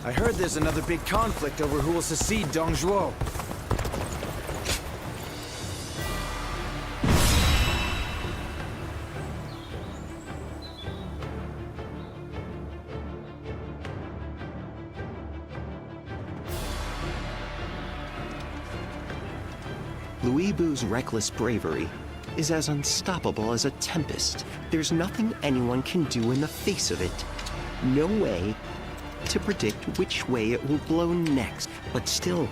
I heard there's another big conflict over who will succeed Dong Zhuo. Louis Bu's reckless bravery is as unstoppable as a tempest. There's nothing anyone can do in the face of it. No way to predict which way it will blow next. But still,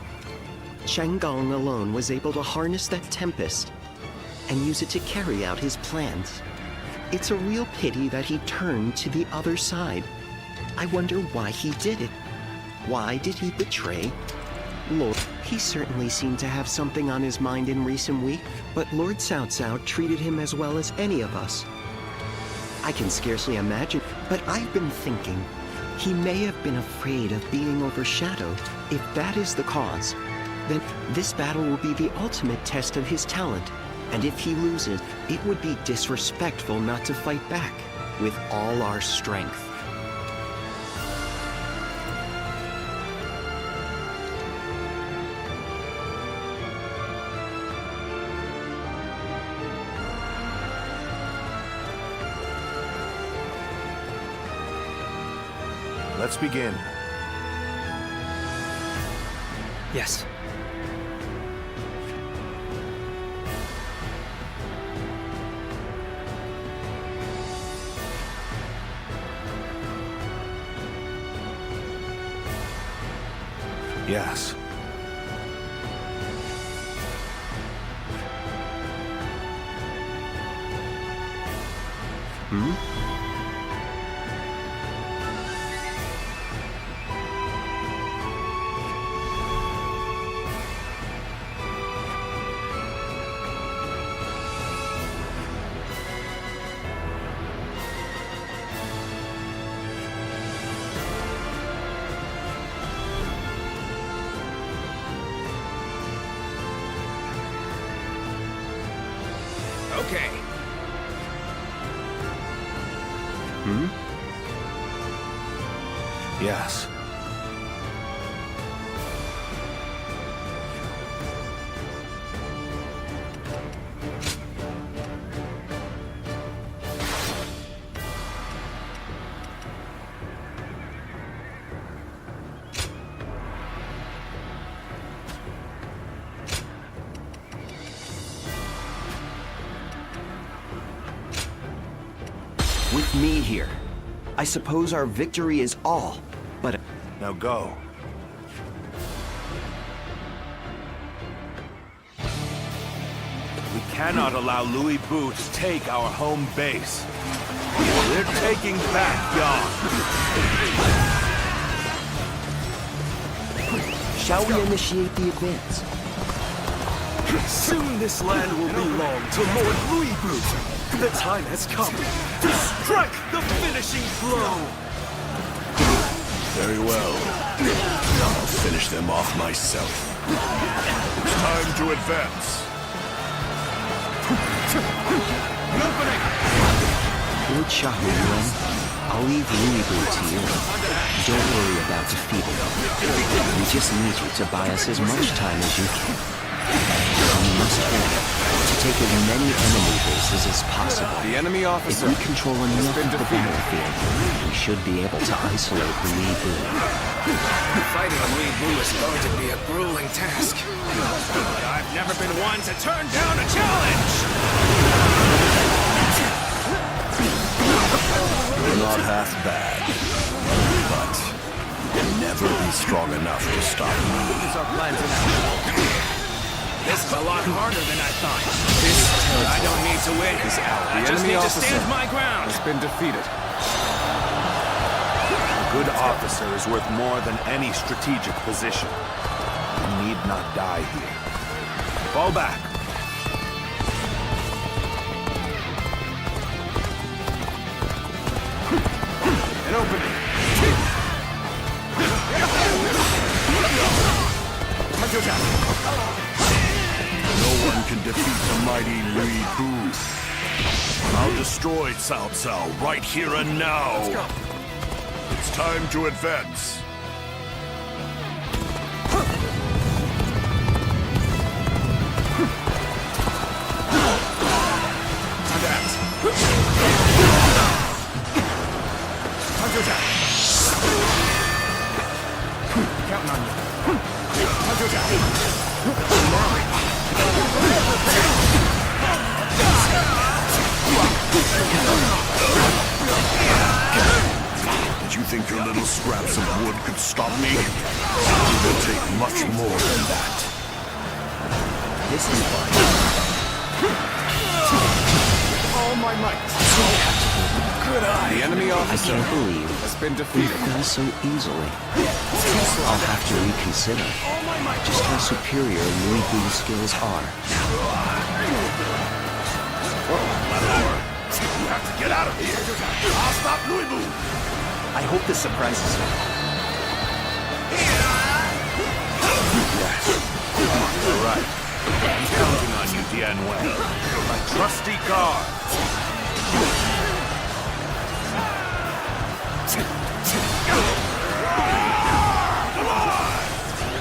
Chang Gong alone was able to harness that tempest and use it to carry out his plans. It's a real pity that he turned to the other side. I wonder why he did it. Why did he betray Lord? He certainly seemed to have something on his mind in recent weeks, but Lord Cao Cao treated him as well as any of us. I can scarcely imagine, but I've been thinking, he may have been afraid of being overshadowed. If that is the cause, then this battle will be the ultimate test of his talent. And if he loses, it would be disrespectful not to fight back with all our strength. Let's begin. Yes. Yes. Okay. Yes. With me here, I suppose our victory is all, but... Now go. We cannot allow Louis Bu to take our home base. We're taking back Yang. Shall we initiate the advance? Soon this land will belong to Lord Louis Bu. The time has come to strike the finishing blow. Very well. I'll finish them off myself. It's time to advance. An opening! Lord Shahu Yuan, I'll leave Louis Bu to you. Don't worry about defeating him. We just need you to buy us as much time as you can. And you must aim to take as many enemy bases as possible. The enemy officer. If we control enough of the battlefield, we should be able to isolate Louis Bu. Fighting Louis Bu is going to be a grueling task. But I've never been one to turn down a challenge! You're not half bad, but you'll never be strong enough to stop me. These are plans now. This is a lot harder than I thought. I don't need to win. I just need to stand my ground. Has been defeated. A good officer is worth more than any strategic position. You need not die here. Fall back. An opening. No one can defeat the mighty Louis Bu. I'll destroy Cao Cao right here and now. Let's go. It's time to advance. think your little scraps of wood could stop me? It will take much more than that. This is fine. All my might. Good eye. The enemy I officer can't believe has been we defeated. fell so easily. I'll have to reconsider just how superior Louis Vuitton's skills are. You have to get out of here. I'll stop Louis Vuitton. I hope this surprises you. Yes. You're right. I'm counting on you, Dianwei. My trusty guard. Come on!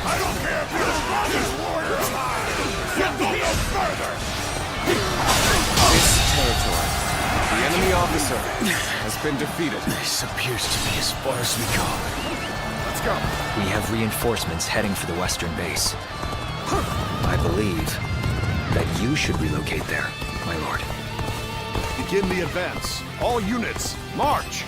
I don't care if you're the strongest warrior alive. Get no further. This territory. The enemy officer has been defeated. This appears to be as far as we go. Let's go. We have reinforcements heading for the western base. I believe that you should relocate there, my lord. Begin the advance. All units, march!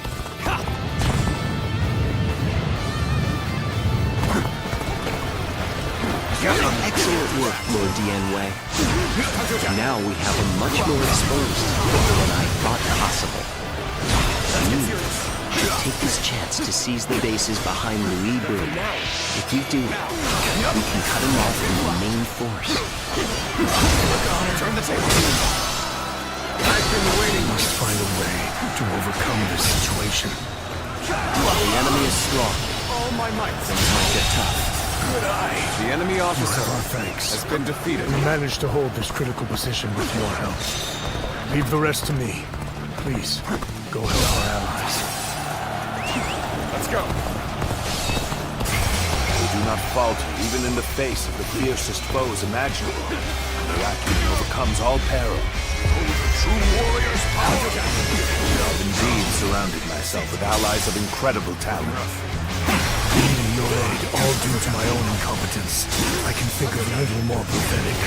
Excellent work, Lord Dianwei. Now we have him much more exposed than I thought possible. You should take this chance to seize the bases behind Louis Vuitton. If you do, we can cut him off from the main force. Turn the table. I've been waiting. Must find a way to overcome this situation. The enemy is strong. All my might. Things might get tough. Good eye. The enemy officer Our thanks. has been defeated. We managed to hold this critical position with your help. Leave the rest to me. Please, go help our allies. Let's go. We do not falter even in the face of the fiercest foes imaginable. Their acumen overcomes all peril. Only the true warrior's power. I have indeed surrounded myself with allies of incredible talent. Needing your aid, all due to my own incompetence. I can think of a little more pathetic.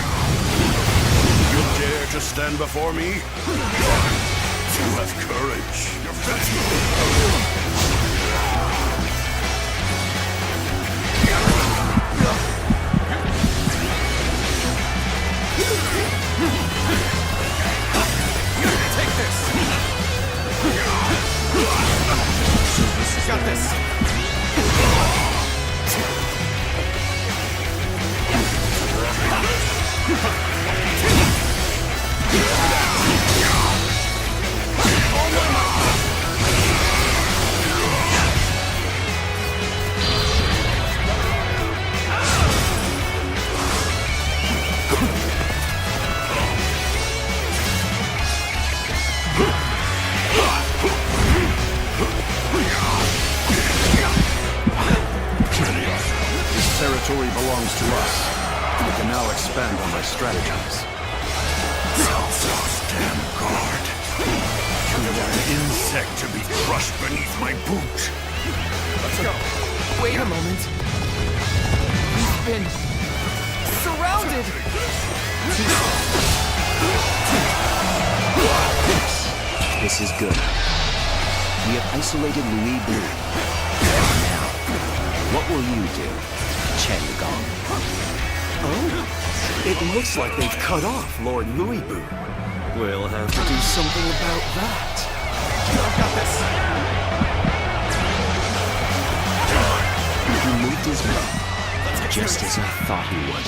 You dare to stand before me? You have courage. You're Take this. Got this. territory belongs to us. We can now expand on my strategies. Self-righteous damn guard. You are an insect to be crushed beneath my boot. Let's go. Wait a moment. We've been surrounded. This is good. We have isolated Louis Vuitton. Now, what will you do, Chen Gong? Oh, it looks like they've cut off Lord Louis Vuitton. We'll have to do something about that. I've got this. He moved his men, just as I thought he would.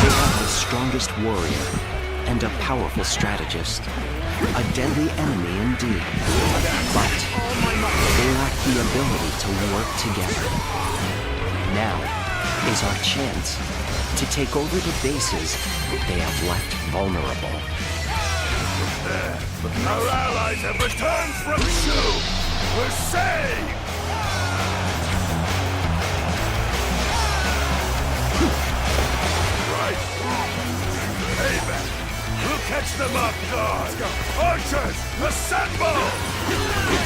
They have the strongest warrior and a powerful strategist. A deadly enemy indeed. But they lack the ability to work together. Now is our chance to take over the bases they have left vulnerable. Our allies have returned from Shu! We're saved! Right. Payback! We'll catch them off guard! Archers, assemble!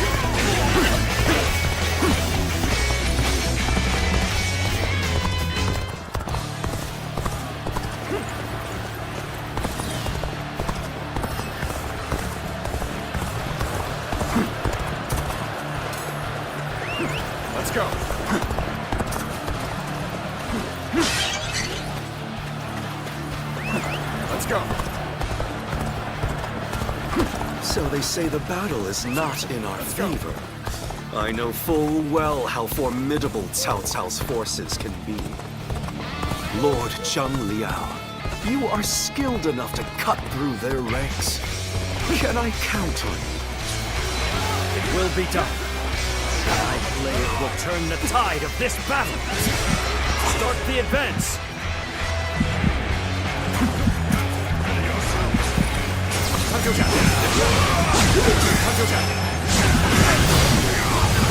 So they say the battle is not in our favor. I know full well how formidable Cao Cao's forces can be. Lord Zhang Liao, you are skilled enough to cut through their ranks. Can I count on you? It will be done. My blade will turn the tide of this battle. Start the advance.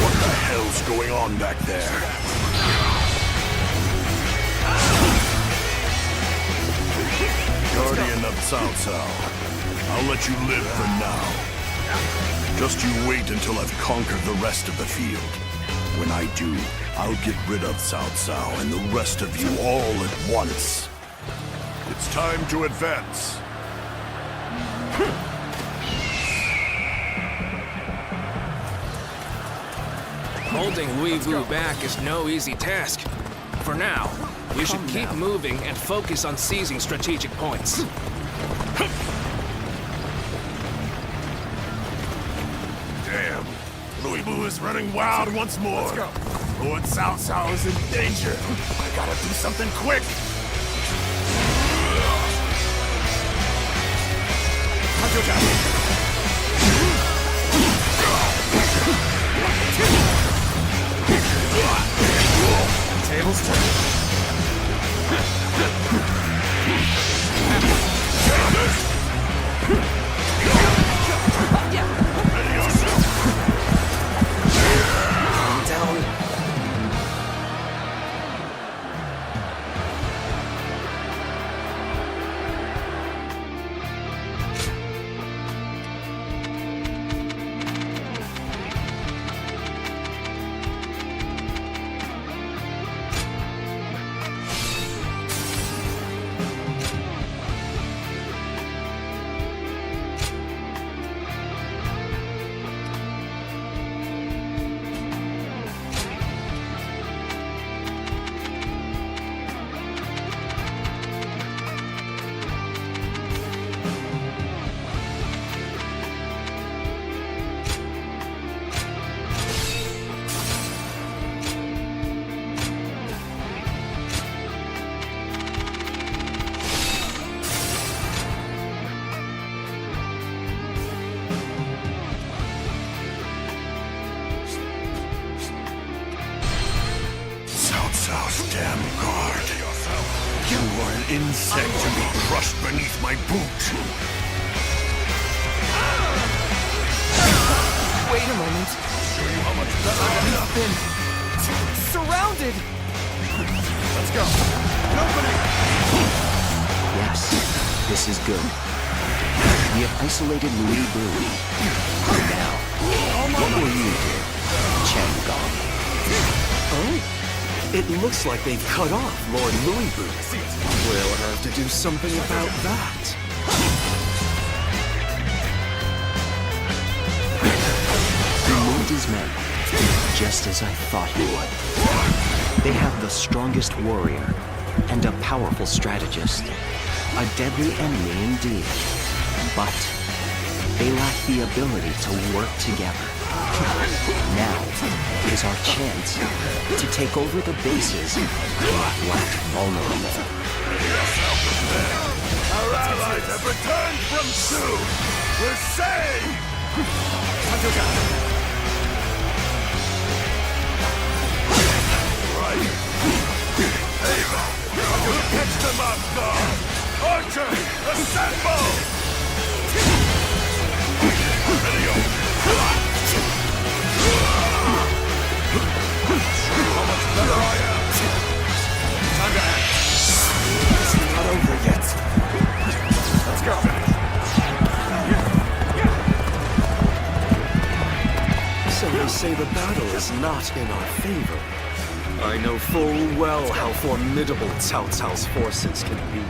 What the hell's going on back there? Guardian of Cao Cao, I'll let you live for now. Just you wait until I've conquered the rest of the field. When I do, I'll get rid of Cao Cao and the rest of you all at once. It's time to advance. Holding Louis Vu back is no easy task. For now, we should keep moving and focus on seizing strategic points. Damn. Louis Vu is running wild once more. Let's go. Lord Cao Cao is in danger. I gotta do something quick. Tables turn. Damn guard. You are an insect to be crushed beneath my boot. Wait a moment. Show you how much better I have been. Surrounded! Let's go. Opening. Yes, this is good. We have isolated Louis Vu. Now, what will you do, Chang Gong? Oh? It looks like they've cut off Lord Louis Vu. We'll have to do something about that. He moved his men, just as I thought he would. They have the strongest warrior and a powerful strategist. A deadly enemy indeed. But they lack the ability to work together. Now is our chance to take over the bases left vulnerable. Our allies have returned from Shu. We're saved! Right. Ava, catch them off guard! Archer, assemble! Ready up. How much better I am! Time to act. It's not over yet. Let's go. So they say the battle is not in our favor. I know full well how formidable Cao Cao's forces can be.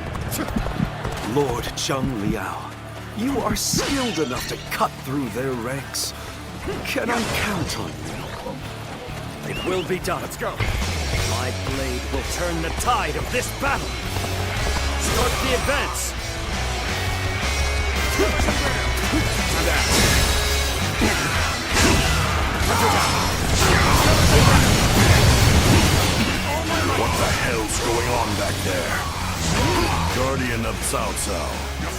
Lord Zhang Liao, you are skilled enough to cut through their ranks. Can I count on you? It will be done. Let's go. My blade will turn the tide of this battle. Start the advance. What the hell's going on back there? Guardian of Cao Cao.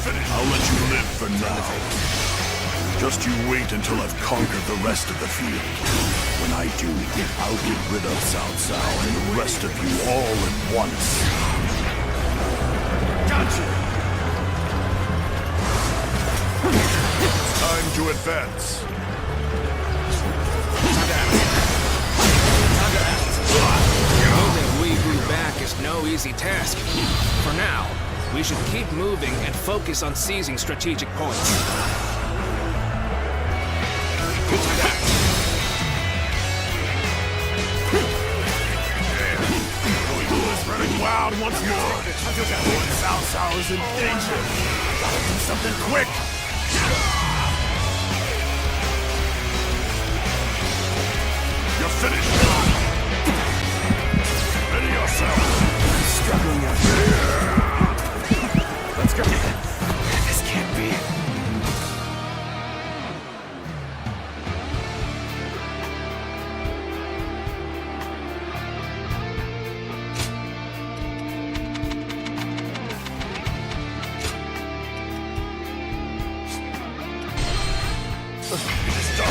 I'll let you live for now. Just you wait until I've conquered the rest of the field. When I do, I'll get rid of Cao Cao and the rest of you all at once. Gotcha! Time to advance. Holding Weebu back is no easy task. For now, we should keep moving and focus on seizing strategic points. Weebu is running wild once more. Cao Cao is in danger. Gotta do something quick. You're finished. Ready yourself. I'm struggling out here. Let's go. This can't be.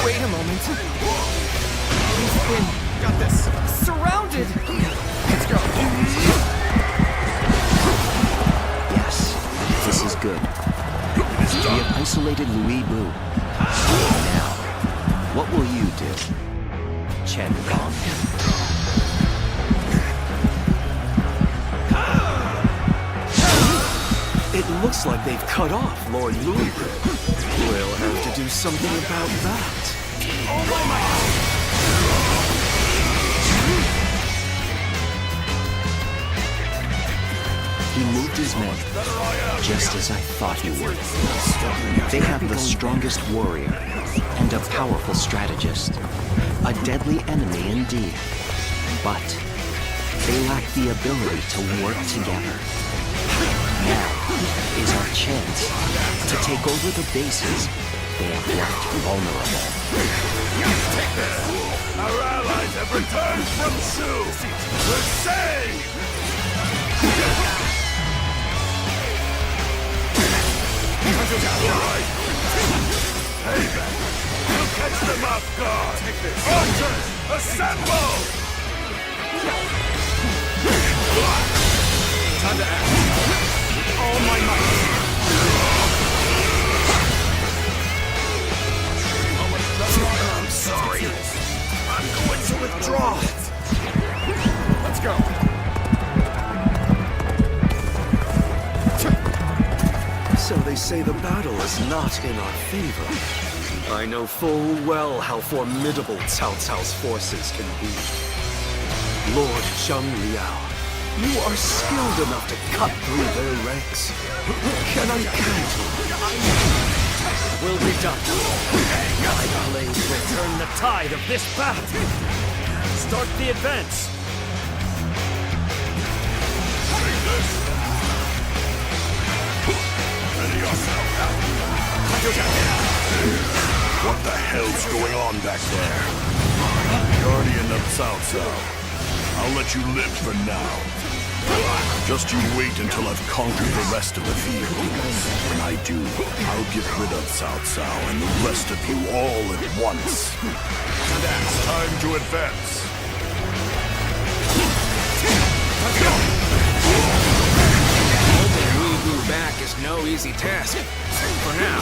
Wait a moment. Got this. Surrounded! Let's go. Yes, this is good. We have isolated Weebu. Now, what will you do, Chen Gong? It looks like they've cut off Lord Louis. We'll have to do something about that. He moved his men, just as I thought he would. They have the strongest warrior and a powerful strategist. A deadly enemy indeed. But they lack the ability to work together. Now is our chance to take over the bases they have left vulnerable. Our allies have returned from Shu. We're saved. Payback! We'll catch them off guard! Archers, assemble! Time to act. All my might. I'm sorry. I'm going to withdraw. Let's go. So they say the battle is not in our favor. I know full well how formidable Cao Cao's forces can be. Lord Zhang Liao, you are skilled enough to cut through their ranks. Can I count on you? Will be done. My blade will turn the tide of this battle. Start the advance. Ready yourself. What the hell's going on back there? Guardian of Cao Cao. I'll let you live for now. Just you wait until I've conquered the rest of the field. When I do, I'll get rid of Cao Cao and the rest of you all at once. It's time to advance. Holding Weebu back is no easy task. For now,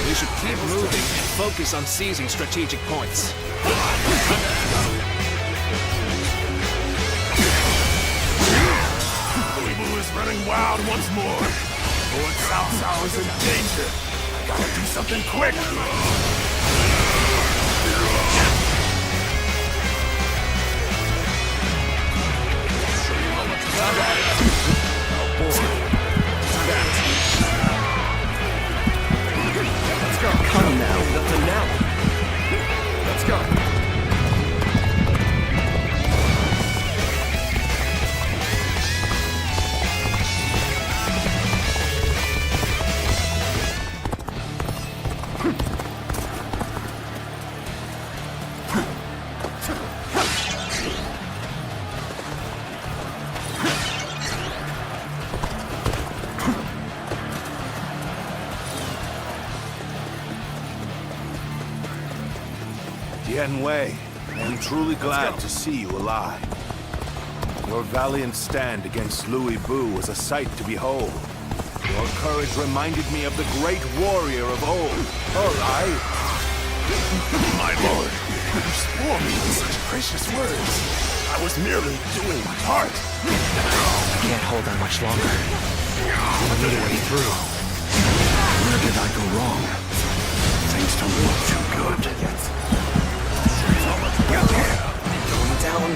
we should keep moving and focus on seizing strategic points. Weebu is running wild once more. Lord Cao Cao is in danger. I gotta do something quick. Let's go. Come now, The finale. Let's go. Dian Wei, I am truly glad to see you alive. Your valiant stand against Louis Bu was a sight to behold. Your courage reminded me of the great warrior of old. My lord, you swore me with such gracious words. I was merely doing my part. I can't hold on much longer. We need a way through. Where did I go wrong? Things don't look too good. Going down.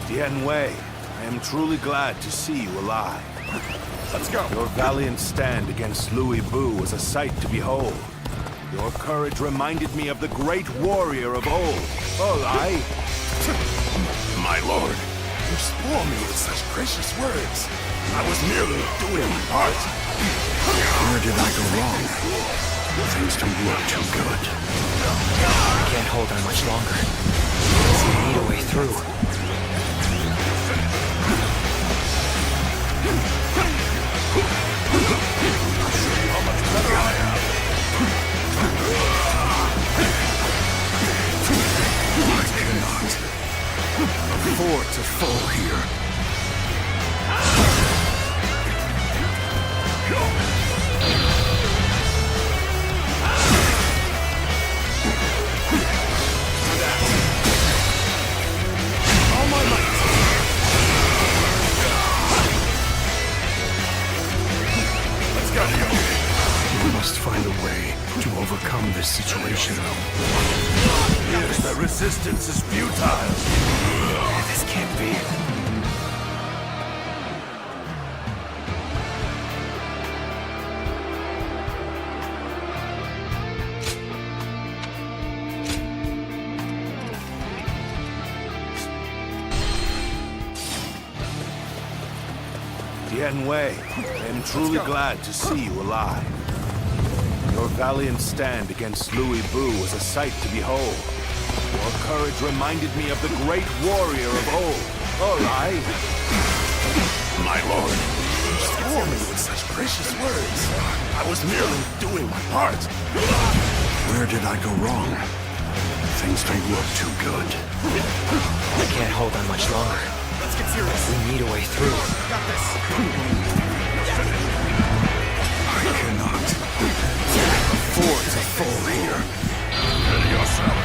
Dian Wei, I am truly glad to see you alive. Let's go. Your valiant stand against Louis Bu was a sight to behold. Your courage reminded me of the great warrior of old. My lord, you swore me with such gracious words. I was merely doing my part. Where did I go wrong? Things don't look too good. I can't hold on much longer. We need a way through. How much better I am. I cannot afford to fall here. All my might. Let's go. We must find a way to overcome this situation. Yes, the resistance is futile. This can't be. Dian Wei, I am truly glad to see you alive. Your valiant stand against Louis Bu was a sight to behold. Your courage reminded me of the great warrior of old. My lord, you swore me with such gracious words. I was merely doing my part. Where did I go wrong? Things don't look too good. I can't hold on much longer. Let's get serious. We need a way through. Got this. I cannot afford to fall here. Ready yourself.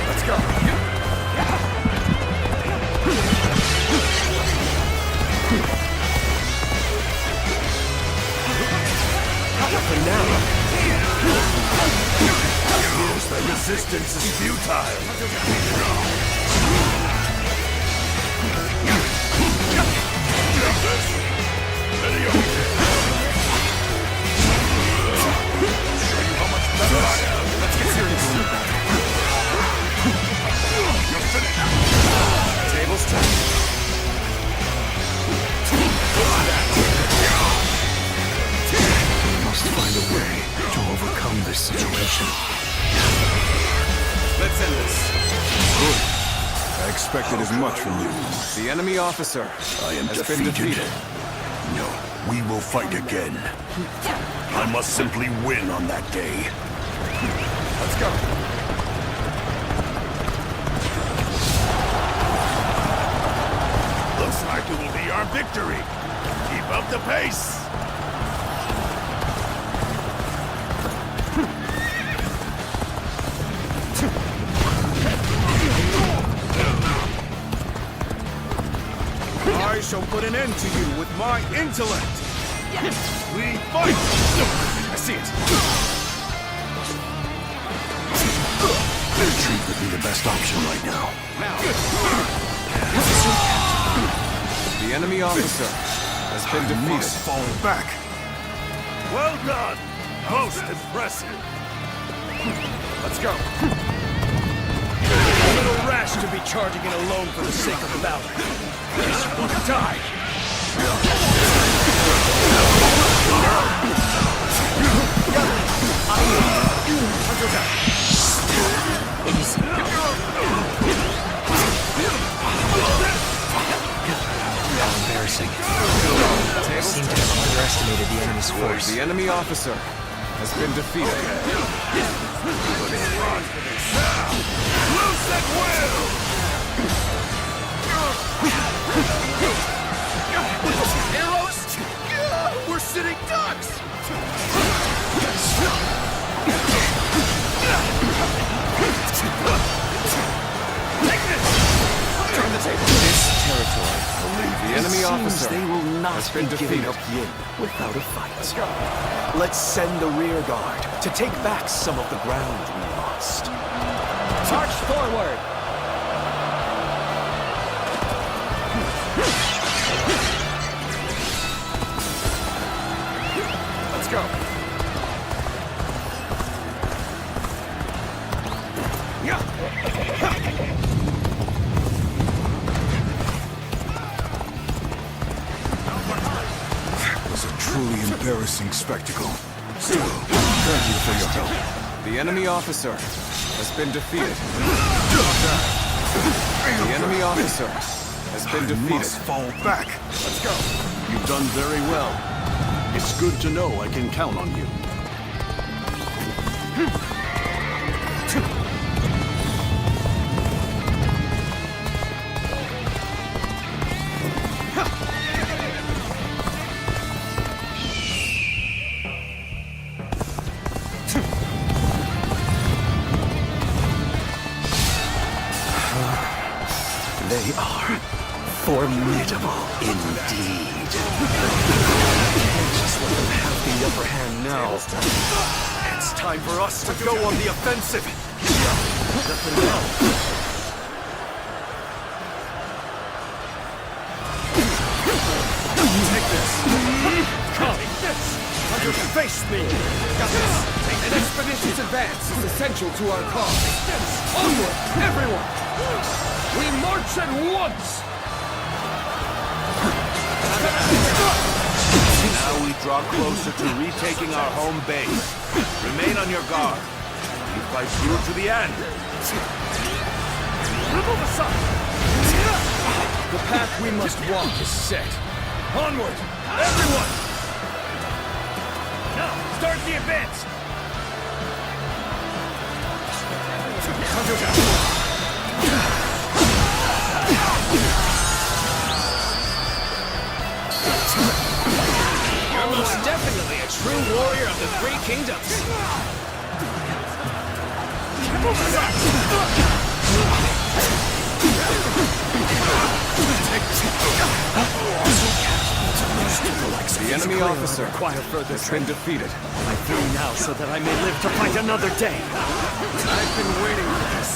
Let's go. For now. Yes, the resistance is futile. Ready up. Show you how much better I am. Let's get serious. You're finished. Tables turned. We must find a way to overcome this situation. Let's end this. Good. I expected as much from you. The enemy officer I am has been defeated. No, we will fight again. I must simply win on that day. Let's go. Looks like it will be our victory. Keep up the pace. I shall put an end to you with my intellect. We fight! I see it. Retreat would be the best option right now. The enemy officer has been I defeated. must fall back. Well done. Most impressive. Let's go. little rash to be charging in alone for the sake of valor. This won't die. How embarrassing. I seem to have underestimated the enemy's force. The enemy officer has been defeated. Loose at will! Arrows? We're sitting ducks! Turn the table. This territory. The enemy officer They will not has been be giving defeated. up Yin without a fight. Let's send the rear guard to take back some of the ground we lost. March forward! Let's go. It was a truly embarrassing spectacle. Still, thank you for your help. The enemy officer has been defeated. The enemy officer has been I defeated. must fall back. Let's go. You've done very well. It's good to know I can count on you. They are formidable indeed. Can't just let them have the upper hand now. It's time for us to go on the offensive. Let them know. Take this! Come! Take this! You face me! Got this! An expeditious advance is essential to our cause. Onward, everyone! We march at once! Now we draw closer to retaking our home base. Remain on your guard. We fight through to the end. Remove aside! The path we must walk is set. Onward! Everyone! Now, start the advance! You're most definitely a true warrior of the Three Kingdoms. The enemy officer has been defeated. I flee now so that I may live to fight another day. I've been waiting for this.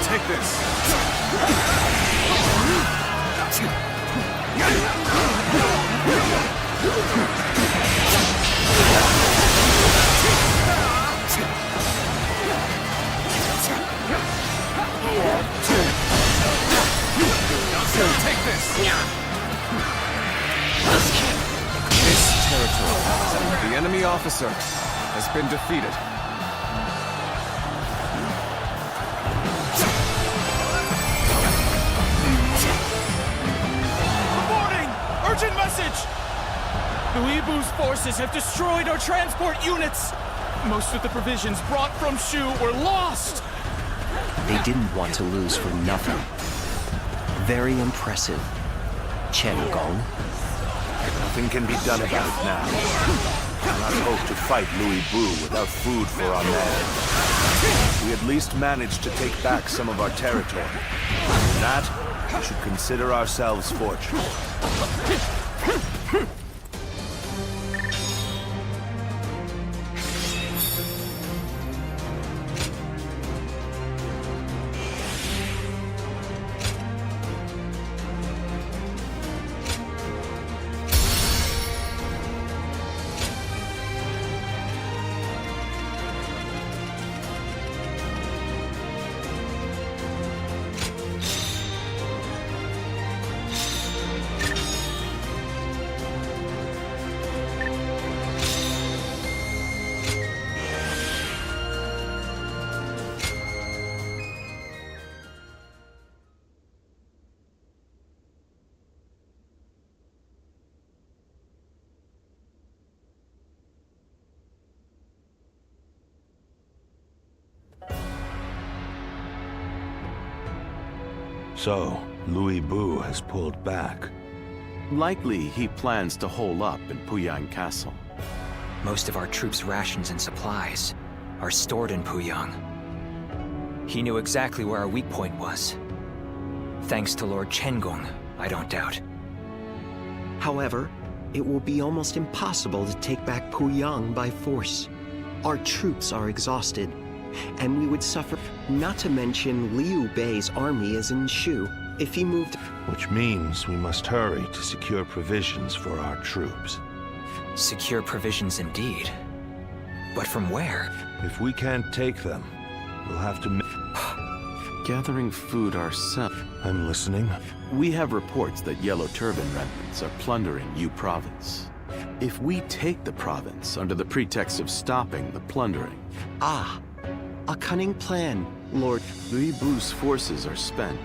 Take this. Take this. This territory. The enemy officer has been defeated. Warning! Urgent message! The Weebu's forces have destroyed our transport units! Most of the provisions brought from Shu were lost! They didn't want to lose for nothing. Very impressive. Chen Gong. Nothing can be done about it now. We cannot hope to fight Louis Bu without food for our men. We at least managed to take back some of our territory. In that, we should consider ourselves fortunate. So, Louis Bu has pulled back. Likely he plans to hole up in Puyang Castle. Most of our troops' rations and supplies are stored in Puyang. He knew exactly where our weak point was. Thanks to Lord Chenggong, I don't doubt. However, it will be almost impossible to take back Puyang by force. Our troops are exhausted, and we would suffer, not to mention Liu Bei's army is in Shu. If he moved... Which means we must hurry to secure provisions for our troops. Secure provisions indeed. But from where? If we can't take them, we'll have to... Gathering food ourselves. I'm listening. We have reports that Yellow Turban remnants are plundering Yu Province. If we take the province under the pretext of stopping the plundering... Ah, a cunning plan, Lord. Louis Bu's forces are spent,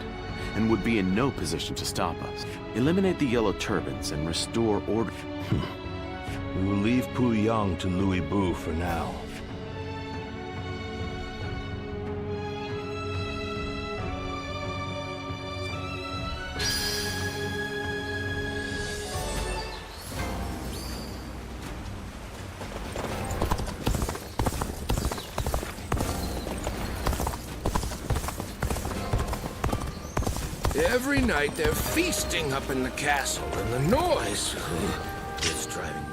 and would be in no position to stop us. Eliminate the Yellow Turbans and restore order. We will leave Puyang to Louis Bu for now. Every night they're feasting up in the castle, and the noise is driving me.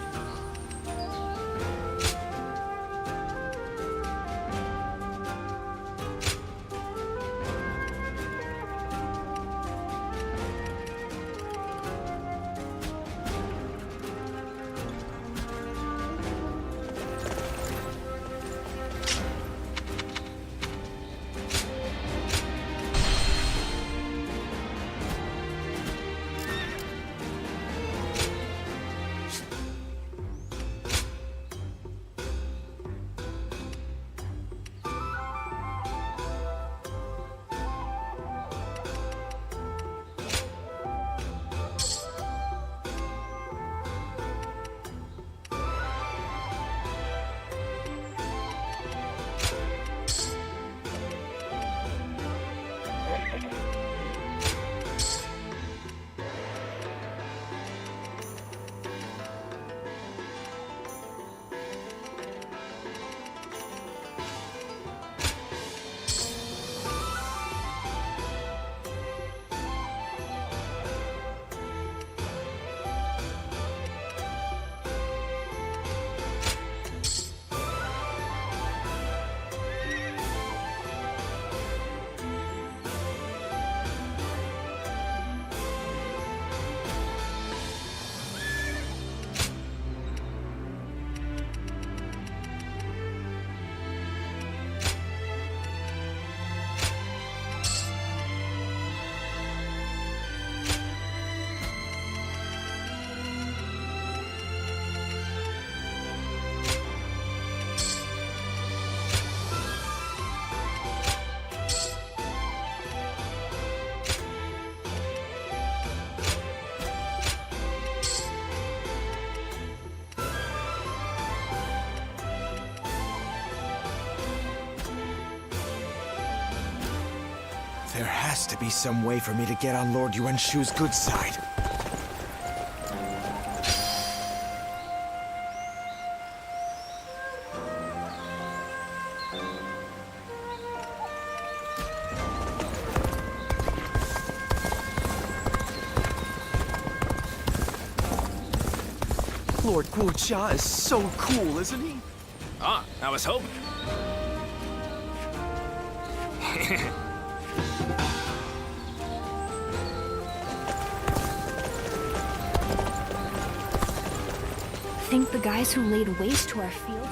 There has to be some way for me to get on Lord Yuan Shu's good side. Lord Guocha is so cool, isn't he? Ah, I was hoping. Think the guys who laid waste to our field?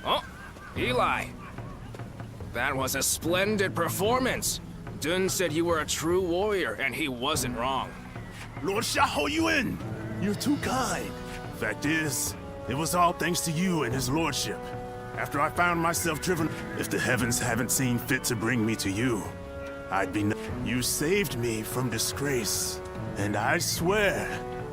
Oh, Eli. That was a splendid performance. Dun said you were a true warrior, and he wasn't wrong. Lord Xiahou Yuan, you're too kind. Fact is, it was all thanks to you and his lordship. After I found myself driven, if the heavens haven't seen fit to bring me to you, I'd be You saved me from disgrace, and I swear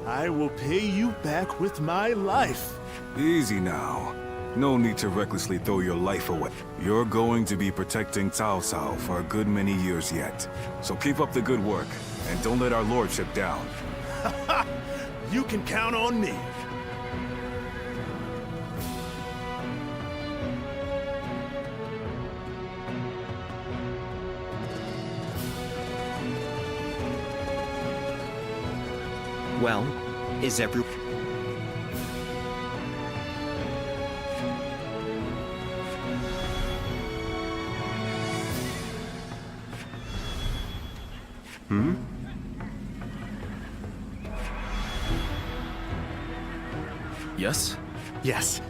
I will pay you back with my life. Easy now. No need to recklessly throw your life away. You're going to be protecting Cao Cao for a good many years yet. So keep up the good work, and don't let our lordship down. You can count on me. Well, is every... Yes? Yes.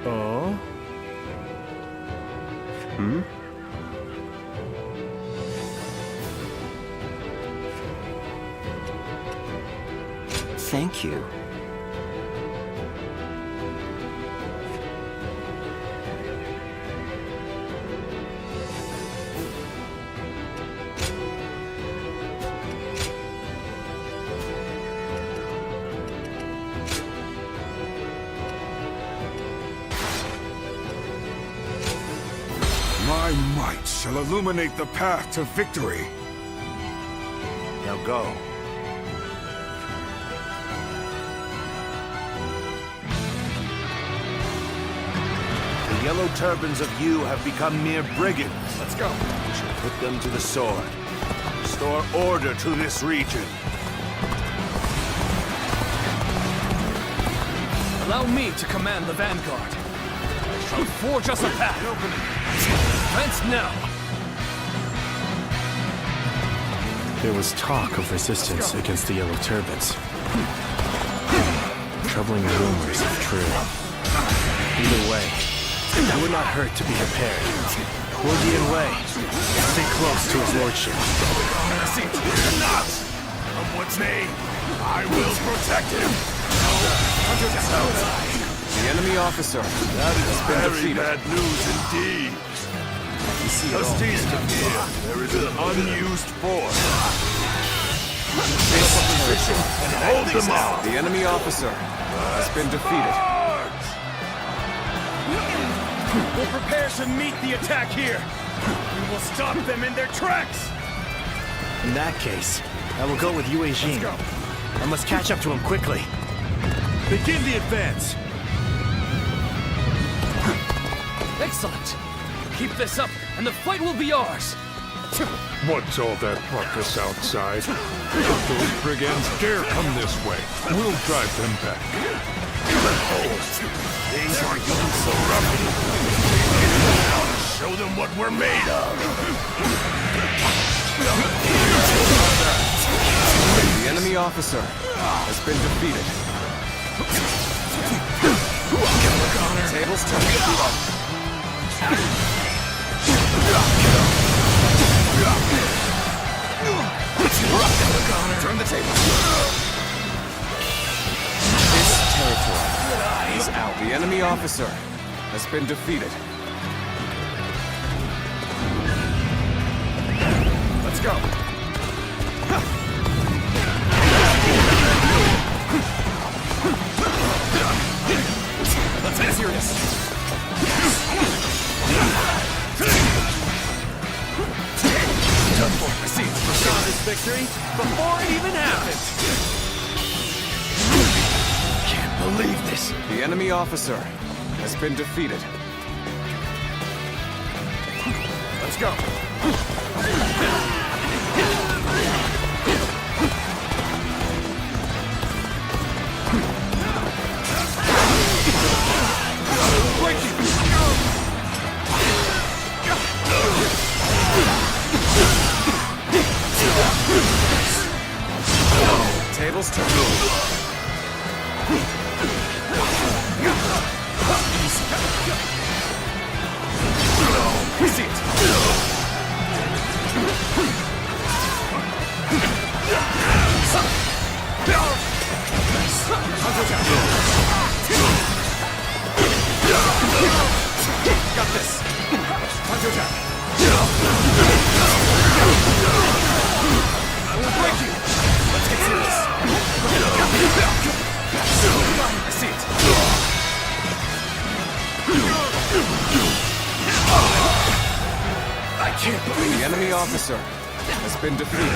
Oh? Thank you. My might shall illuminate the path to victory. Now go. The yellow turbans of you have become mere brigands. Let's go. We shall put them to the sword. Restore order to this region. Allow me to command the vanguard. Shall forge us a path. Advance now. There was talk of resistance against the Yellow Turbans. Troubling rumors if true. Either way, it would not hurt to be prepared. Guardian Wei, stay close to his lordship. Not! Someone's name! I will protect him! The enemy officer. That is very bad news indeed. Justice here. There is an unused force. Hold them off. The enemy officer has been defeated. We'll prepare to meet the attack here. We will stop them in their tracks. In that case, I will go with Yue Jin. I must catch up to him quickly. Begin the advance. Excellent. Keep this up, and the fight will be ours. What's all that ruckus outside? If those brigands dare come this way, we'll drive them back. Things are getting so rough. Show them what we're made of. The enemy officer has been defeated. Tables turned. Turn the table. This territory is out. The enemy officer has been defeated. Let's go. Let's hear this. I see. We saw this victory before it even happened. Can't believe this. The enemy officer has been defeated. Let's go. Tables turn. Easy. Got this. I will break you. Let's get serious. I see it. I can't believe the enemy officer has been defeated.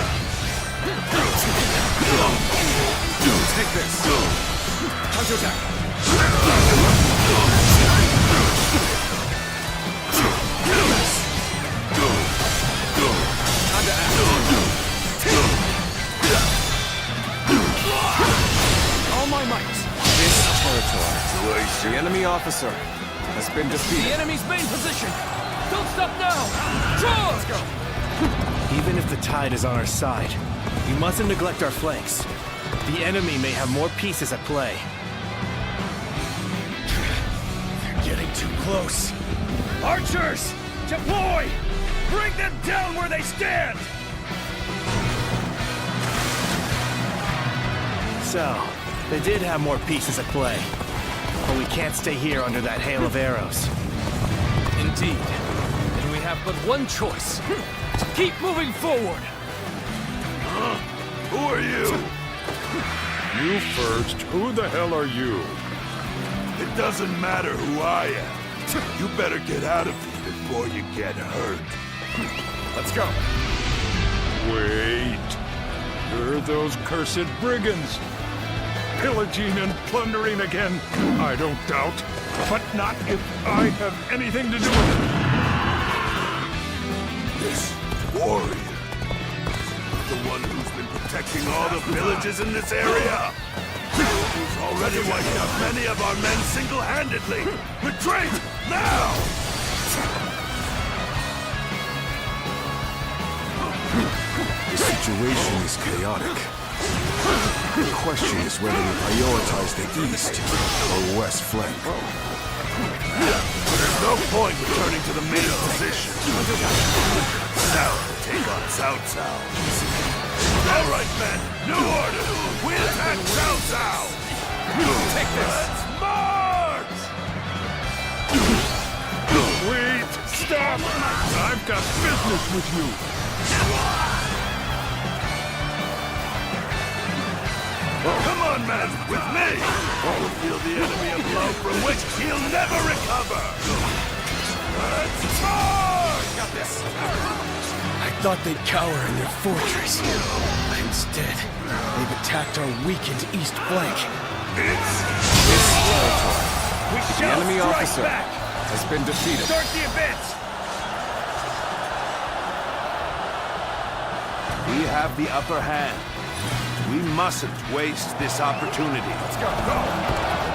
Take this. Counterattack. Time to act. All my might. This territory. The enemy officer has been defeated. The enemy's main position. Don't stop now! Draw! Let's go! Even if the tide is on our side, we mustn't neglect our flanks. The enemy may have more pieces at play. They're getting too close. Archers! Deploy! Bring them down where they stand! So, they did have more pieces at play. But we can't stay here under that hail of arrows. Indeed. And we have but one choice. To keep moving forward. Who are you? You first. Who the hell are you? It doesn't matter who I am. You better get out of here before you get hurt. Let's go. Wait. You're those cursed brigands. Pillaging and plundering again, I don't doubt. But not if I have anything to do with it. This warrior, the one who's been protecting all the villages in this area, who's already wiped out many of our men single-handedly. Retreat now! The situation is chaotic. The question is whether we prioritize the east or west flank. There's no point returning to the main position. Now take on Cao Cao. All right, men. New order. We attack Cao Cao. Take this. Let's march! Wait! Stop! I've got business with you. Come on, men, with me! We'll feel the enemy a blow from which he'll never recover! Let's charge! Got this. I thought they'd cower in their fortress. Instead, they've attacked our weakened east flank. It's territory. We the enemy officer has been defeated. Start the advance! We have the upper hand. We mustn't waste this opportunity. Let's go, go!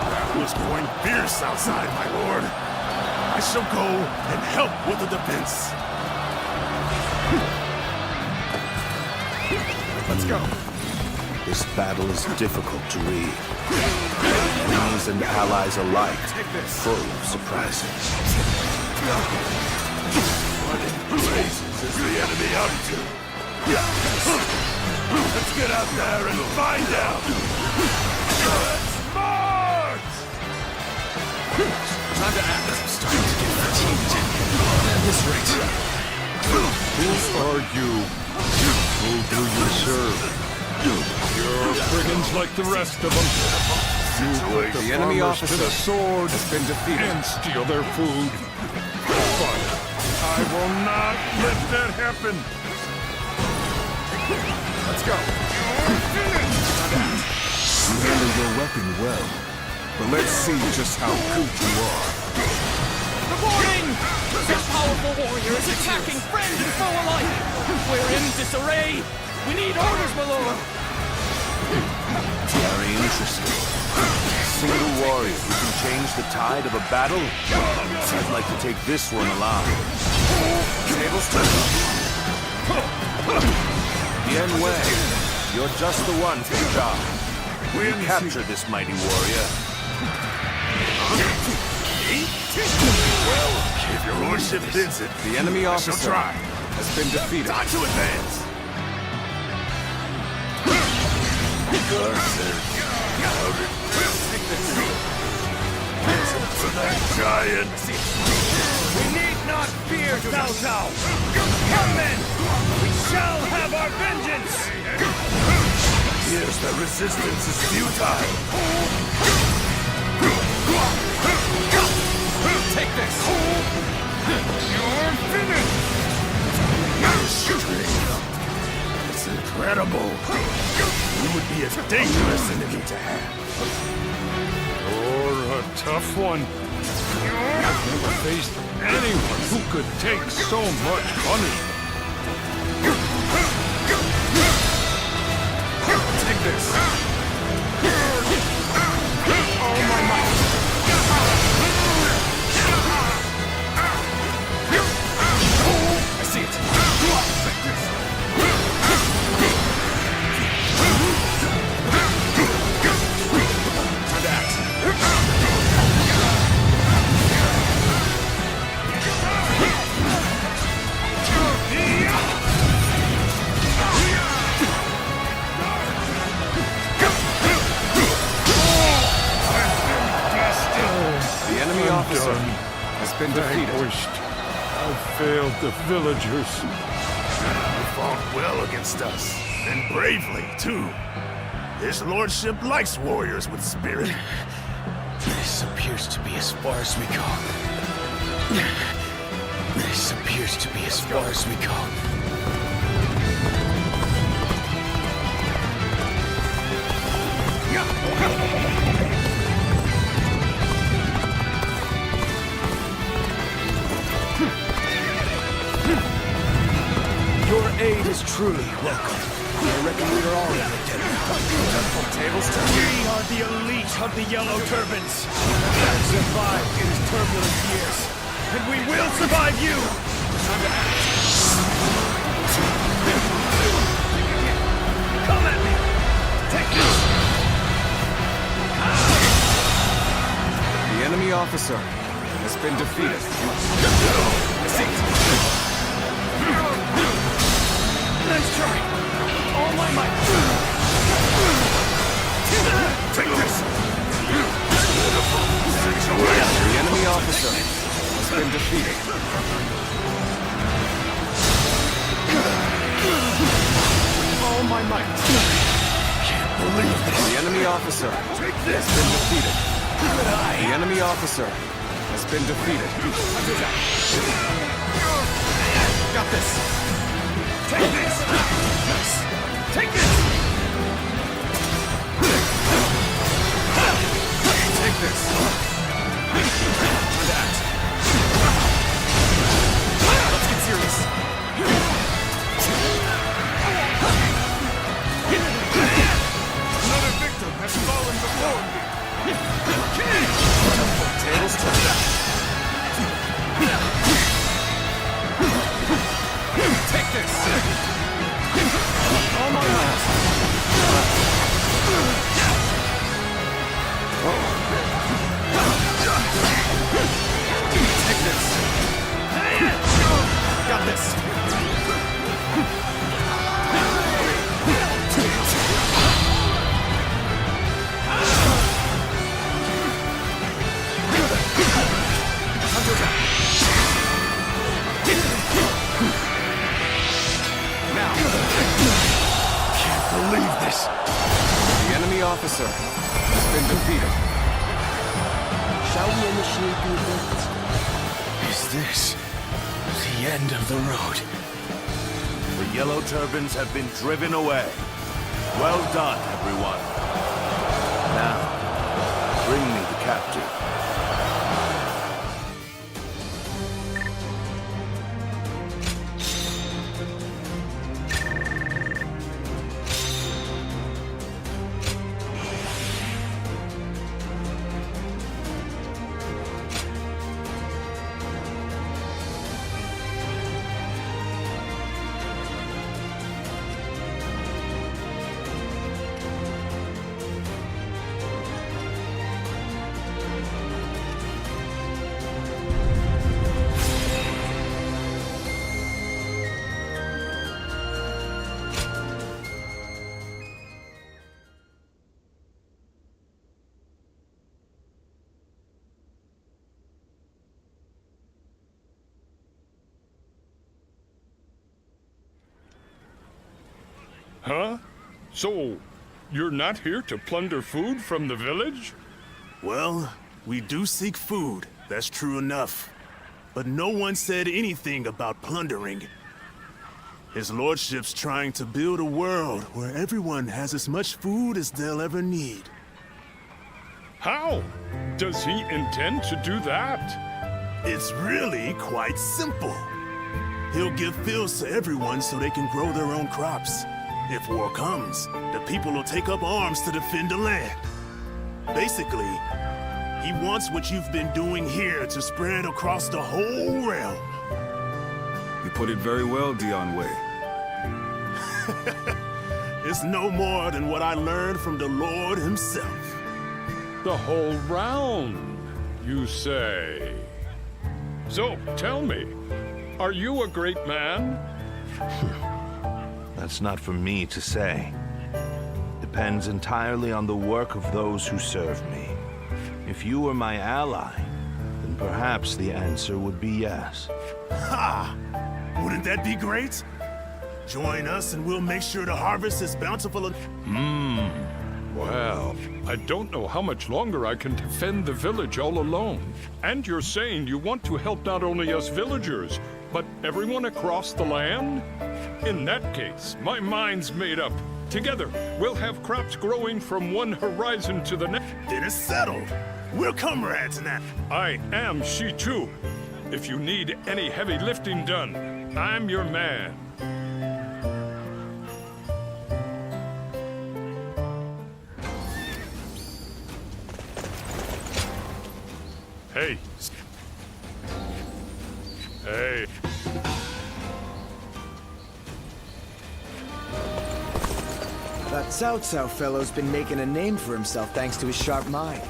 Battle is growing fierce outside, my lord. I shall go and help with the defense. Let's go. This battle is difficult to read. Enemies and allies alike, full of surprises. What in blazes is the enemy up to? Let's get out there and find out! Let's march! Time to act. I'm starting to get fatigued. At this rate. Who are you? Who do you serve? You're brigands like the rest of them. You put the enemy farmers officer to the sword has been defeated and steal their food. But I will not let that happen. Let's go. You handle your weapon well, but let's see just how good you are. Reporting! This powerful warrior is attacking friend and foe alike! We're in disarray! We need orders, my lord! Very interesting. A single warrior who can change the tide of a battle? I'd like to take this one along. Tables turned. Yen Wei, you're just the one for the job. We'll capture this mighty warrior. Well, if your lordship bids it, The enemy officer try. has been defeated. Time to advance! Coward. For that giant! We need not fear Cao Cao! Come men! We shall have our vengeance! Here's the resistance is futile! Take this! You're finished! It's incredible! You would be a dangerous enemy to have. You're a tough one. I've never faced anyone who could take so much punishment. Take this! All my might! I see it! Take this! Time to act! The enemy officer has been defeated. Vanquished. I've failed the villagers. You fought well against us, and bravely, too. His lordship likes warriors with spirit. This appears to be as far as we go. This appears to be as far as we go. Your aid is truly welcome. I reckon we are all in the dinner. Tables turn. We are the elite of the Yellow Turbans. We have survived these turbulent years, and we will survive you! Time to act. Come at me! Take this! The enemy officer has been defeated. I see it. Nice try! All my might! Take this! The enemy officer has been defeated. All my might! Can't believe this! The enemy officer has been defeated. The enemy officer has been defeated. Got this! Take this! Nice! Take this! Take this! Time to act. Let's get serious. Another victim has fallen before me. Tables turned. Take this! All my might! Take this! Got this! Believe this. The enemy officer has been defeated. Shall we initiate the event? Is this the end of the road? The Yellow Turbans have been driven away. Well done, everyone. Now, bring me the captive. Huh? So, you're not here to plunder food from the village? Well, we do seek food, that's true enough. But no one said anything about plundering. His lordship's trying to build a world where everyone has as much food as they'll ever need. How? Does he intend to do that? It's really quite simple. He'll give fields to everyone so they can grow their own crops. If war comes, the people will take up arms to defend the land. Basically, he wants what you've been doing here to spread across the whole realm. You put it very well, Dion Wei. It's no more than what I learned from the Lord himself. The whole round, you say? So, tell me, are you a great man? That's not for me to say. Depends entirely on the work of those who serve me. If you were my ally, then perhaps the answer would be yes. Ha! Wouldn't that be great? Join us and we'll make sure the harvest is bountiful. Well, I don't know how much longer I can defend the village all alone. And you're saying you want to help not only us villagers, but everyone across the land? In that case, my mind's made up. Together, we'll have crops growing from one horizon to the next. Then it's settled. We're comrades now. I am Shi-Chu. If you need any heavy lifting done, I'm your man. Hey. Hey. That Cao Cao fellow's been making a name for himself thanks to his sharp mind.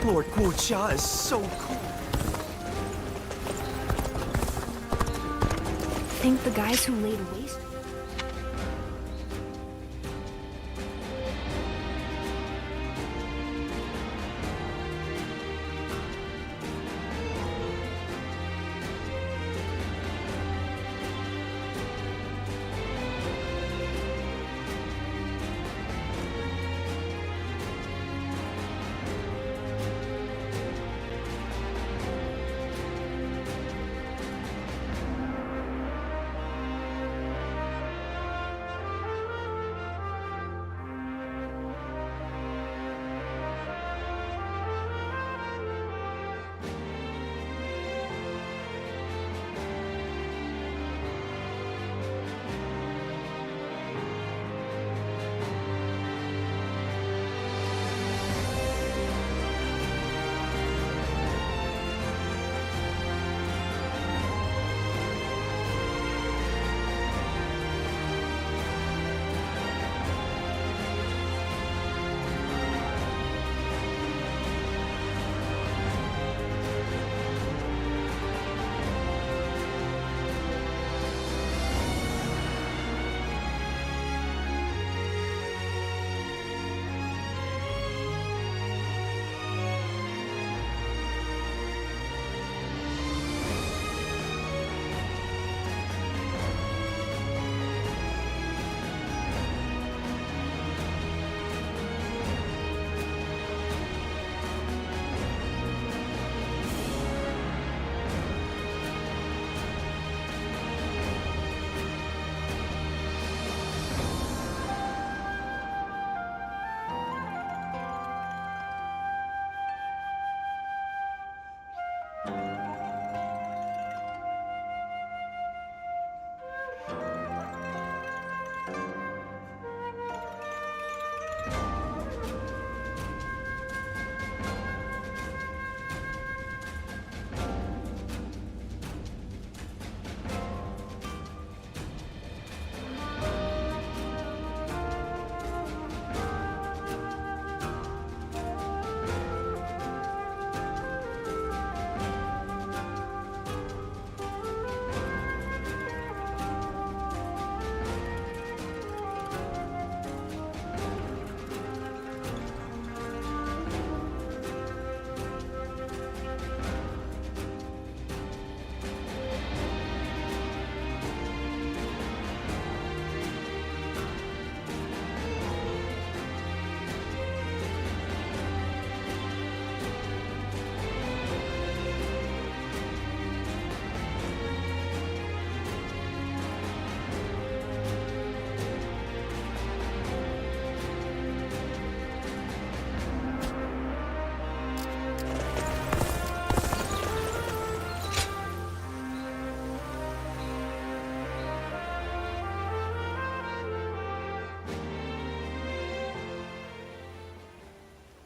Lord Gu Jia is so cool. Think the guys who laid waste...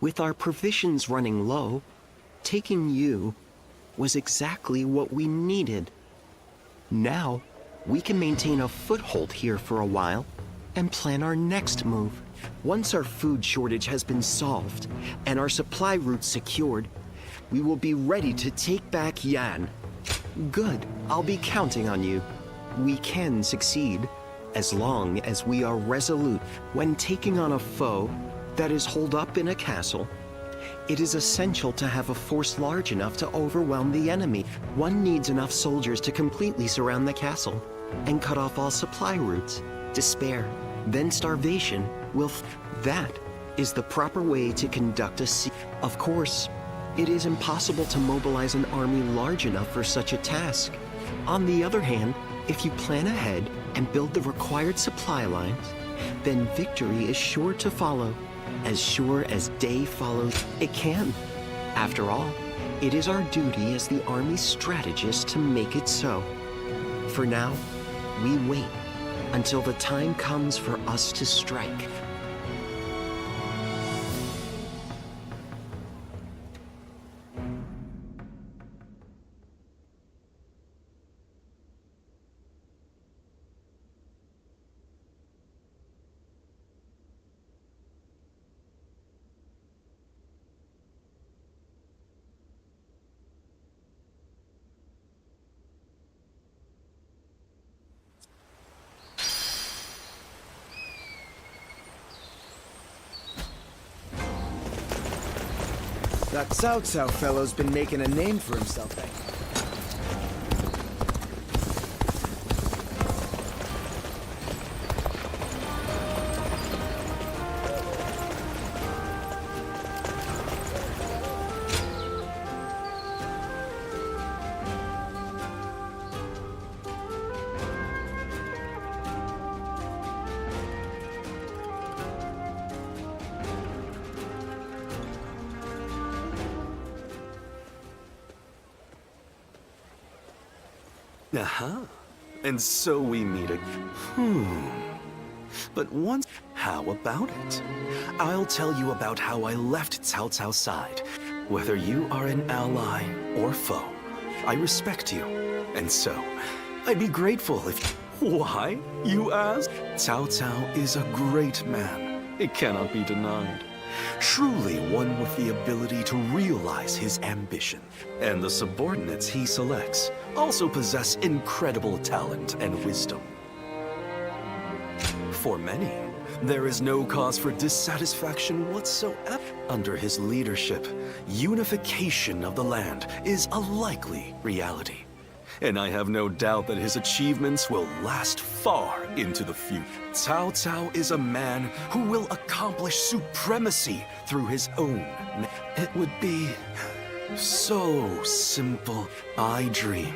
With our provisions running low, taking you was exactly what we needed. Now, we can maintain a foothold here for a while and plan our next move. Once our food shortage has been solved and our supply routes secured, we will be ready to take back Yan. Good, I'll be counting on you. We can succeed, as long as we are resolute. When taking on a foe that is holed up in a castle, it is essential to have a force large enough to overwhelm the enemy. One needs enough soldiers to completely surround the castle and cut off all supply routes. Despair, then starvation will that is the proper way to conduct a siege. Of course, it is impossible to mobilize an army large enough for such a task. On the other hand, if you plan ahead and build the required supply lines, then victory is sure to follow. As sure as day follows, it can. After all, it is our duty as the army's strategist to make it so. For now, we wait until the time comes for us to strike. That Cao Cao fellow's been making a name for himself. Aha. And so we meet again. But once, how about it? I'll tell you about how I left Cao Cao's side. Whether you are an ally or foe, I respect you. And so, I'd be grateful if... Why, you ask? Cao Cao is a great man. It cannot be denied. Truly one with the ability to realize his ambition. And the subordinates he selects also possess incredible talent and wisdom. For many, there is no cause for dissatisfaction whatsoever. Under his leadership, unification of the land is a likely reality. And I have no doubt that his achievements will last far into the future. Cao Cao is a man who will accomplish supremacy through his own. It would be so simple. I dream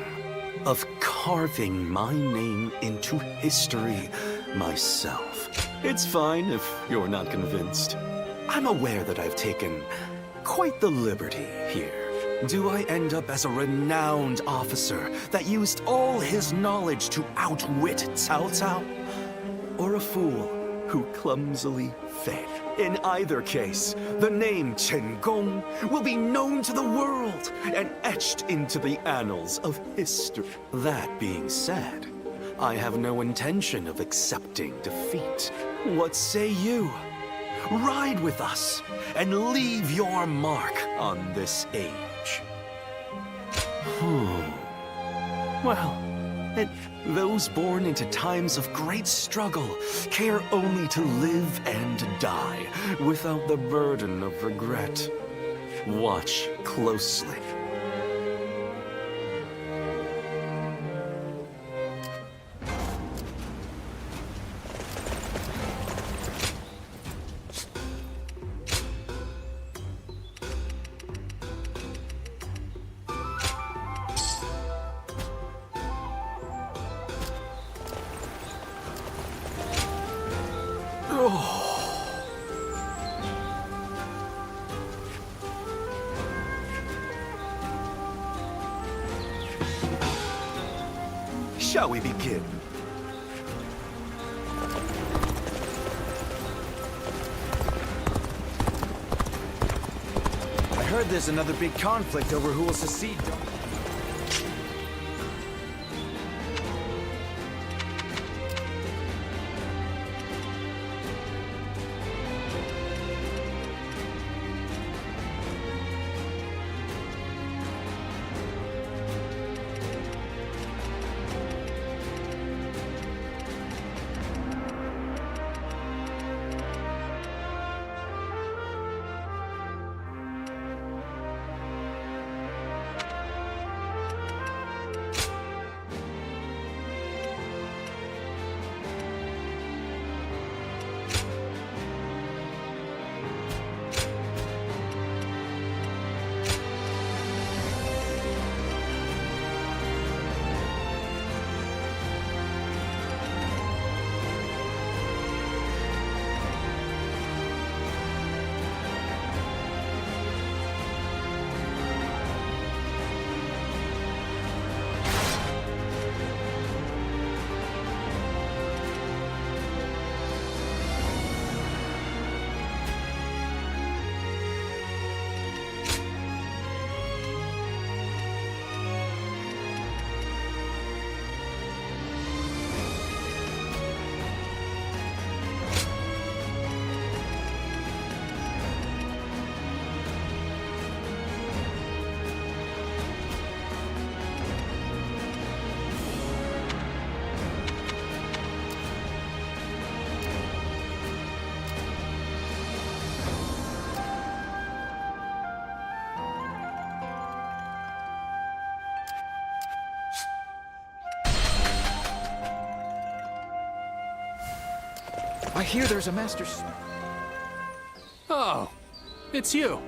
of carving my name into history myself. It's fine if you're not convinced. I'm aware that I've taken quite the liberty here. Do I end up as a renowned officer that used all his knowledge to outwit Cao Cao? Or a fool who clumsily failed? In either case, the name Chen Gong will be known to the world and etched into the annals of history. That being said, I have no intention of accepting defeat. What say you? Ride with us and leave your mark on this age. Well, those born into times of great struggle care only to live and die without the burden of regret. Watch closely. Shall we begin? heard there's another big conflict over who will succeed. I hear there's a master... Oh, it's you.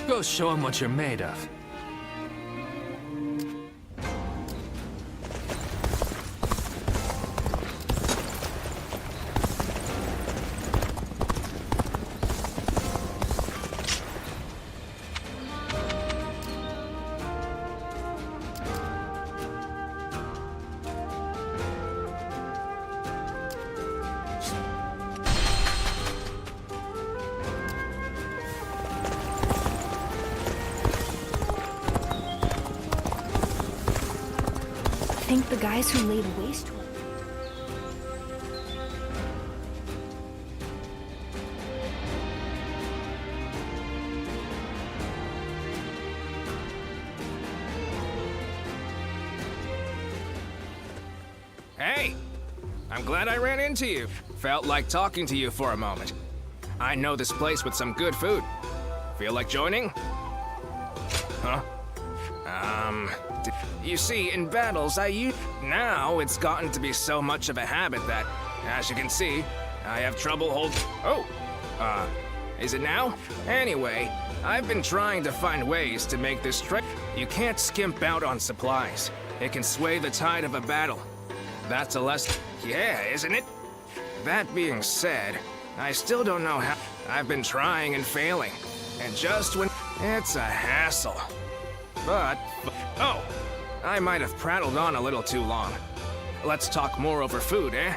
Go show him what you're made of. Think the guys who laid waste to it. Hey! I'm glad I ran into you. Felt like talking to you for a moment. I know this place with some good food. Feel like joining? Huh? You see, in battles, now it's gotten to be so much of a habit that, as you can see, I have trouble is it now? Anyway, I've been trying to find ways to make this trip. You can't skimp out on supplies. It can sway the tide of a battle. That's a lesson. Yeah, isn't it? That being said, I still don't know how... I've been trying and failing, and just when it's a hassle. But, oh, I might have prattled on a little too long. Let's talk more over food, eh?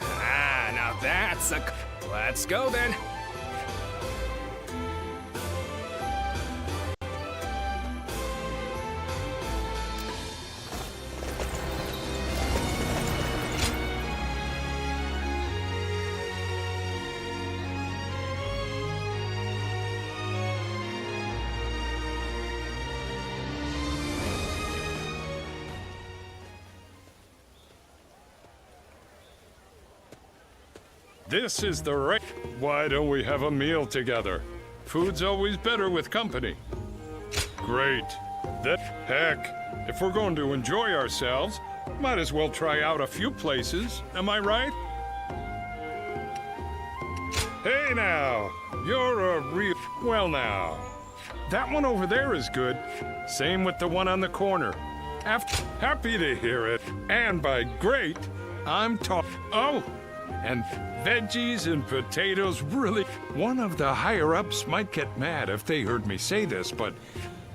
Ah, now that's a... Let's go then. This is the right... Why don't we have a meal together? Food's always better with company. Great. That... Heck, if we're going to enjoy ourselves, might as well try out a few places, am I right? Hey now, you're a real... Well now, that one over there is good. Same with the one on the corner. Happy to hear it. And by great, I'm talking... Oh! And veggies and potatoes really... One of the higher-ups might get mad if they heard me say this, but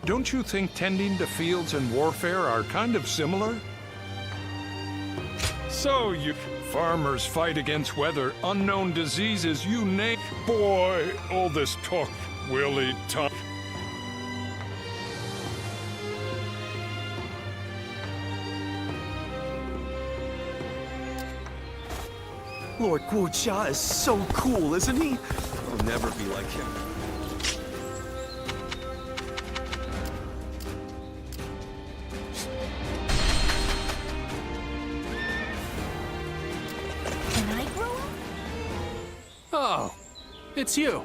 don't you think tending to fields and warfare are kind of similar? So you farmers fight against weather, unknown diseases, you name... Boy, all this talk will eat time. Lord Guojia is so cool, isn't he? I'll never be like him. Can I grow up? Oh, it's you.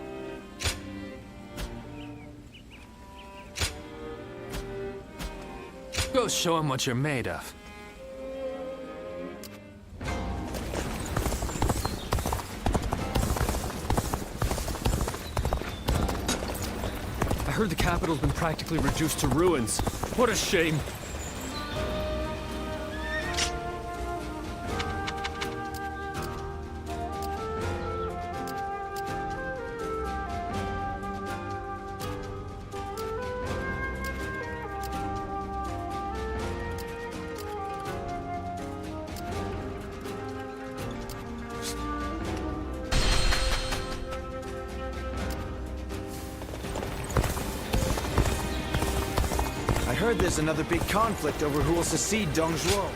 Go show him what you're made of. I heard the capital's been practically reduced to ruins. What a shame. I heard there's another big conflict over who will succeed Dong Zhuo.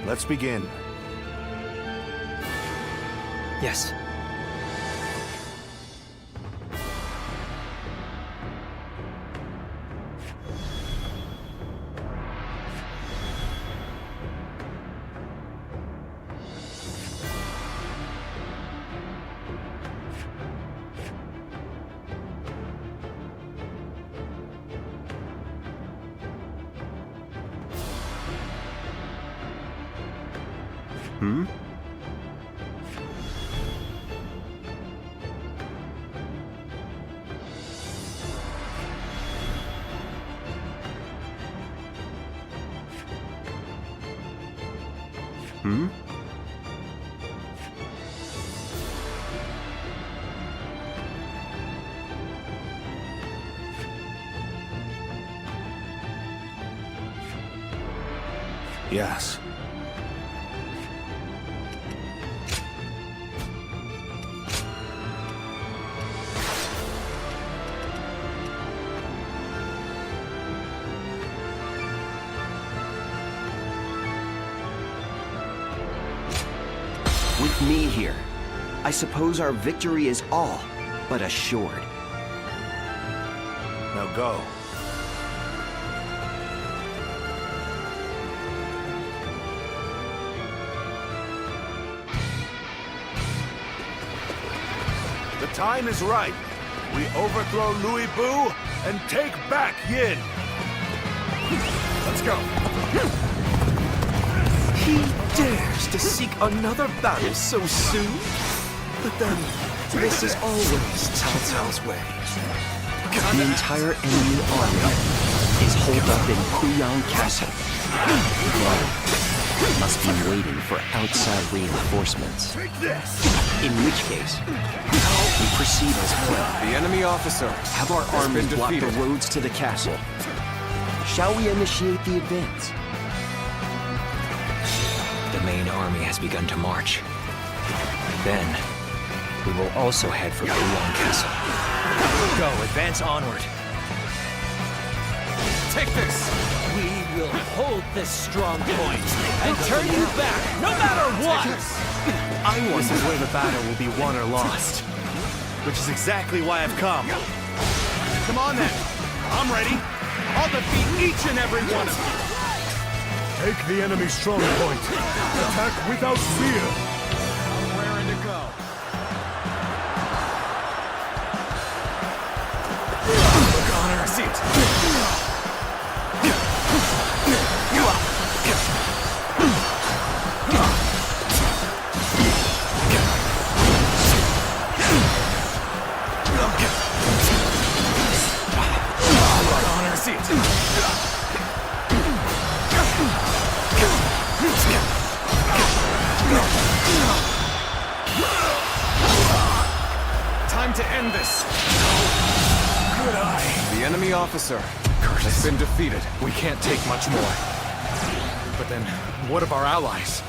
Let's begin. Yes. Hmm? Hmm? Yes. With me here, I suppose our victory is all but assured. Now go. The time is right. We overthrow Louis Bu and take back Yin. Let's go. He dares to seek another battle so soon? But then, this is always Cao Cao's way. The entire enemy army is holed up in Puyang Castle. They must be waiting for outside reinforcements. In which case, we proceed as planned. The enemy officer Have our armies block the roads to the castle. Shall we initiate the advance? The main army has begun to march. Then, we will also head for Puyang Castle. Go, advance onward. Take this! We will hold this strong point and turn you back, no matter what! I wonder where the battle will be won or lost. Which is exactly why I've come. Come on then, I'm ready. I'll defeat each and every one of you. Take the enemy's strong point. Attack without fear. I'm raring to go. Look on our seat. Time to end this. Good eye. The enemy officer has been defeated. We can't take much more. But then, what of our allies?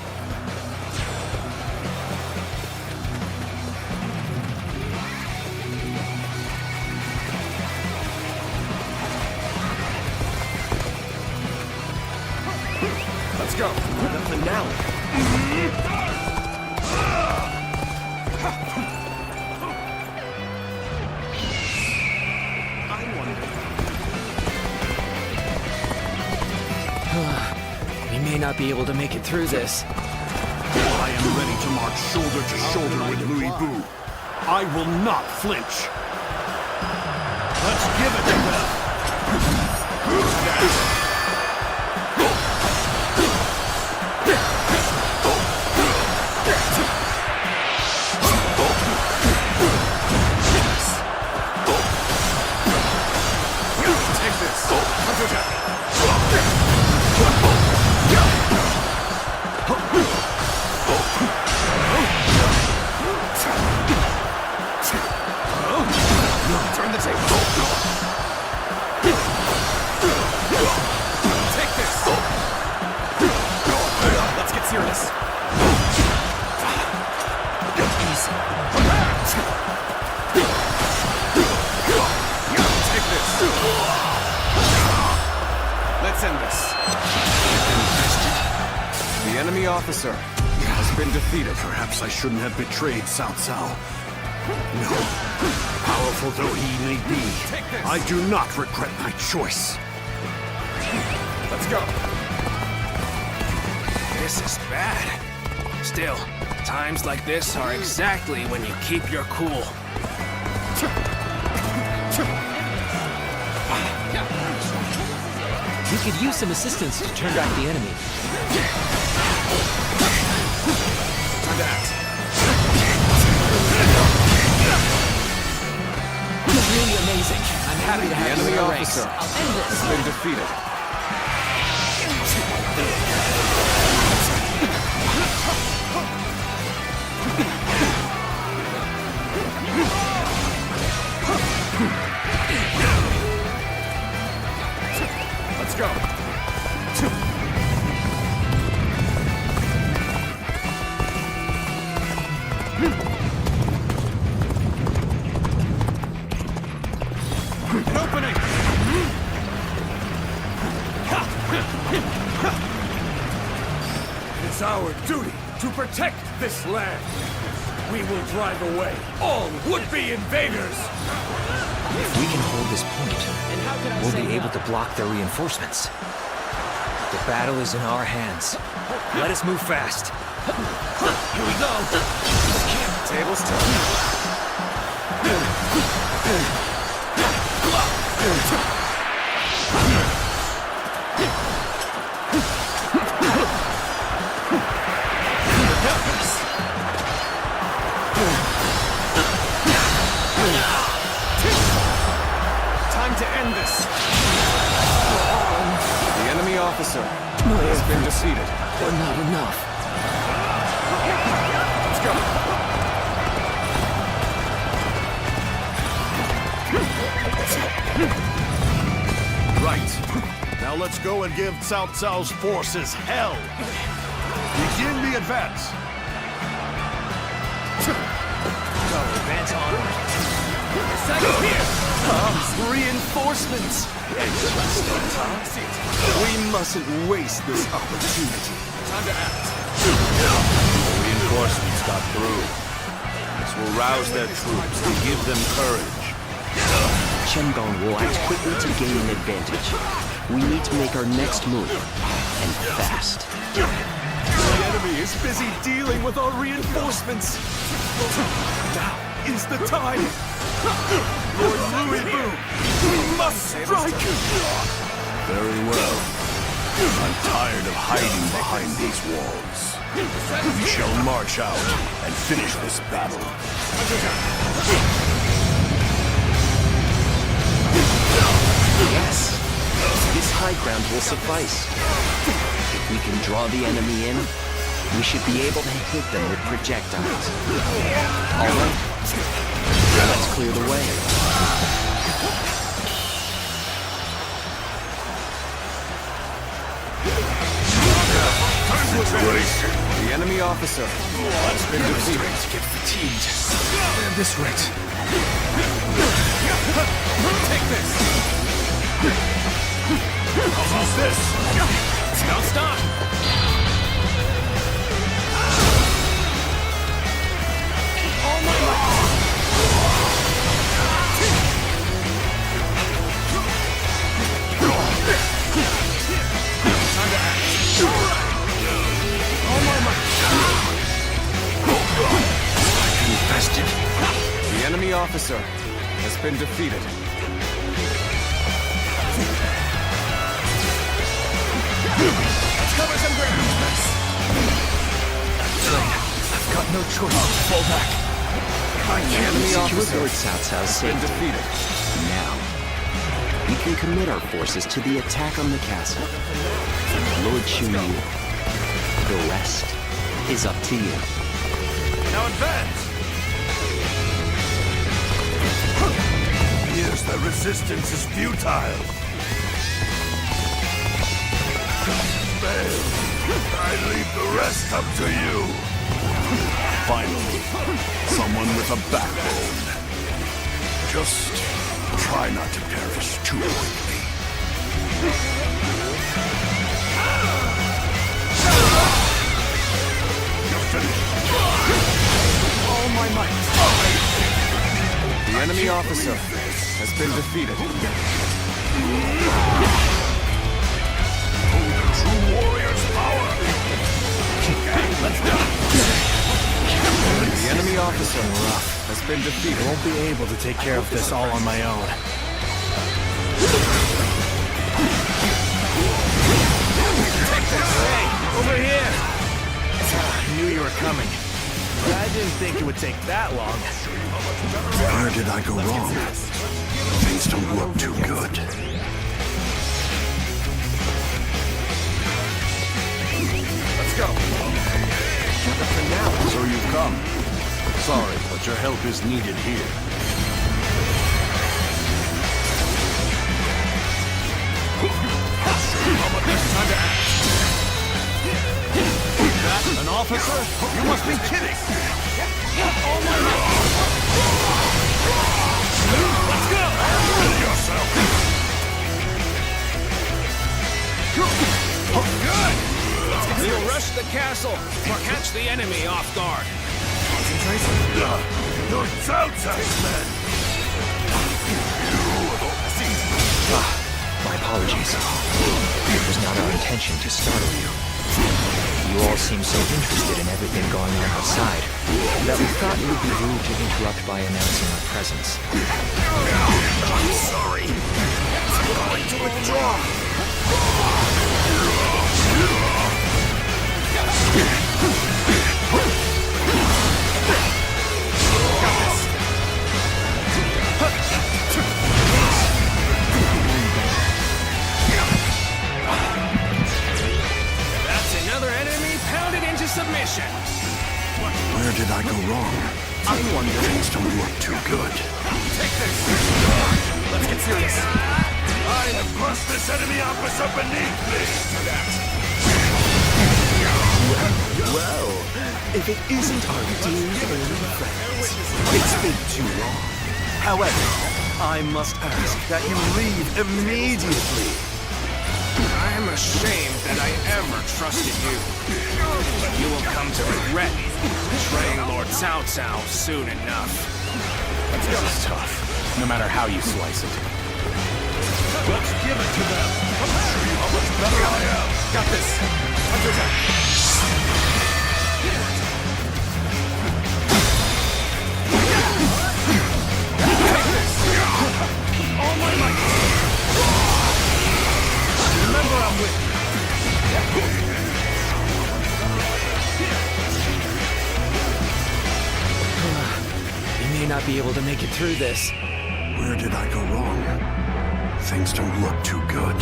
Let's go. Nothing now. We may not be able to make it through this. I am ready to march shoulder to shoulder with Louis Bu. I will not flinch. Let's give it to them. Who's that? Take this. Counterattack. Turn the table. Take this. Let's get serious. Easy. Take this. Let's end this. The enemy officer has been defeated. Perhaps I shouldn't have betrayed Cao Cao. No. Powerful though he may be, I do not regret my choice. Let's go. This is bad. Still, times like this are exactly when you keep your cool. We could use some assistance to turn back the enemy. Time to act. Really amazing. I'm happy to have The enemy you in the ranks. officer I'll end this. has been defeated. Let's go. An opening! It's our duty to protect this land. We will drive away all would-be invaders. If we can hold this point, we'll be able to block their reinforcements. The battle is in our hands. Let us move fast. Here we go. Tables turned. time to end this. The enemy officer has been defeated. But not enough. Let's go. Right. Now let's go and give Cao Cao's forces hell. Begin the advance. Go, advance onward. Second here! Reinforcements! We mustn't waste this opportunity. Time to act. The reinforcements got through. This will rouse their troops and give them courage. Chengong will act quickly to gain an advantage. We need to make our next move, and fast. The enemy is busy dealing with our reinforcements. Now is the time. Lord Louis Boo, we must strike! Very well. I'm tired of hiding behind these walls. We shall march out and finish this battle. Yes! This high ground will suffice. If we can draw the enemy in, we should be able to hit them with projectiles. All right. Let's clear the way. The enemy officer has been defeated. To get fatigued. At this rate. Take this! How about this? Don't stop! All my might! Time to act. All my might! Infested. The enemy officer has been defeated. Let's cover some ground. I've got no choice but to fall back. The enemy officer Lord Cao Cao's has been safety. defeated. Now, we can commit our forces to the attack on the castle. Lord Chu Yu, the rest is up to you. Now advance! Here's the resistance is futile. Fail. I leave the rest up to you. Finally, someone with a backbone. Just try not to perish too quickly. You're finished. All my might. The enemy officer has been defeated. True warrior's power. Okay, let's go. The enemy officer has been defeated. Won't be able to take care of this all on my own. Hey, over here! I knew you were coming, but I didn't think it would take that long. Where did I go wrong? Things don't look too good. Let's go. So you've come. Sorry, but your help is needed here. Time to act. That an officer? You must be kidding! Let's go! Kill yourself! Good! We'll rush the castle or catch the enemy off guard. You're Cao Cao's men! My apologies. It was not our intention to startle you. You all seem so interested in everything going on outside that we thought it would be rude to interrupt by announcing our presence. I'm sorry. I'm going to withdraw. don't look too good. Take this! Let's get serious. I have crushed this enemy officer beneath me! Well, if it isn't our dear old friends, it's been too long. However, I must ask that you leave immediately. I'm ashamed that I ever trusted you. But you will come to regret betraying Lord Cao Cao soon enough. This is tough, no matter how you slice it. Let's give it to them! I'll show you how much better I am! Got this! Under attack! All my might! Remember, I'm with you. You may not be able to make it through this. Where did I go wrong? Things don't look too good.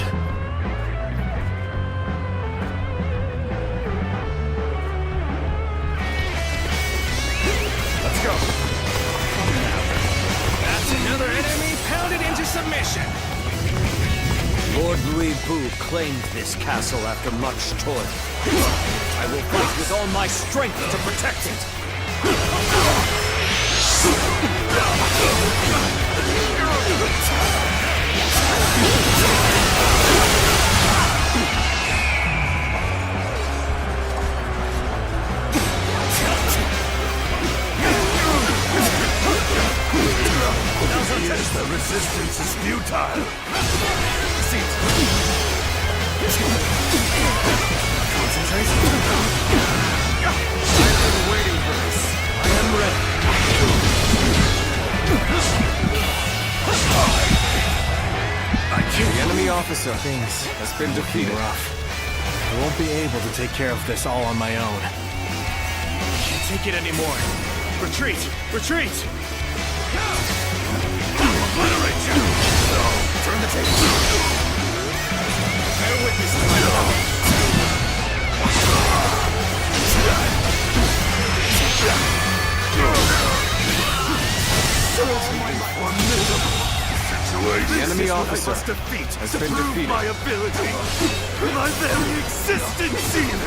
Let's go. That's another enemy pounded into submission. Lord Louis Bu claimed this castle after much toil. I will fight with all my strength to protect it. Yes, the resistance is futile. I've been waiting for this. I am ready. The enemy officer has been defeated. I won't be able to take care of this all on my own. Can't take it anymore. Retreat! Retreat! Obliterate you! So, turn the table. Bear witness to my power. The enemy officer has been defeated. My ability, my very existence even.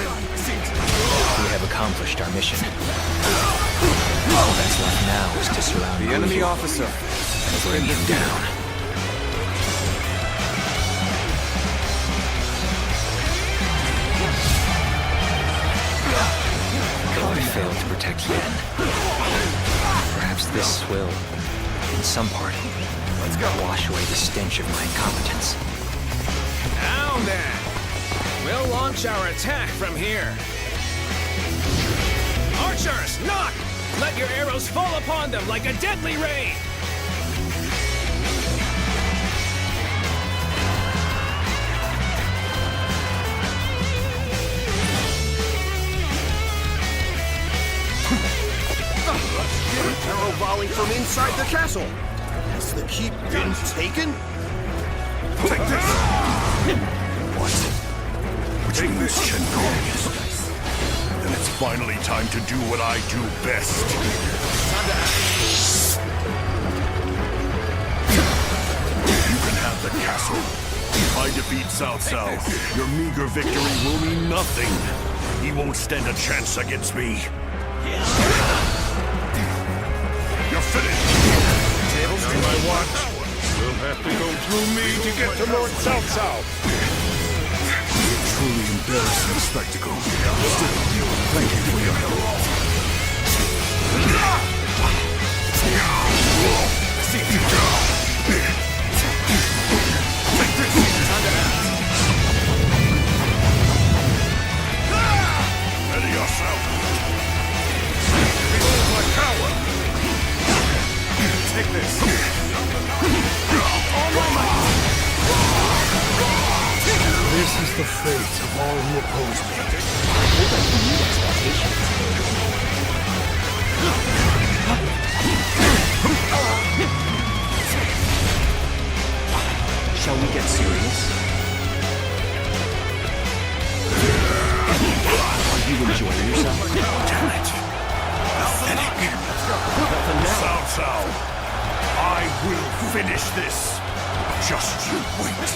We have accomplished our mission. All that's left now is to surround The enemy officer has and bring him down. I failed to protect Yen. Perhaps this will, in some part, wash away the stench of my incompetence. Now then, we'll launch our attack from here. Archers, knock! Let your arrows fall upon them like a deadly rain! Arrow volley from inside the castle. Has the keep been taken? Take this! What? Which means Shengon. Then it's finally time to do what I do best. You can have the castle. If I defeat Cao Cao, your meager victory will mean nothing. He won't stand a chance against me. You're finished! On my watch, you'll have to go through me to get to Lord Cao Cao. Truly embarrassing spectacle. Still, thank you for your help. Take this! Ready yourself! Behold my power! Take this! All my might! This is the fate of all who oppose Shall we get serious? Are you enjoying yourself? Damn it! Pathetic! nothing now. Cao Cao, I will finish this. Just you wait.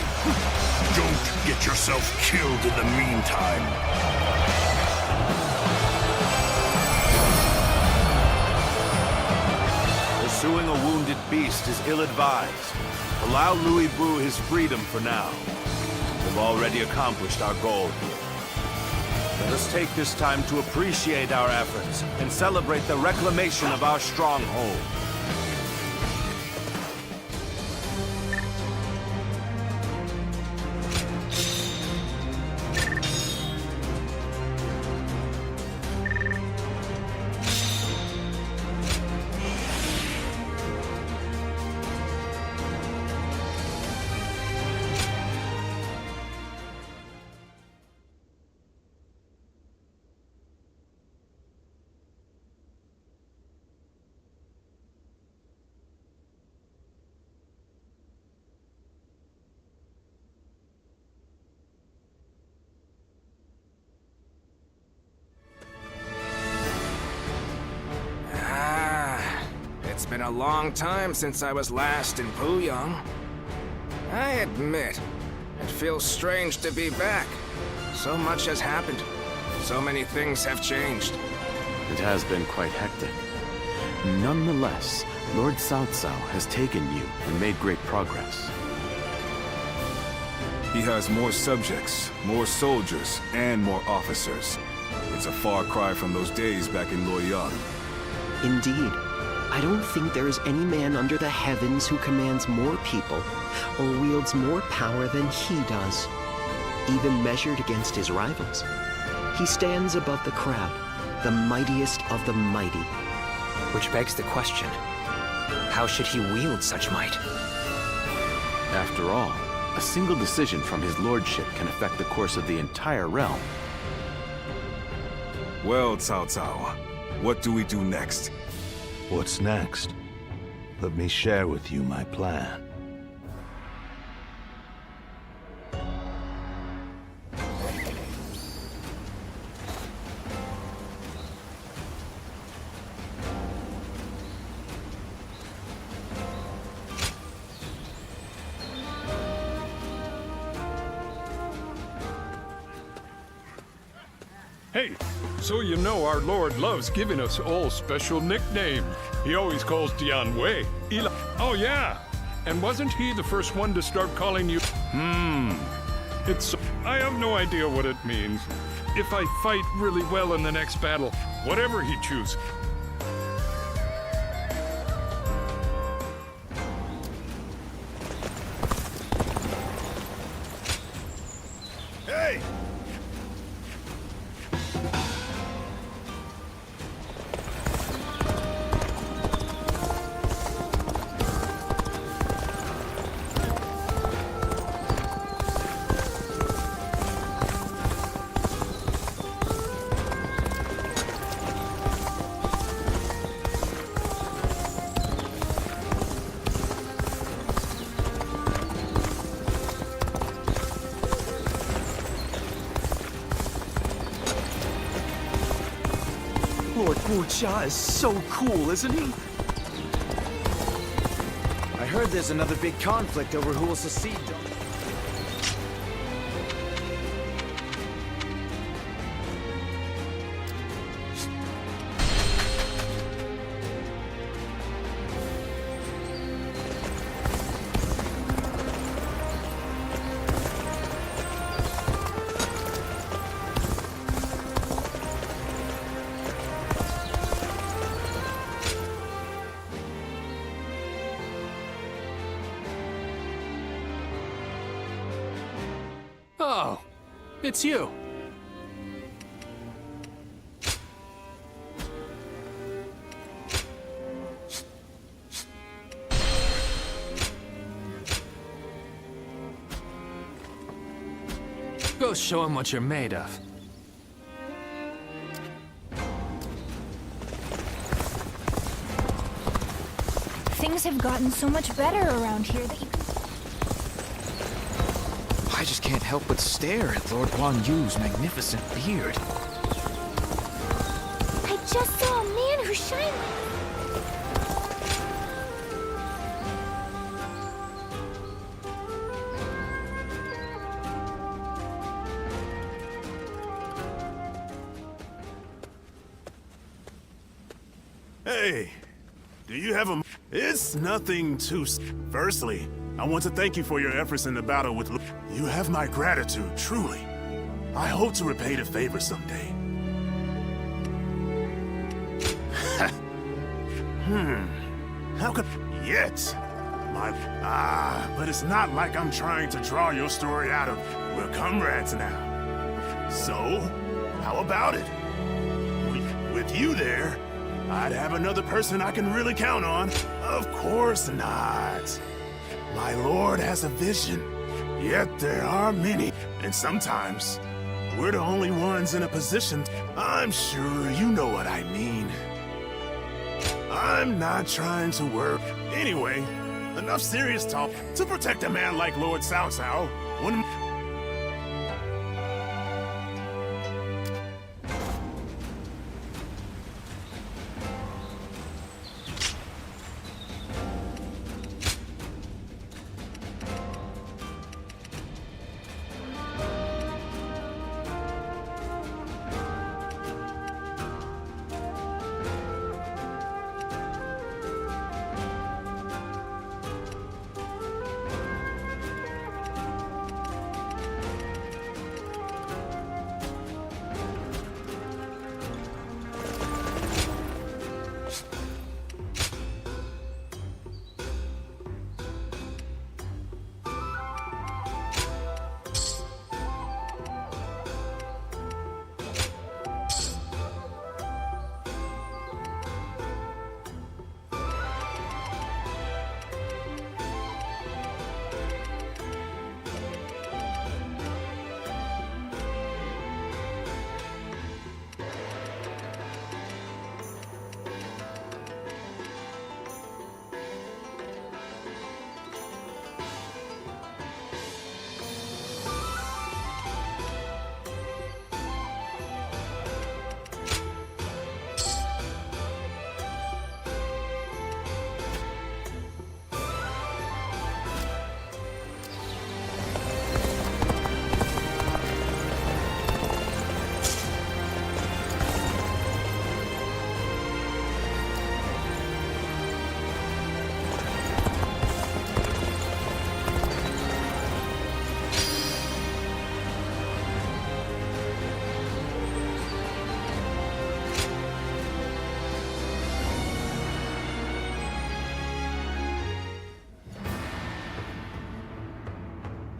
Don't get yourself killed in the meantime. Pursuing a wounded beast is ill-advised. Allow Louis Bu his freedom for now. We've already accomplished our goal here. Let us take this time to appreciate our efforts and celebrate the reclamation of our stronghold. It's been a long time since I was last in Puyang. I admit, it feels strange to be back. So much has happened. So many things have changed. It has been quite hectic. Nonetheless, Lord Cao Cao has taken you and made great progress. He has more subjects, more soldiers, and more officers. It's a far cry from those days back in Luoyang. Indeed. I don't think there is any man under the heavens who commands more people or wields more power than he does, even measured against his rivals. He stands above the crowd, the mightiest of the mighty. Which begs the question, how should he wield such might? After all, a single decision from his lordship can affect the course of the entire realm. Well, Cao Cao, what do we do next? What's next? Let me share with you my plan. Hey, so you know our Lord loves giving us all special nicknames. He always calls Dian Wei Ila. Oh yeah, and wasn't he the first one to start calling you? I have no idea what it means. If I fight really well in the next battle, whatever he chooses. Hey! Lord Wu Jia is so cool, isn't he? I heard there's another big conflict over who will succeed. Oh, it's you. Go show him what you're made of. Things have gotten so much better around here that you can... I just can't help but stare at Lord Guan Yu's magnificent beard. I just saw a man who shined like... Hey, do you have a... It's nothing too... Firstly, I want to thank you for your efforts in the battle with... You have my gratitude, truly. I hope to repay the favor someday. How could... Yet? But it's not like I'm trying to draw your story out of... We're comrades now. So, how about it? With you there, I'd have another person I can really count on. Of course not. My lord has a vision, yet there are many. And sometimes, we're the only ones in a position. I'm sure you know what I mean. I'm not trying to work. Anyway, enough serious talk. To protect a man like Lord Cao Cao, when...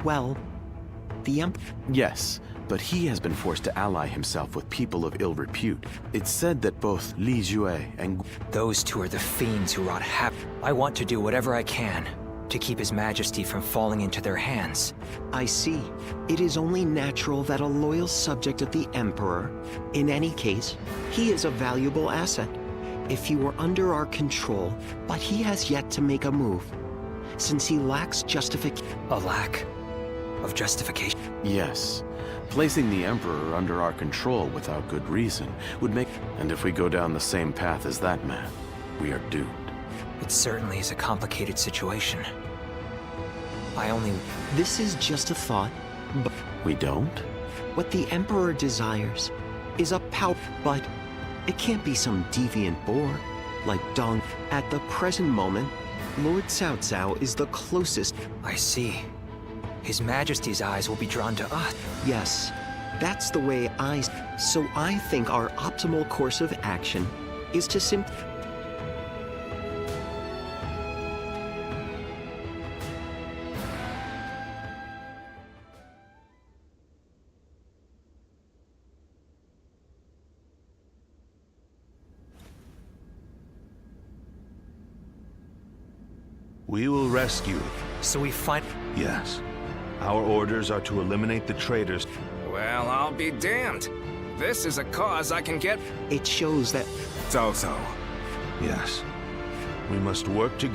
Well, the Yes, but he has been forced to ally himself with people of ill repute. It's said that both Li Jue and... Those two are the fiends who wrought havoc. I want to do whatever I can to keep His Majesty from falling into their hands. I see. It is only natural that a loyal subject of the Emperor... In any case, he is a valuable asset. If he were under our control, but he has yet to make a move. Since he lacks justification... A lack of justification? Yes. Placing the Emperor under our control without good reason would make... And if we go down the same path as that man, we are doomed. It certainly is a complicated situation. This is just a thought, but... We don't? What the Emperor desires is a power, but it can't be some deviant boar like Dong. At the present moment, Lord Cao Cao is the closest. I see. His Majesty's eyes will be drawn to us. Yes, that's the way So I think our optimal course of action is to simply... We will rescue. So we find... Yes. Our orders are to eliminate the traitors. Well, I'll be damned. This is a cause I can get... It shows that... Cao Cao. Yes. We must work to...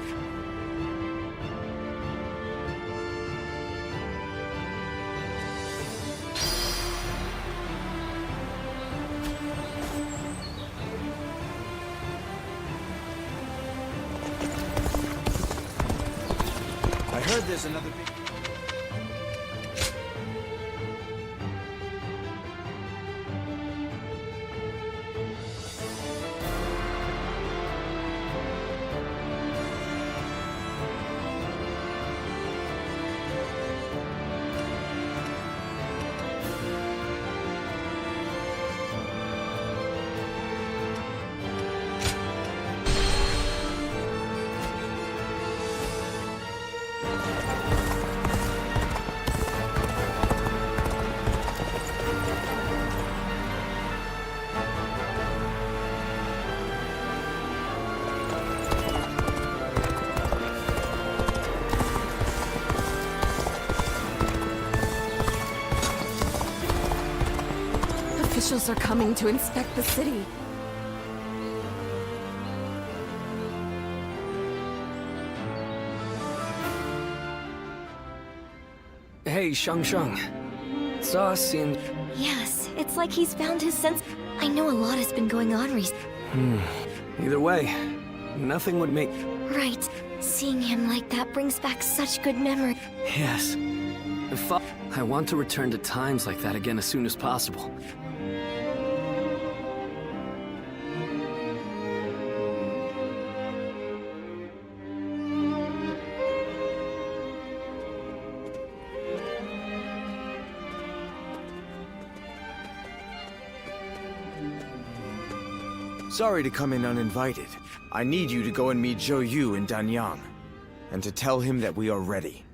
I heard there's another big... officials are coming to inspect the city. Hey, Shang. Saw us in... Yes, it's like he's found his sense. I know a lot has been going on recently. Either way, nothing would make... Right. Seeing him like that brings back such good memories. Yes. I want to return to times like that again as soon as possible. Sorry to come in uninvited. I need you to go and meet Zhou Yu in Danyang, and to tell him that we are ready.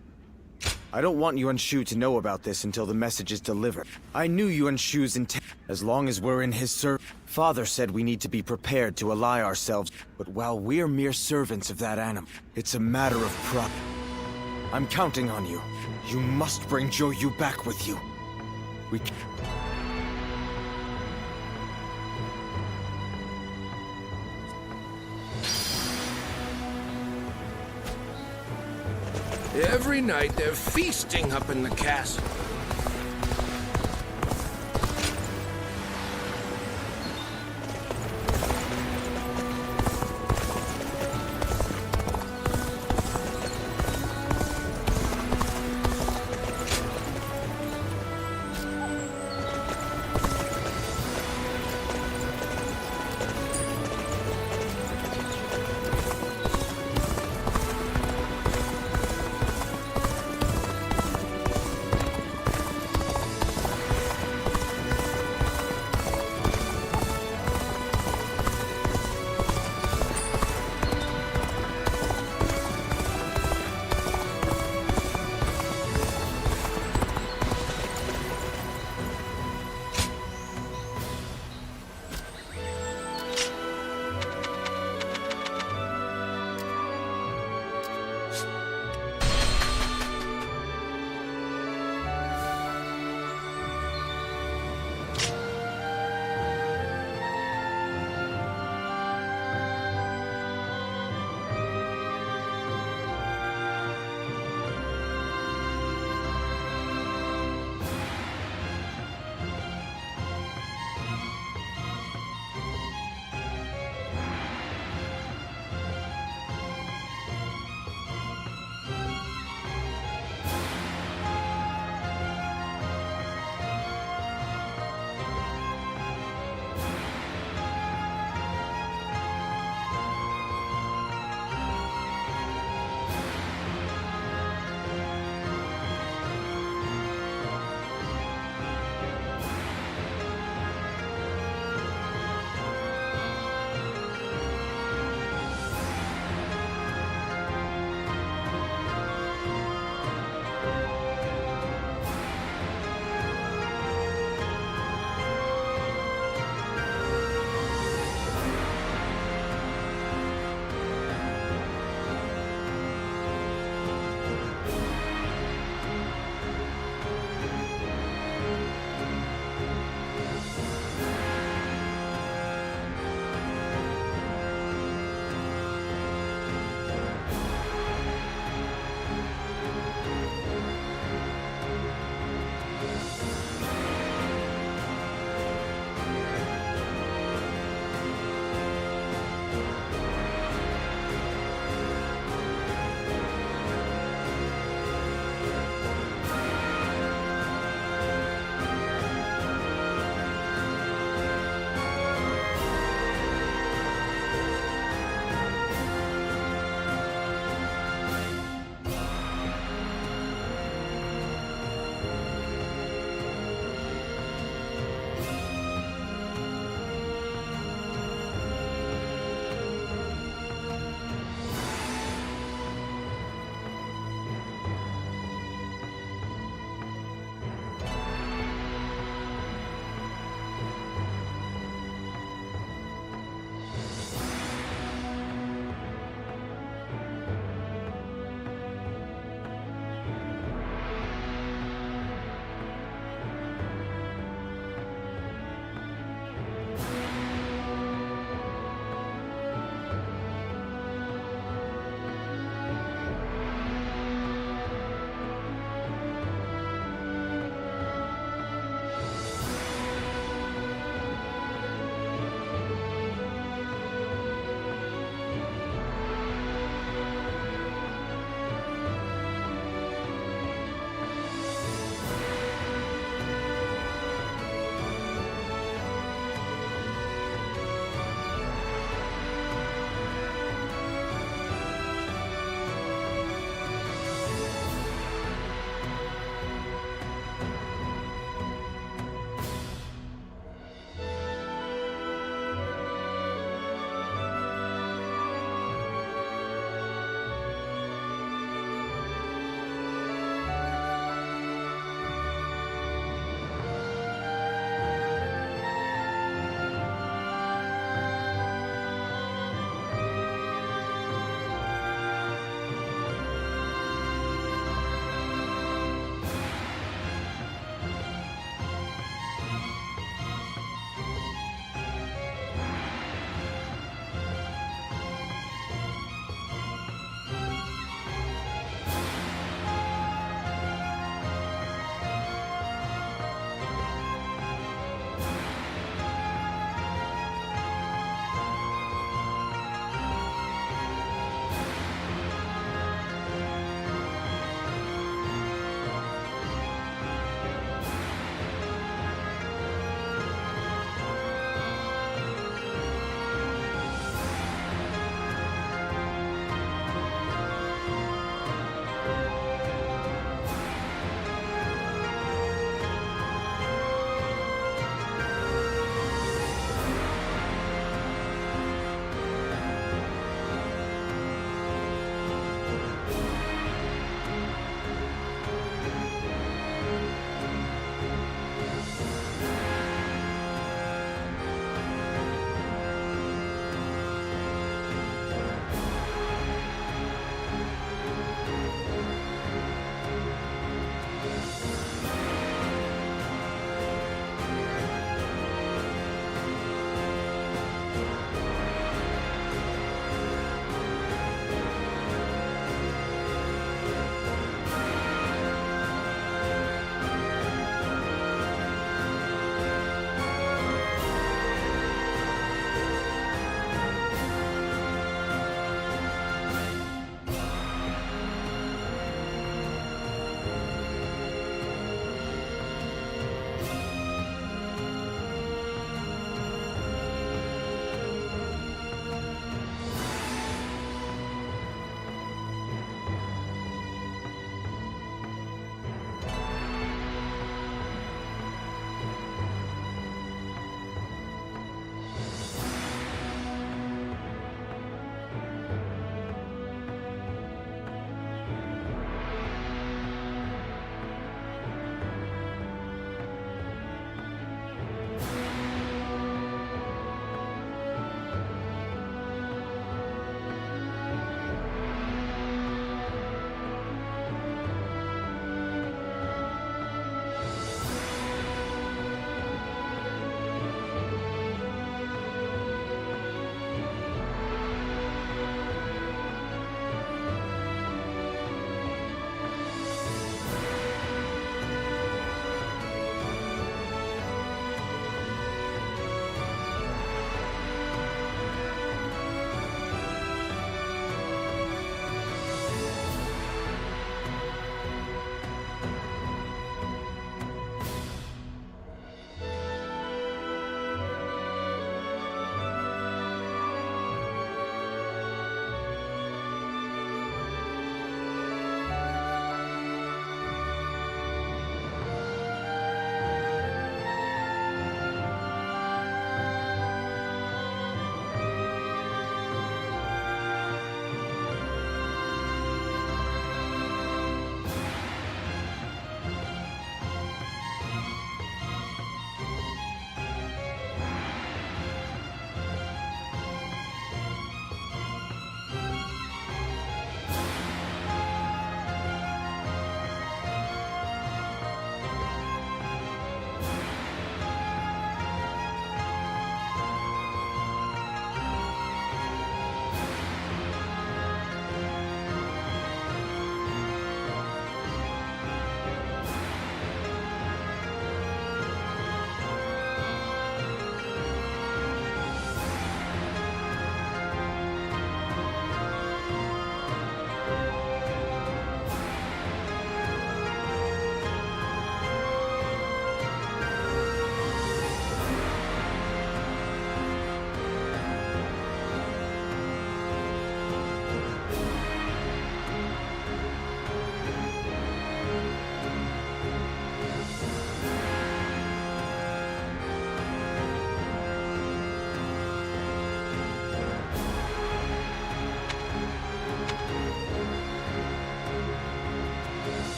I don't want Yuan Shu to know about this until the message is delivered. I knew Yuan Shu's intent. As long as we're in his service. Father said we need to be prepared to ally ourselves, but while we're mere servants of that animal, it's a matter of pride. I'm counting on you. You must bring Zhou Yu back with you. We can't... Every night they're feasting up in the castle.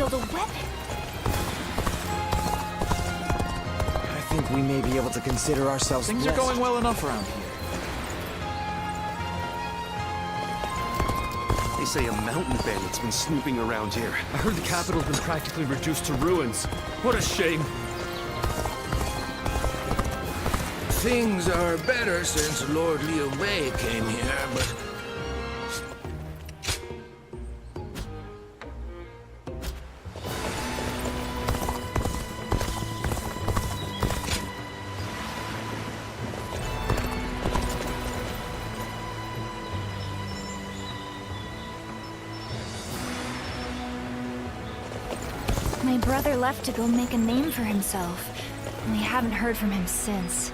wield a weapon. I think we may be able to consider ourselves Things blessed. are going well enough around here. They say a mountain bandit's been snooping around here. I heard the capital's been practically reduced to ruins. What a shame. Things are better since Lord Liu Bei came here, but... My brother left to go make a name for himself, and we haven't heard from him since.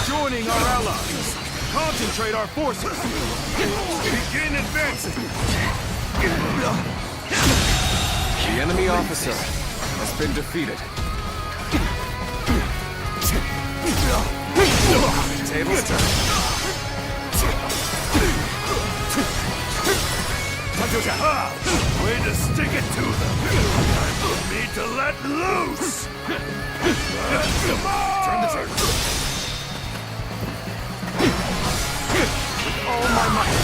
Joining our allies. Concentrate our forces. Begin advancing. The enemy officer has been defeated. Tables turn. Way to stick it to them. Time for me to let loose. Turn the table. All my might.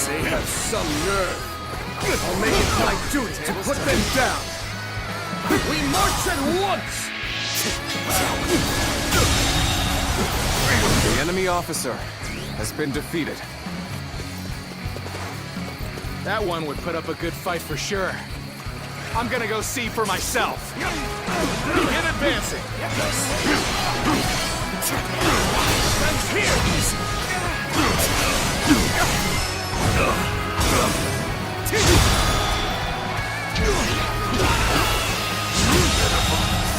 They have some nerve. I'll make it my duty to put them down. We march at once! The enemy officer has been defeated. That one would put up a good fight for sure. I'm gonna go see for myself. Begin advancing. Friends here.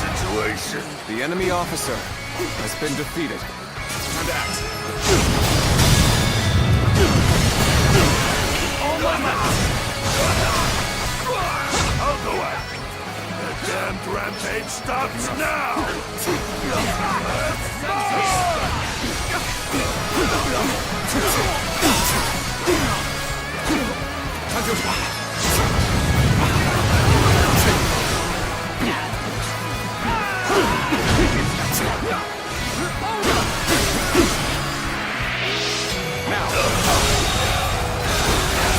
Situation. The enemy officer has been defeated. Time to act. All my might. I'll go out. The damned rampage stops now.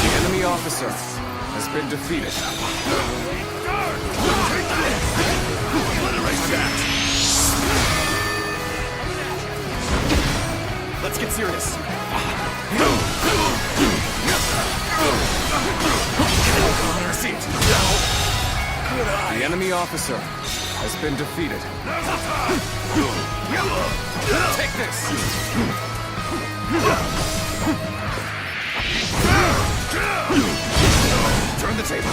The enemy officer has been defeated. Let's get serious. On our seat. The enemy officer has been defeated. Take this. Turn the table.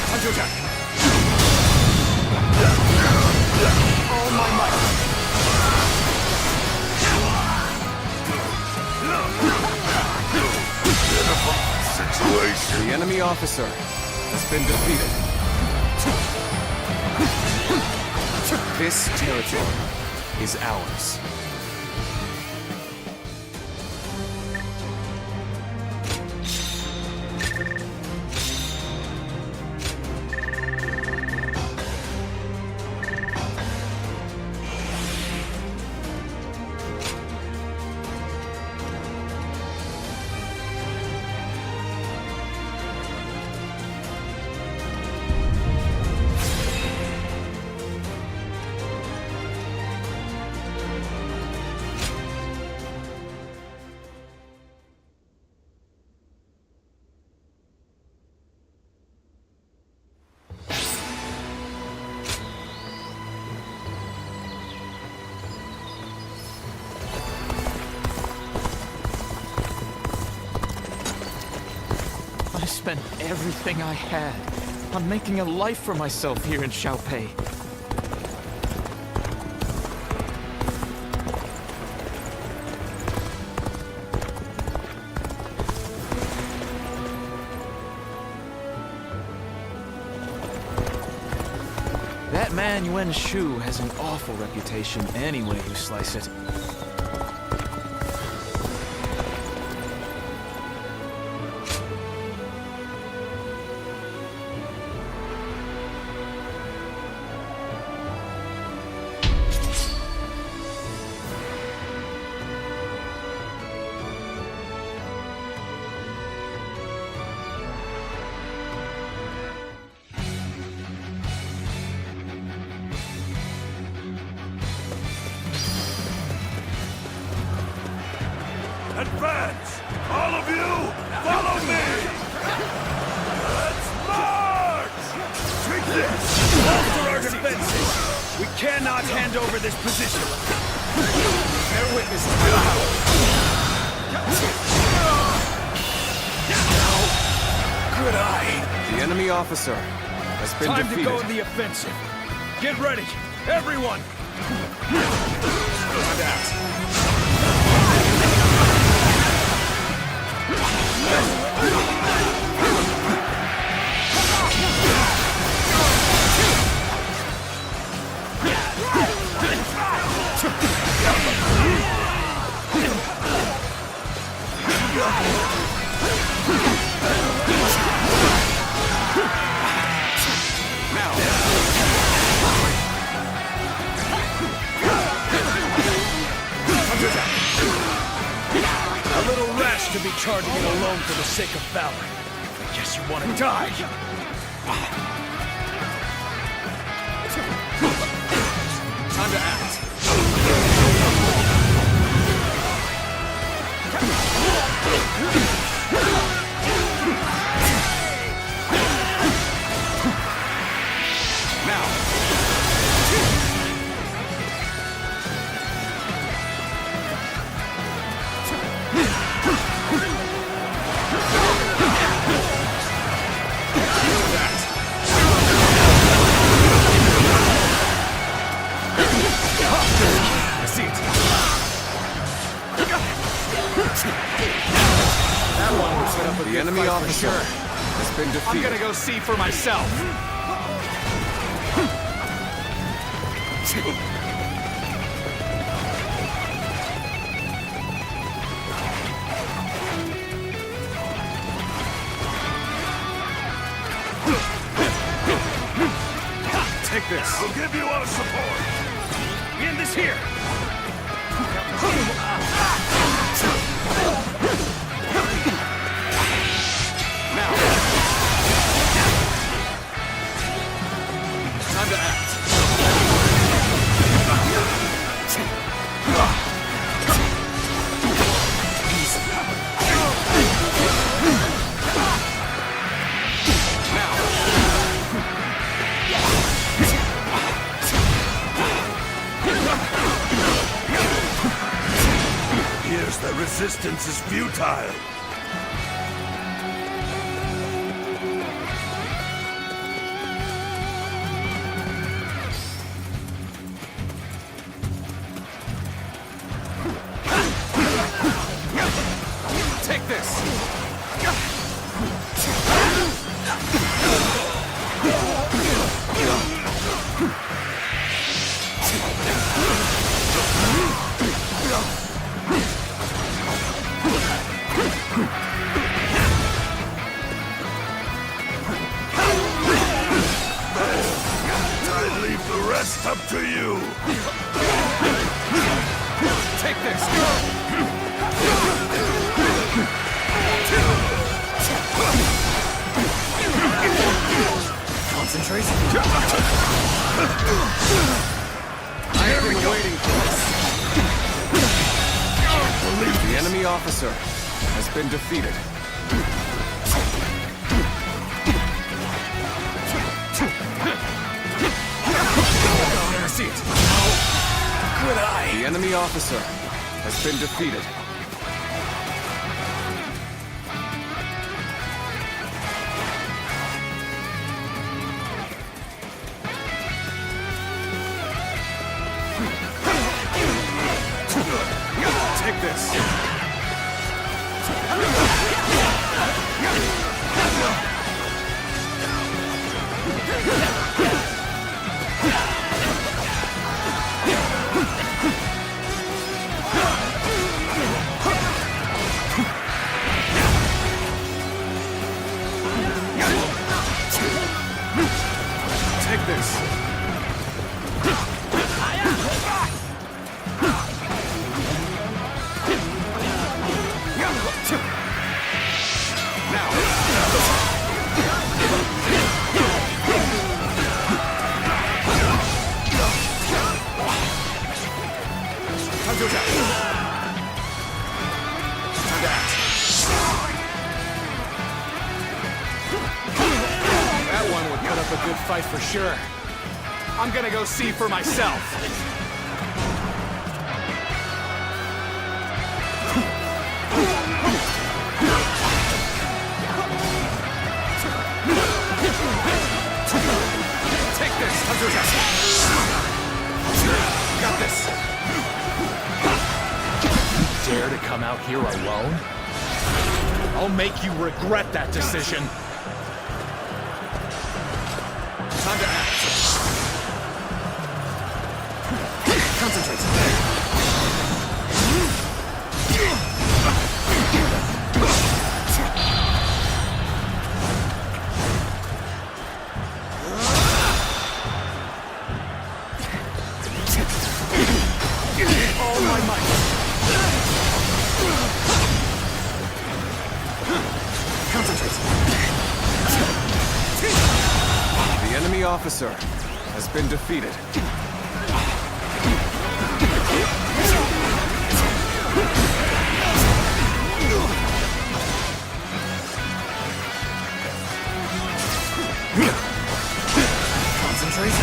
Time to attack. All my might. Situation. The enemy officer has been defeated. This territory is ours. I spent everything I had on making a life for myself here in Xiaopei. That man Yuan Shu has an awful reputation any way you slice it. Advance! All of you, follow me! Let's march! Take this! Bolster our defenses! We cannot hand over this position! Bear witness to the power! Good eye! The enemy officer has been Time defeated. to go in the offensive! Get ready, everyone! Time to act. A little rash to be charging it alone for the sake of valor. I guess you want to die. Time to act. Now. The enemy officer has been defeated. I'm gonna go see for myself. Take this. I'll give you our support. We end this here. Now. Time to act. Here's the resistance is futile. Take this. I leave the rest up to you. Take this. Concentrate. I have been waiting for this. The enemy officer has been defeated. I see it. Good eye. The enemy officer has been defeated. Take this. That one would put up a good fight for sure. I'm gonna go see for myself. Take this, got this. Dare to come out here alone? I'll make you regret that decision. Time to act. Concentrate. All my might. Concentrate. The enemy officer has been defeated. Concentrate.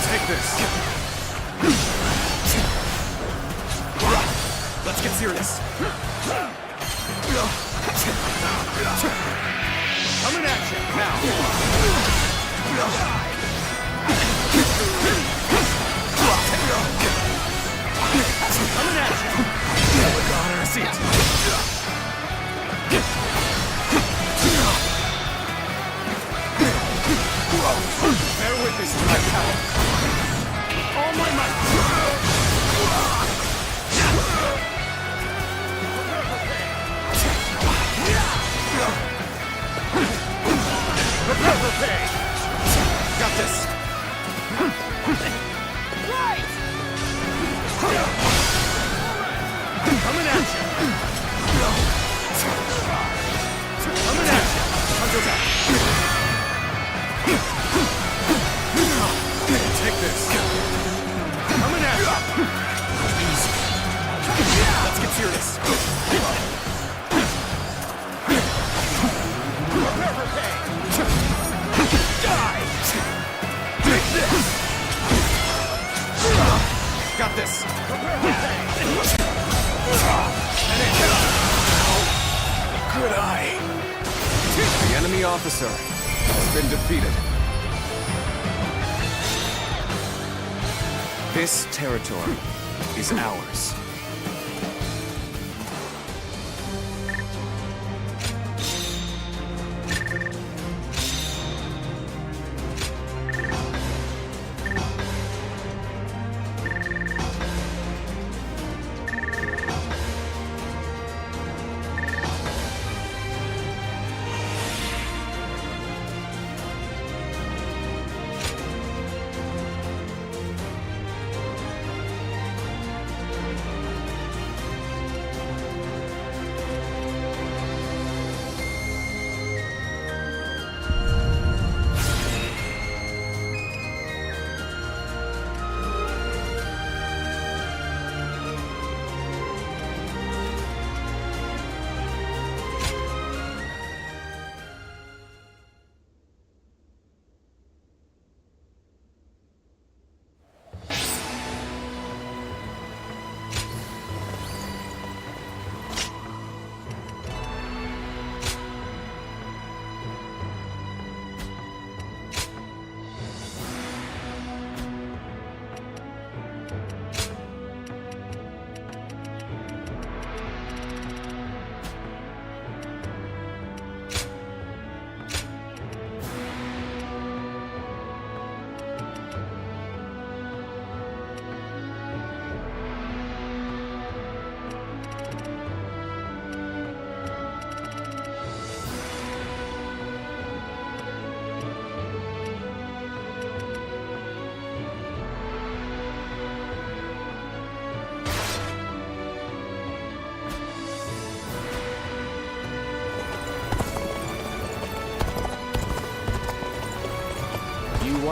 Take this. Let's get serious. Coming at you now. Coming at you. Look on her seat. Bear witness to my power. All my might. Prepare for pay. Got this. Right. Coming at you. Coming at you. Hunter back. Take this. Coming at you. Easy. Let's get serious. Prepare for pay. Die. Take this. Got this. Prepare for pay. Good eye. The enemy officer has been defeated. This territory is ours.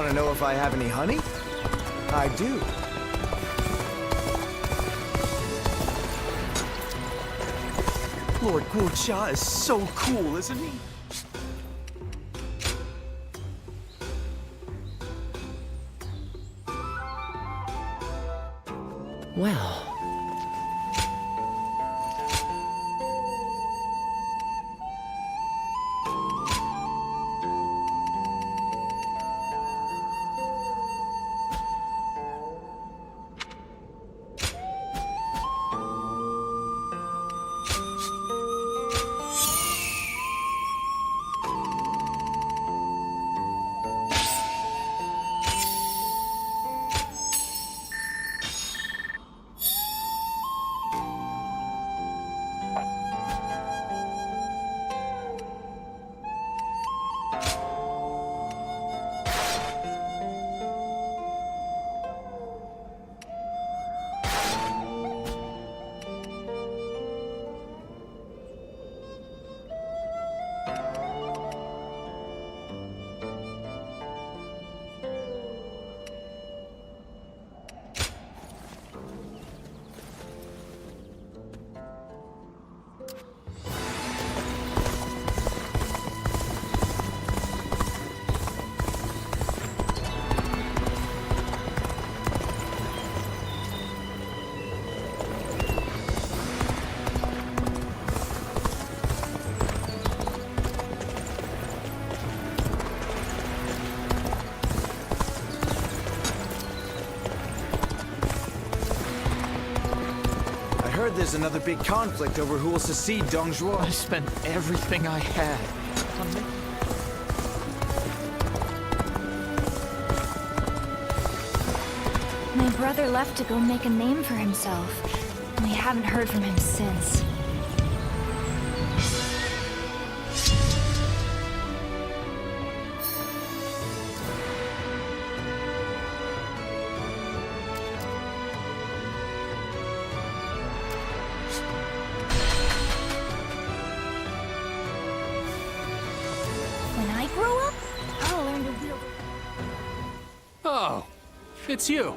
want to know if I have any honey? I do. Lord Guocha is so cool, isn't he? Well... I heard there's another big conflict over who will succeed Dong Zhuo. I spent everything I had on My brother left to go make a name for himself. We haven't heard from him since. When I grow up, I'll learn to wield... Oh, it's you.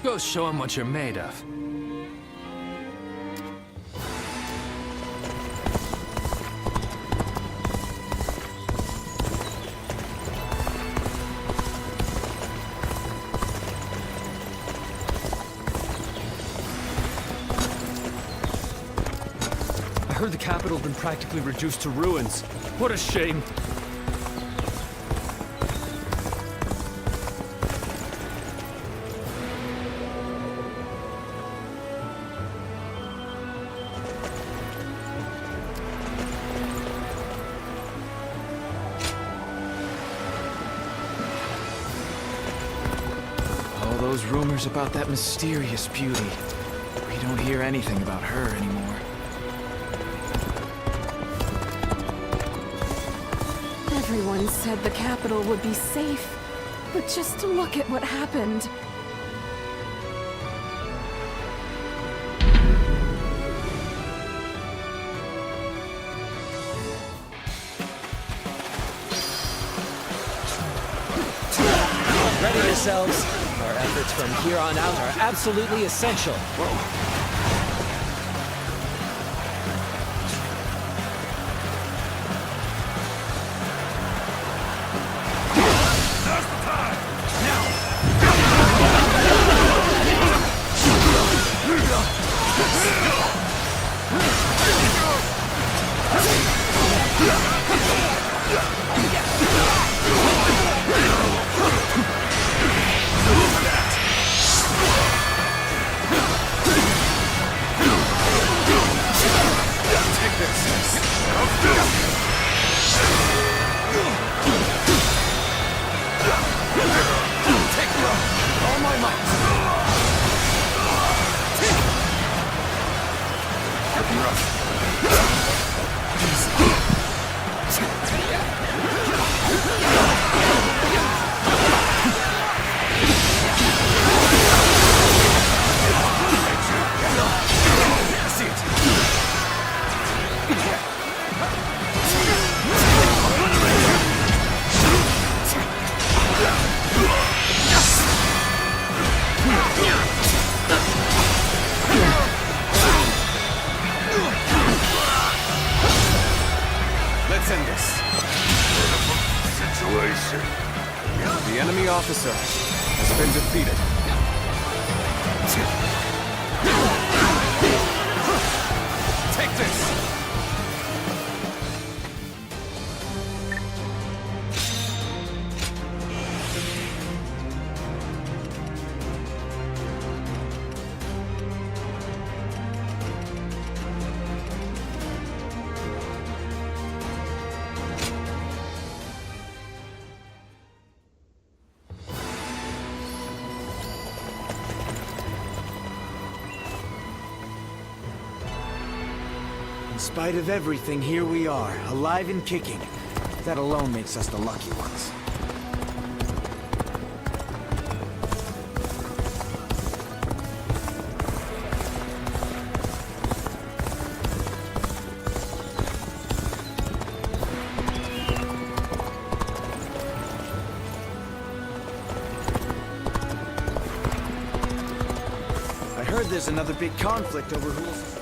Go show him what you're made of. I heard the capital's been practically reduced to ruins. What a shame. All those rumors about that mysterious beauty. We don't hear anything about her anymore. Everyone said the capital would be safe, but just to look at what happened. Ready yourselves. Our efforts from here on out are absolutely essential. enemy officer has been defeated. Take this! In spite of everything, here we are, alive and kicking. That alone makes us the lucky ones. I heard there's another big conflict over who's...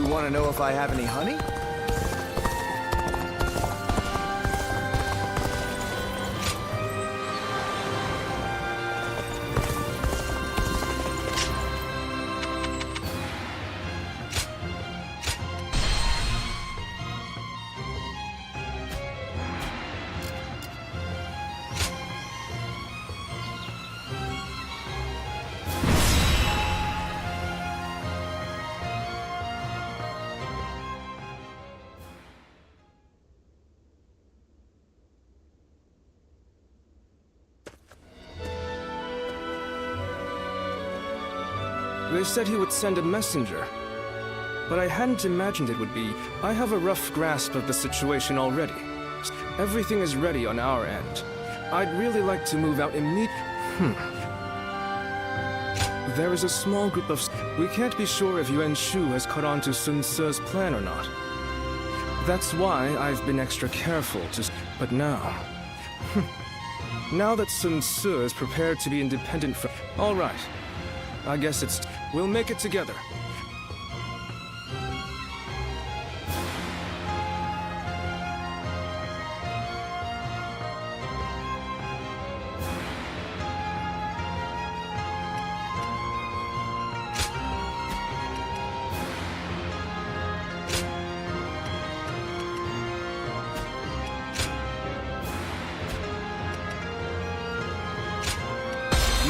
Want to know if I have any honey? They said he would send a messenger, but I hadn't imagined it would be. I have a rough grasp of the situation already. Everything is ready on our end. I'd really like to move out immediately. There is a small group of... We can't be sure if Yuan Shu has caught on to Sun Ce's plan or not. That's why I've been extra careful to... But now... Now that Sun Ce is prepared to be independent from... All right. I guess it's... We'll make it together.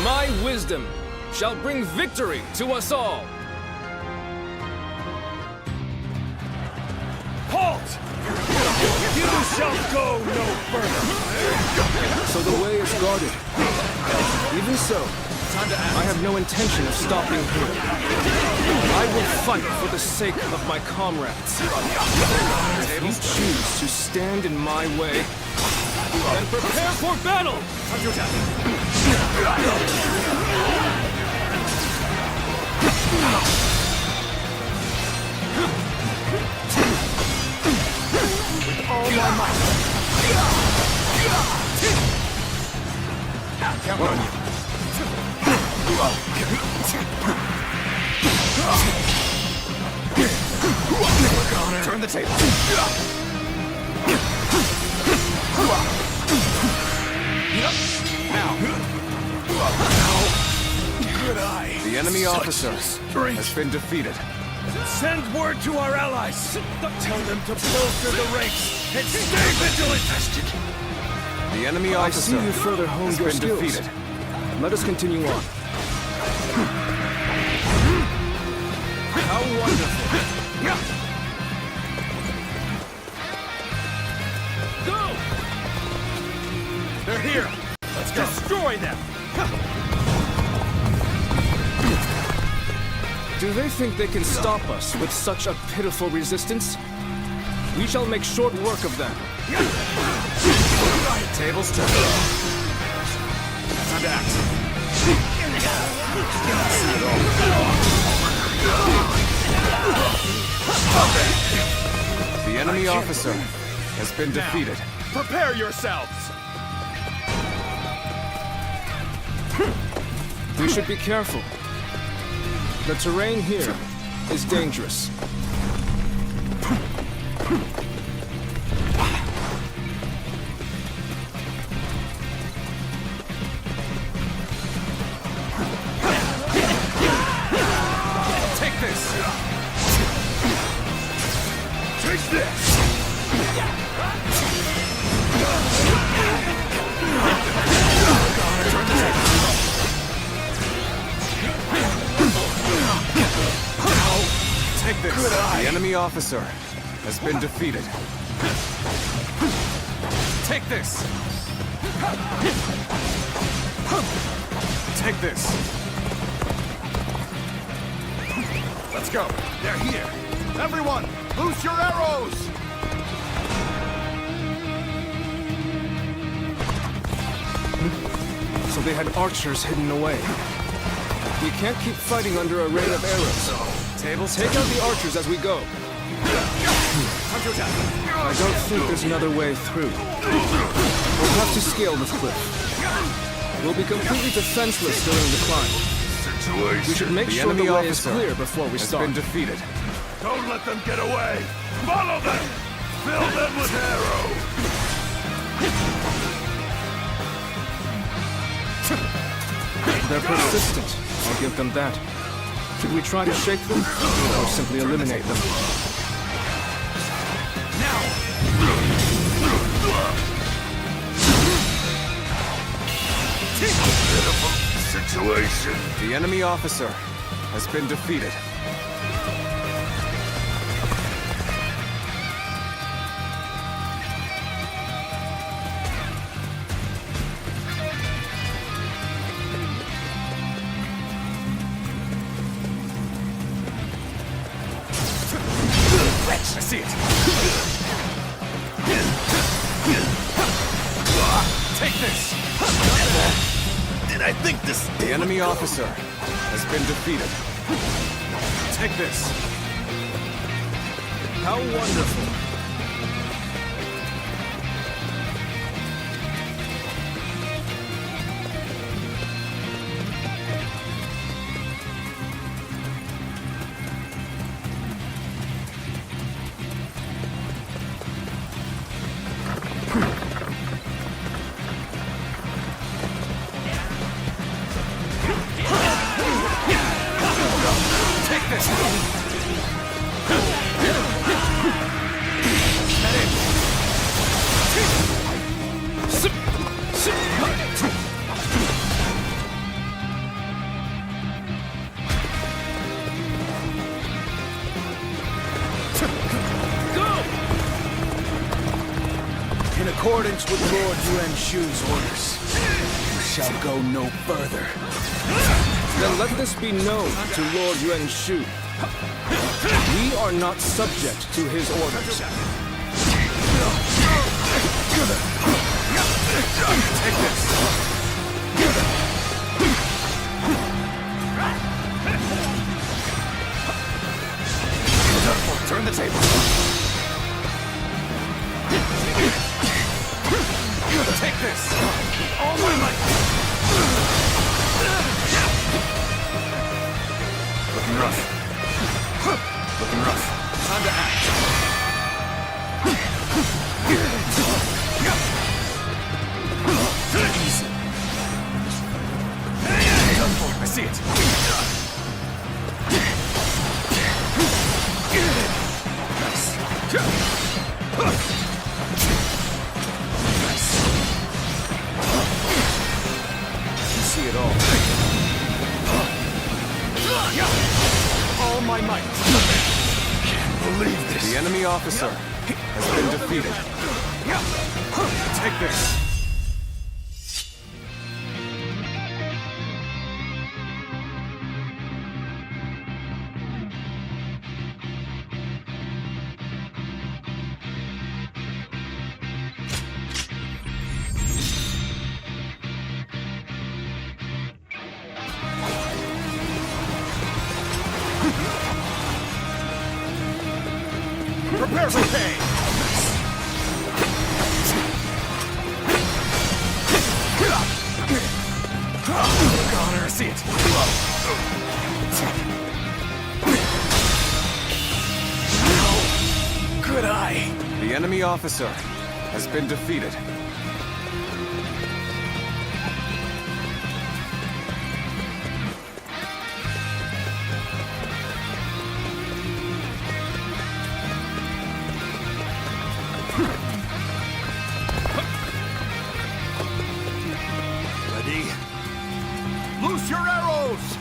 My wisdom shall bring victory to us all! Halt! You shall go no further! So the way is guarded. Even so, I have no intention of stopping here. I will fight for the sake of my comrades. If you choose to stand in my way, then prepare for battle! With all my might. Count on you. Turn the table. Now. Good eye. The enemy officer has been defeated. Send word to our allies. Tell them to bolster the ranks and stay vigilant. The enemy officer I see you further honed your been skills. defeated. Let us continue on. How wonderful! Go! They're here. Let's go. Destroy Do they think they can stop us with such a pitiful resistance? We shall make short work of them. Tables turn. Time to act. The enemy officer has been defeated. Prepare yourselves! We should be careful. The terrain here is dangerous. Take this! Take this! Take this! The enemy officer has been defeated. Take this! Take this! Let's go! They're here! Everyone, loose your arrows! So they had archers hidden away. We can't keep fighting under a rain of arrows. Tables, take out the archers as we go. I don't think there's another way through. We'll have to scale the cliff. We'll be completely defenseless during the climb. We should make sure the way is clear before we start. Been defeated. Don't let them get away! Follow them! Fill them with arrows! They're persistent. I'll give them that. Should we try to shake them, or simply eliminate them? Pitiful situation. The enemy officer has been defeated. I see it. Take this. Did I think this? The enemy officer has been defeated. Take this. How wonderful. In accordance with Lord Yuan Shu's orders, you shall go no further. Then let this be known to Lord Yuan Shu. We are not subject to his orders. Take this. Turn the table. Take this. All my might. Looking rough. Looking rough. Time to act. Easy. Done for. I see it. See it all. All my might. Can't believe this. The enemy officer has been defeated. Take this. Prepare for pain! Connor, see it! How could I? The enemy officer has been defeated. Ready? Loose your arrows!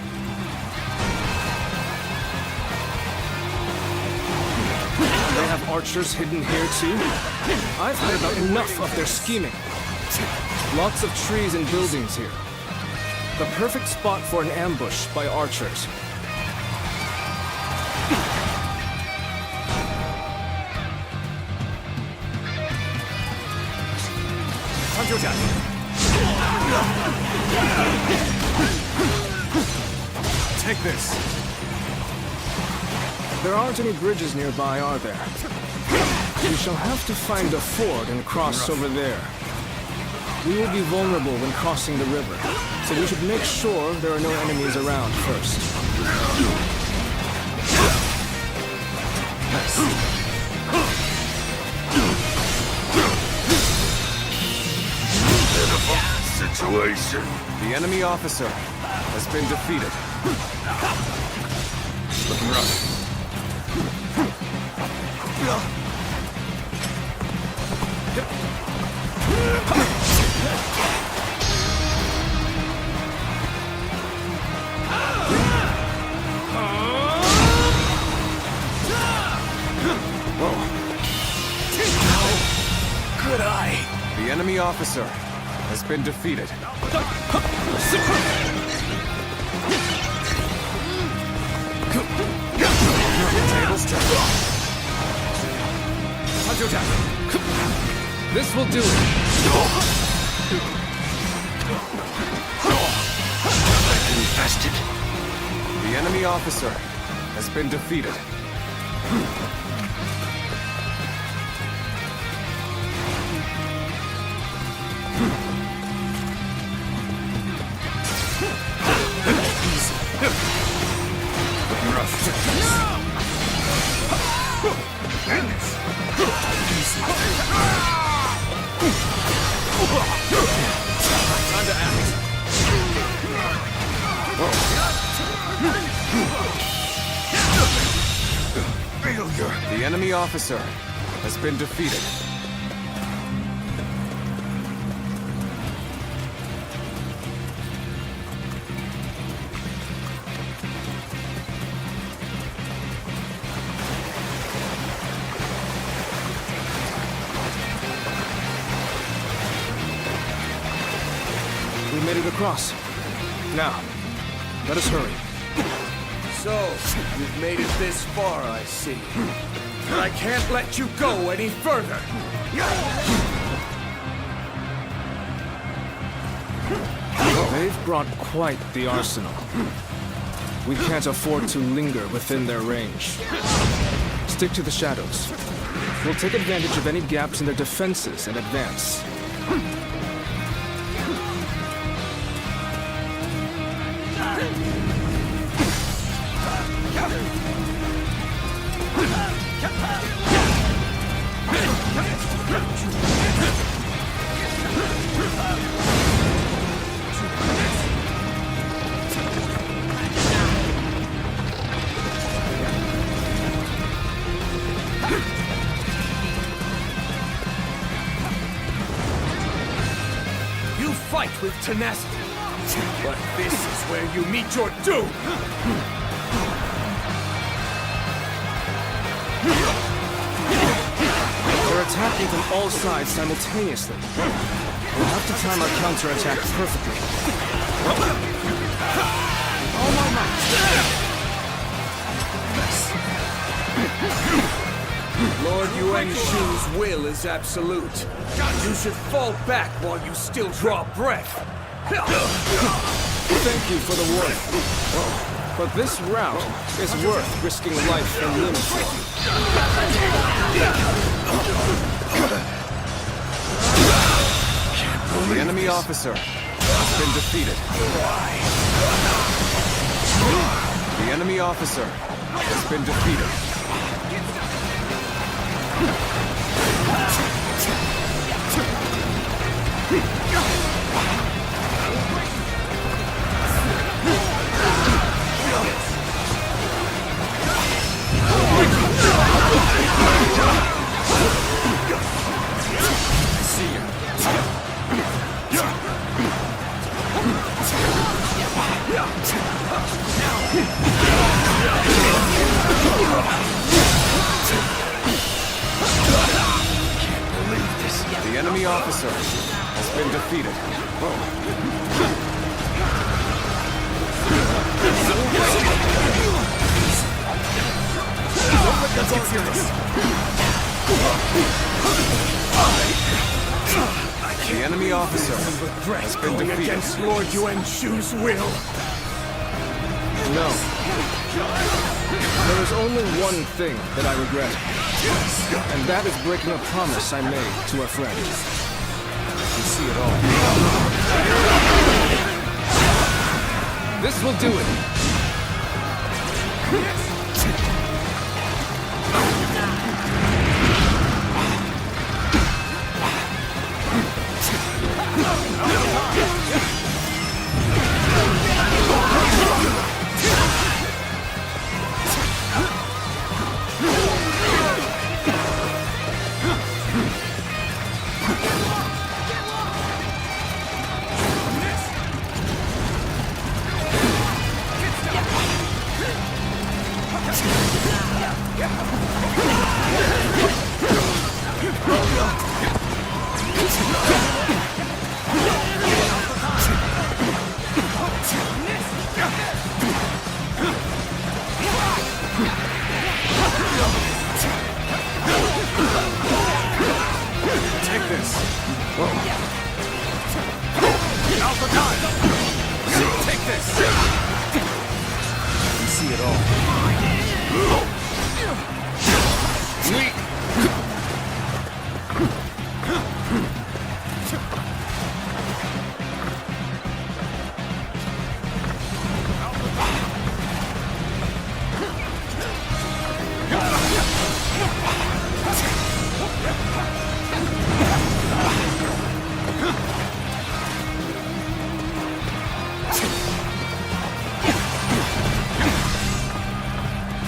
They have archers hidden here too? I've had about enough of their scheming. Lots of trees and buildings here. The perfect spot for an ambush by archers. Take this. There aren't any bridges nearby, are there? We shall have to find a ford and cross over there. We will be vulnerable when crossing the river, so we should make sure there are no enemies around first. Situation. The enemy officer has been defeated. Looking rough. How could I? The enemy officer has been defeated. Tables turn. This will do it. Infested. The enemy officer has been defeated. Time to act. Failure. The enemy officer has been defeated. We made it across. Now, let us hurry. So, you've made it this far, I see. But I can't let you go any further! They've brought quite the arsenal. We can't afford to linger within their range. Stick to the shadows. We'll take advantage of any gaps in their defenses and advance. You fight with tenacity, but this is where you meet your doom! They're attacking from all sides simultaneously. We'll have to time our counterattack perfectly. All my might! Lord Yuan Shu's will is absolute. You should fall back while you still draw breath. Thank you for the warning. But this route is worth risking life and limb for. The enemy officer has been defeated. The enemy officer has been defeated. I see you. The enemy officer has been defeated. Let's get serious. The enemy officer has been defeated. Against Lord Yuan Shu's will. No. There is only one thing that I regret. And that is breaking a promise I made to our friend. You see it all. This will do it. Take this. Alpha time. Take this. You see it all.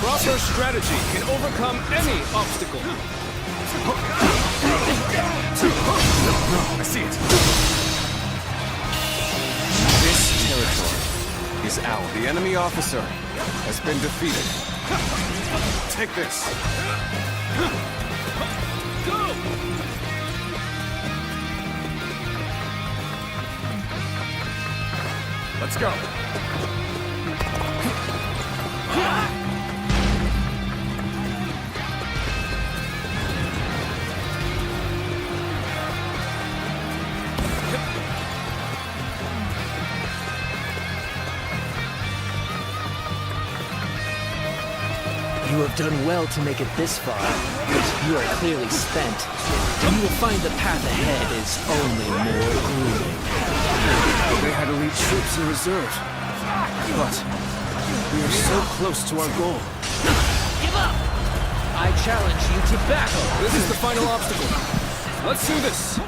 Proper strategy can overcome any obstacle. No, I see it. This territory is ours. The enemy officer has been defeated. Take this. Let's go. You have done well to make it this far, but you are clearly spent, and you will find the path ahead is only more grueling. They had elite troops in reserve, but we are so close to our goal. Give up! I challenge you to battle! This is the final obstacle. Let's do this!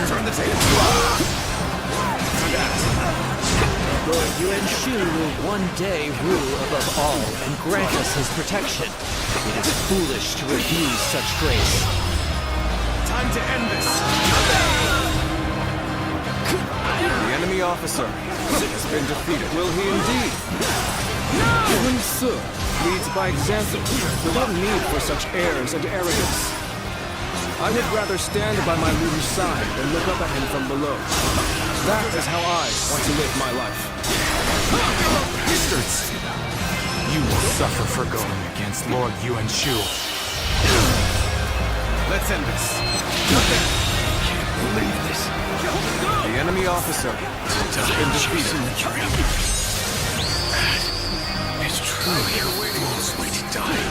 Turn the table. Lord Yuan Shu will one day rule above all and grant us his protection. It is foolish to refuse such grace. Time to end this. The enemy officer has been defeated. Will he indeed? Even so. leads by example, without need for such airs and arrogance. I would rather stand by my leader's side than look up at him from below. That is how I want to live my life. Bastards! You will suffer for going against Lord Yuan Shu. Let's end this. Can't believe this. The enemy officer has been defeated. It's true, you fools wait to die.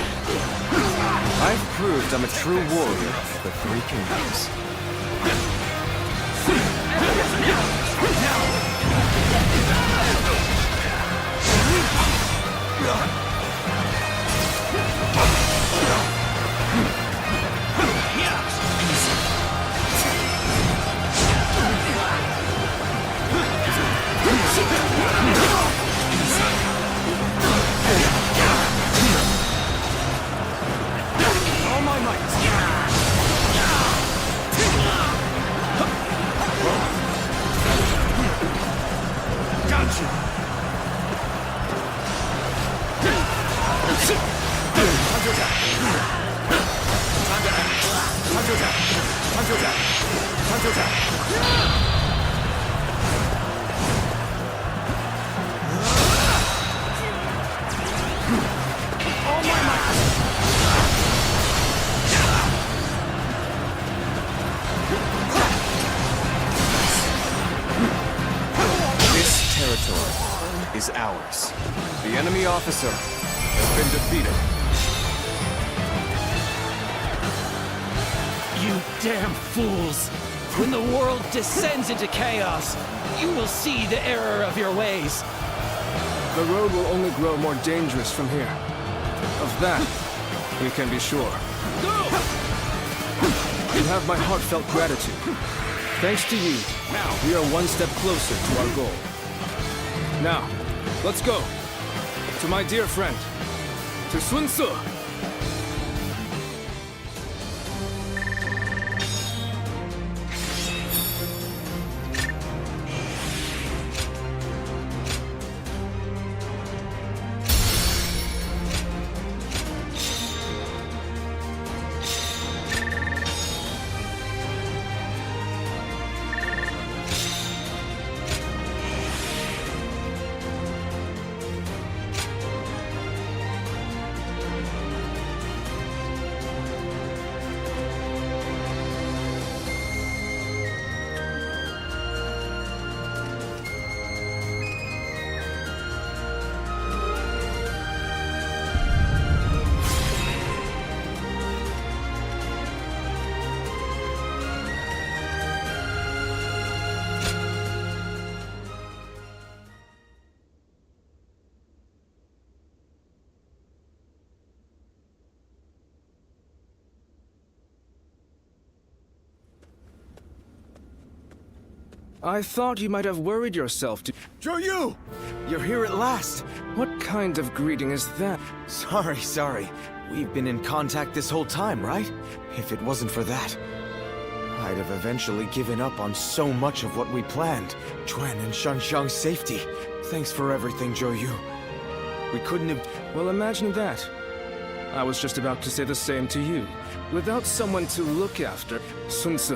I've proved I'm a true warrior of the Three Kingdoms. This territory is ours. The enemy officer has been defeated. You damn fools! When the world descends into chaos, you will see the error of your ways. The road will only grow more dangerous from here. Of that, we can be sure. You have my heartfelt gratitude. Thanks to you, we are one step closer to our goal. Now, let's go. To my dear friend, to Sun Ce. I thought you might have worried yourself to— Zhou! You're here at last! What kind of greeting is that? Sorry. We've been in contact this whole time, right? If it wasn't for that, I'd have eventually given up on so much of what we planned. Quan and Shanxiang's safety. Thanks for everything, Zhou. We couldn't have— Well, imagine that. I was just about to say the same to you. Without someone to look after, Sun Ce,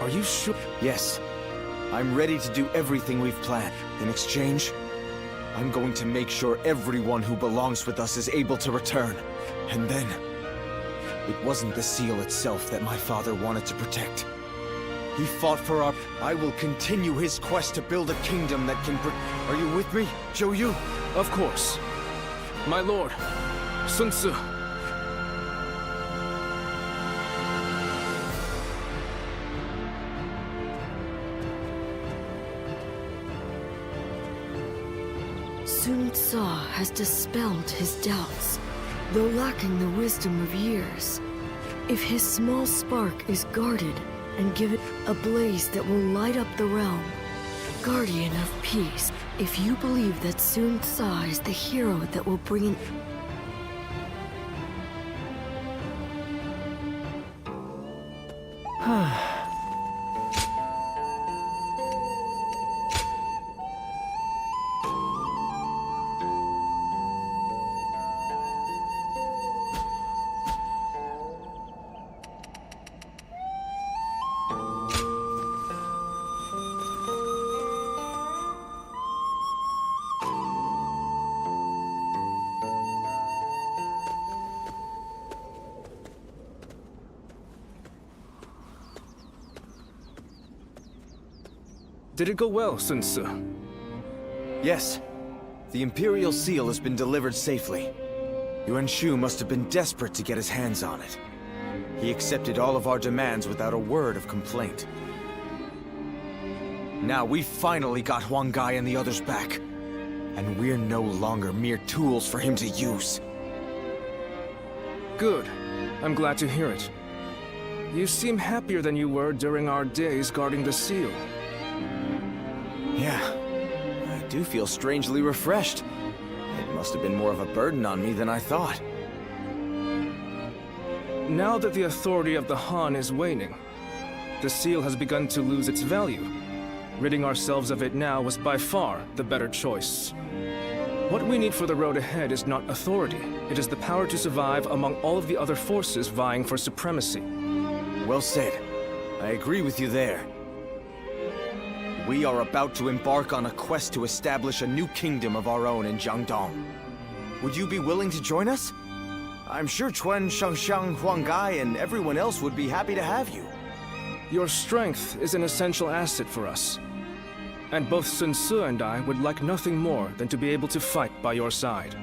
are you sure? Yes. I'm ready to do everything we've planned. In exchange, I'm going to make sure everyone who belongs with us is able to return. And then, it wasn't the seal itself that my father wanted to protect. He fought for our— I will continue his quest to build a kingdom that can Are you with me, Zhou? Of course. My lord, Sun Ce. Sun Ce has dispelled his doubts, though lacking the wisdom of years. If his small spark is guarded and given a blaze that will light up the realm, guardian of peace, if you believe that Sun Ce is the hero that will bring an— Did it go well, Sun Tzu? Yes. The Imperial Seal has been delivered safely. Yuan Shu must have been desperate to get his hands on it. He accepted all of our demands without a word of complaint. Now we finally got Huang Gai and the others back. And we're no longer mere tools for him to use. Good. I'm glad to hear it. You seem happier than you were during our days guarding the seal. Yeah. I do feel strangely refreshed. It must have been more of a burden on me than I thought. Now that the authority of the Han is waning, the seal has begun to lose its value. Ridding ourselves of it now was by far the better choice. What we need for the road ahead is not authority. It is the power to survive among all of the other forces vying for supremacy. Well said. I agree with you there. We are about to embark on a quest to establish a new kingdom of our own in Jiangdong. Would you be willing to join us? I'm sure Chuan, Shangxiang, Huang Gai, and everyone else would be happy to have you. Your strength is an essential asset for us. And both Sun Tzu and I would like nothing more than to be able to fight by your side.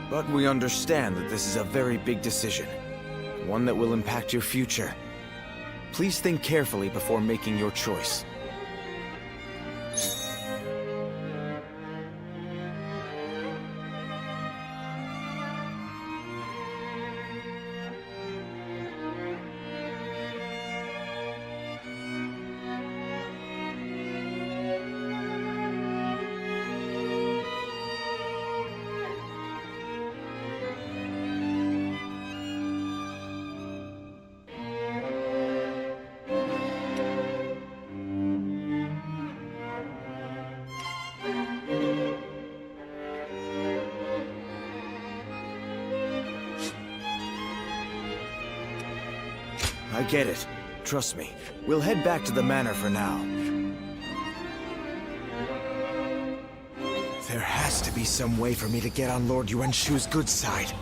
But we understand that this is a very big decision. One that will impact your future. Please think carefully before making your choice. I get it. Trust me. We'll head back to the manor for now. There has to be some way for me to get on Lord Yuan Shu's good side.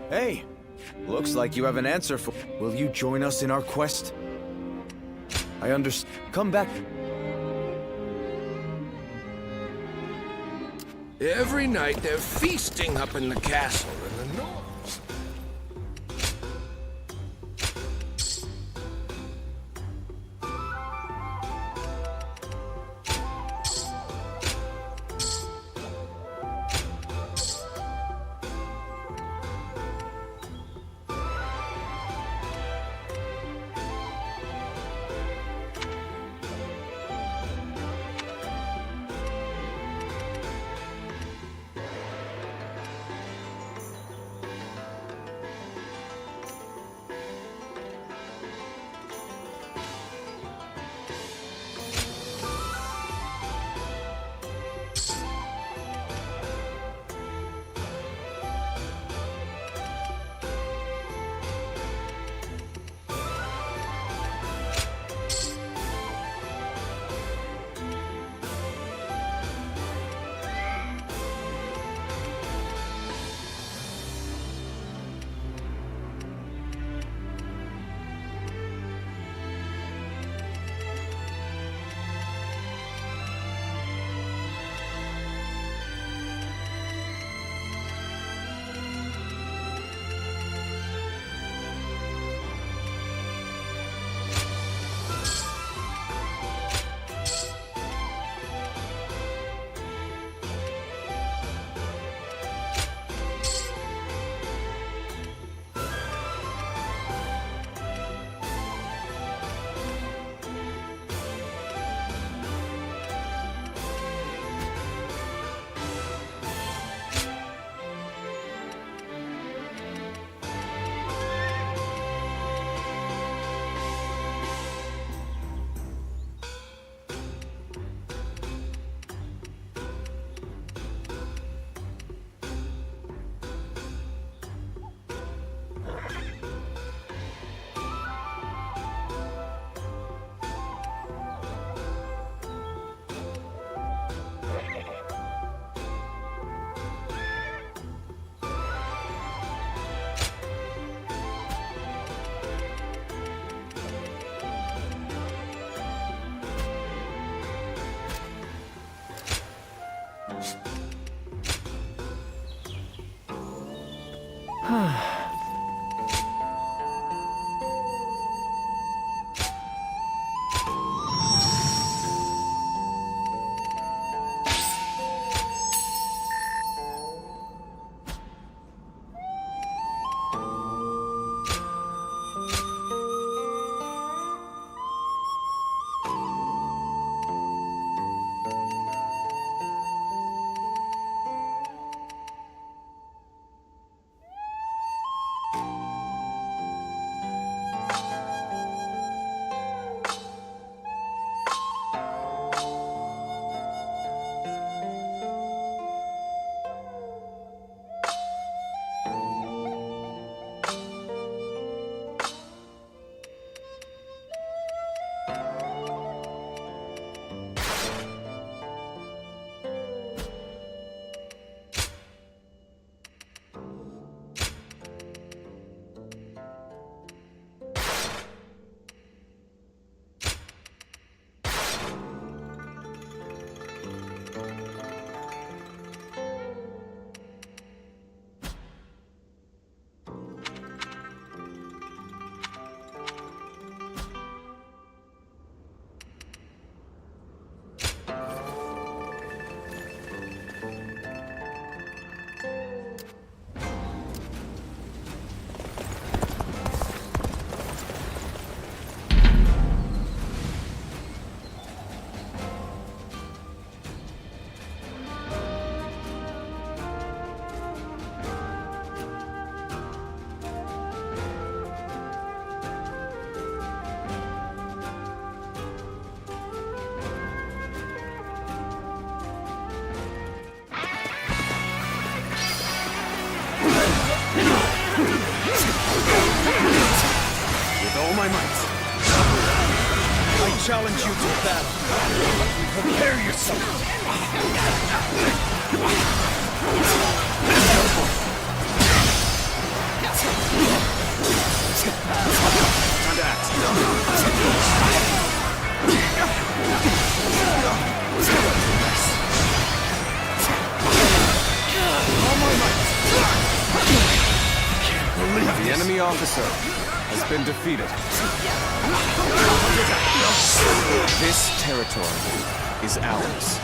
Hey, looks like you have an answer for... Will you join us in our quest? I understand. Come back. Every night they're feasting up in the castle in the north. all my might. I challenge you to battle. Prepare yourself. Time to act. All my might. Can't believe the enemy officer has been defeated. This territory is ours.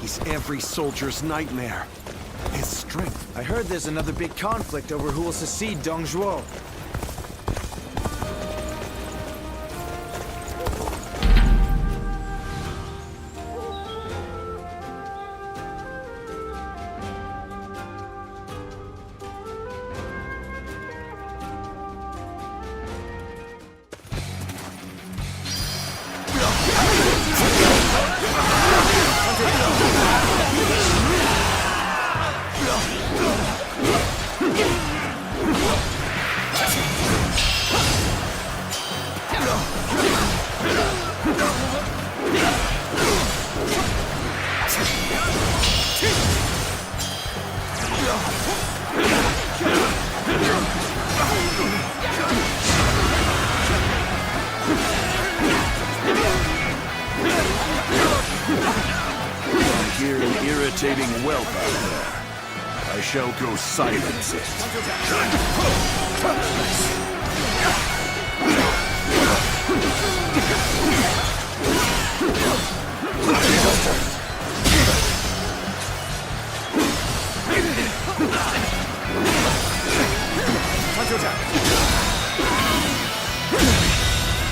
He's every soldier's nightmare. His strength. I heard there's another big conflict over who will succeed Dong Zhuo. Irritating whelp out there. I shall go silence it.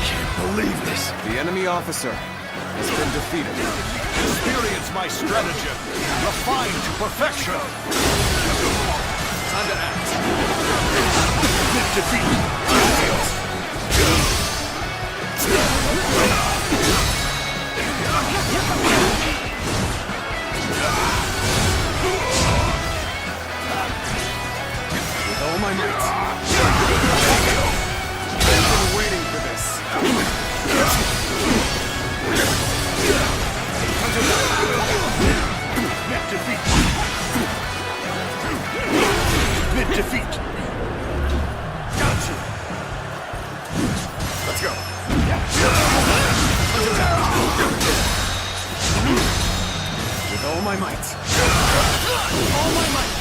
Can't believe this. The enemy officer has been defeated. Experience my stratagem, refined to perfection. Time to act. Defeat. With all my might. I've been waiting for this. Mid-defeat. Mid-defeat. Got you. Let's go. With all my might. All my might.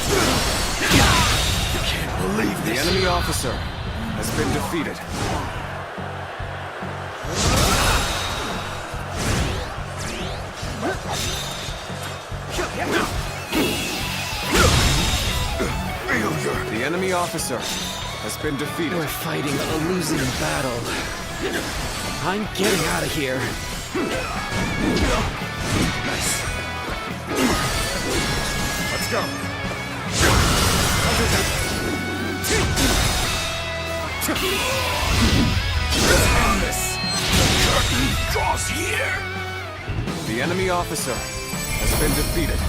Can't believe this. The enemy officer has been defeated. The enemy officer has been defeated. We're fighting a losing battle. I'm getting out of here. Nice. Let's go. End this. Curtain draws here. The enemy officer has been defeated.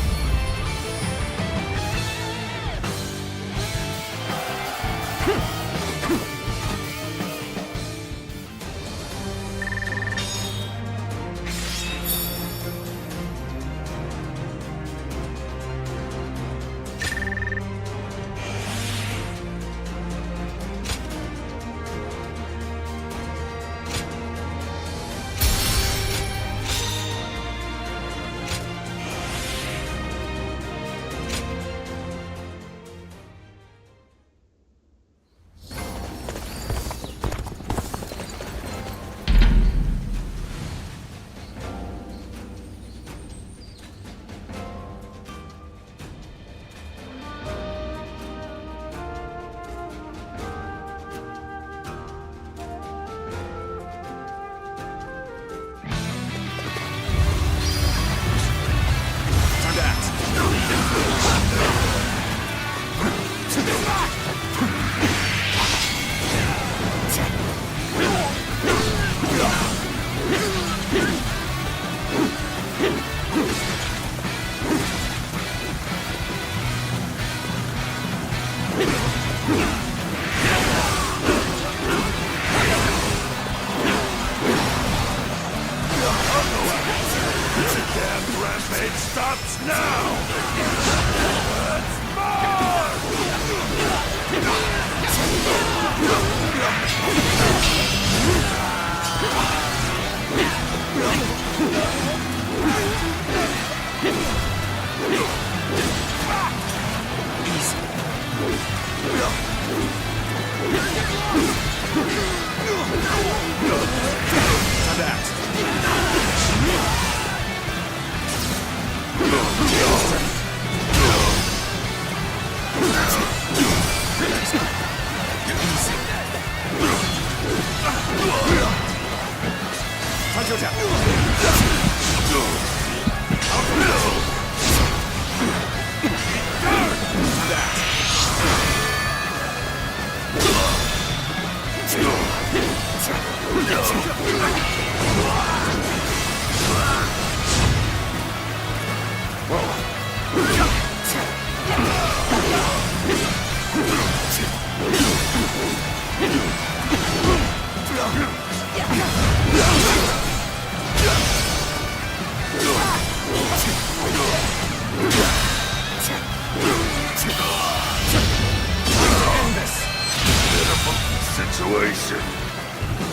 Situation.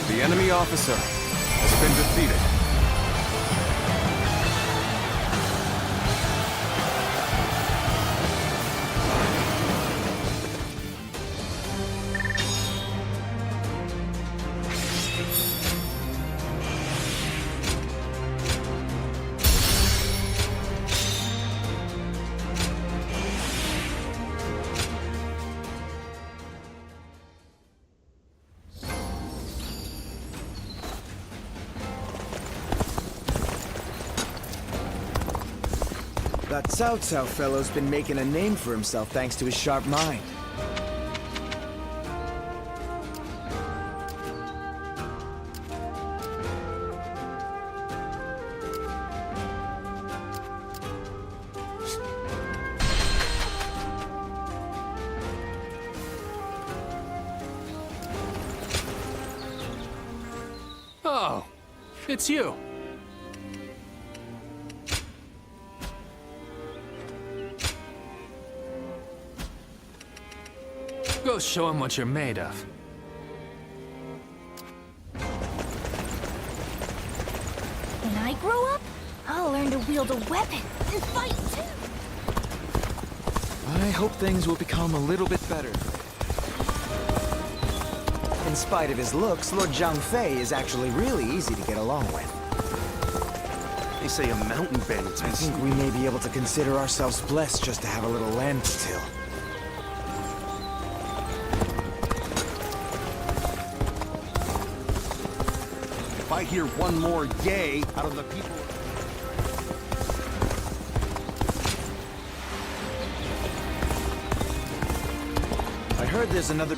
The enemy officer has been defeated. That Cao Cao fellow's been making a name for himself thanks to his sharp mind. Oh, it's you. Go show him what you're made of. When I grow up, I'll learn to wield a weapon and fight too. I hope things will become a little bit better. In spite of his looks, Lord Zhang Fei is actually really easy to get along with. They say a mountain bends. I think we may be able to consider ourselves blessed just to have a little land to till. If I hear one more yay out of the people... I heard there's another...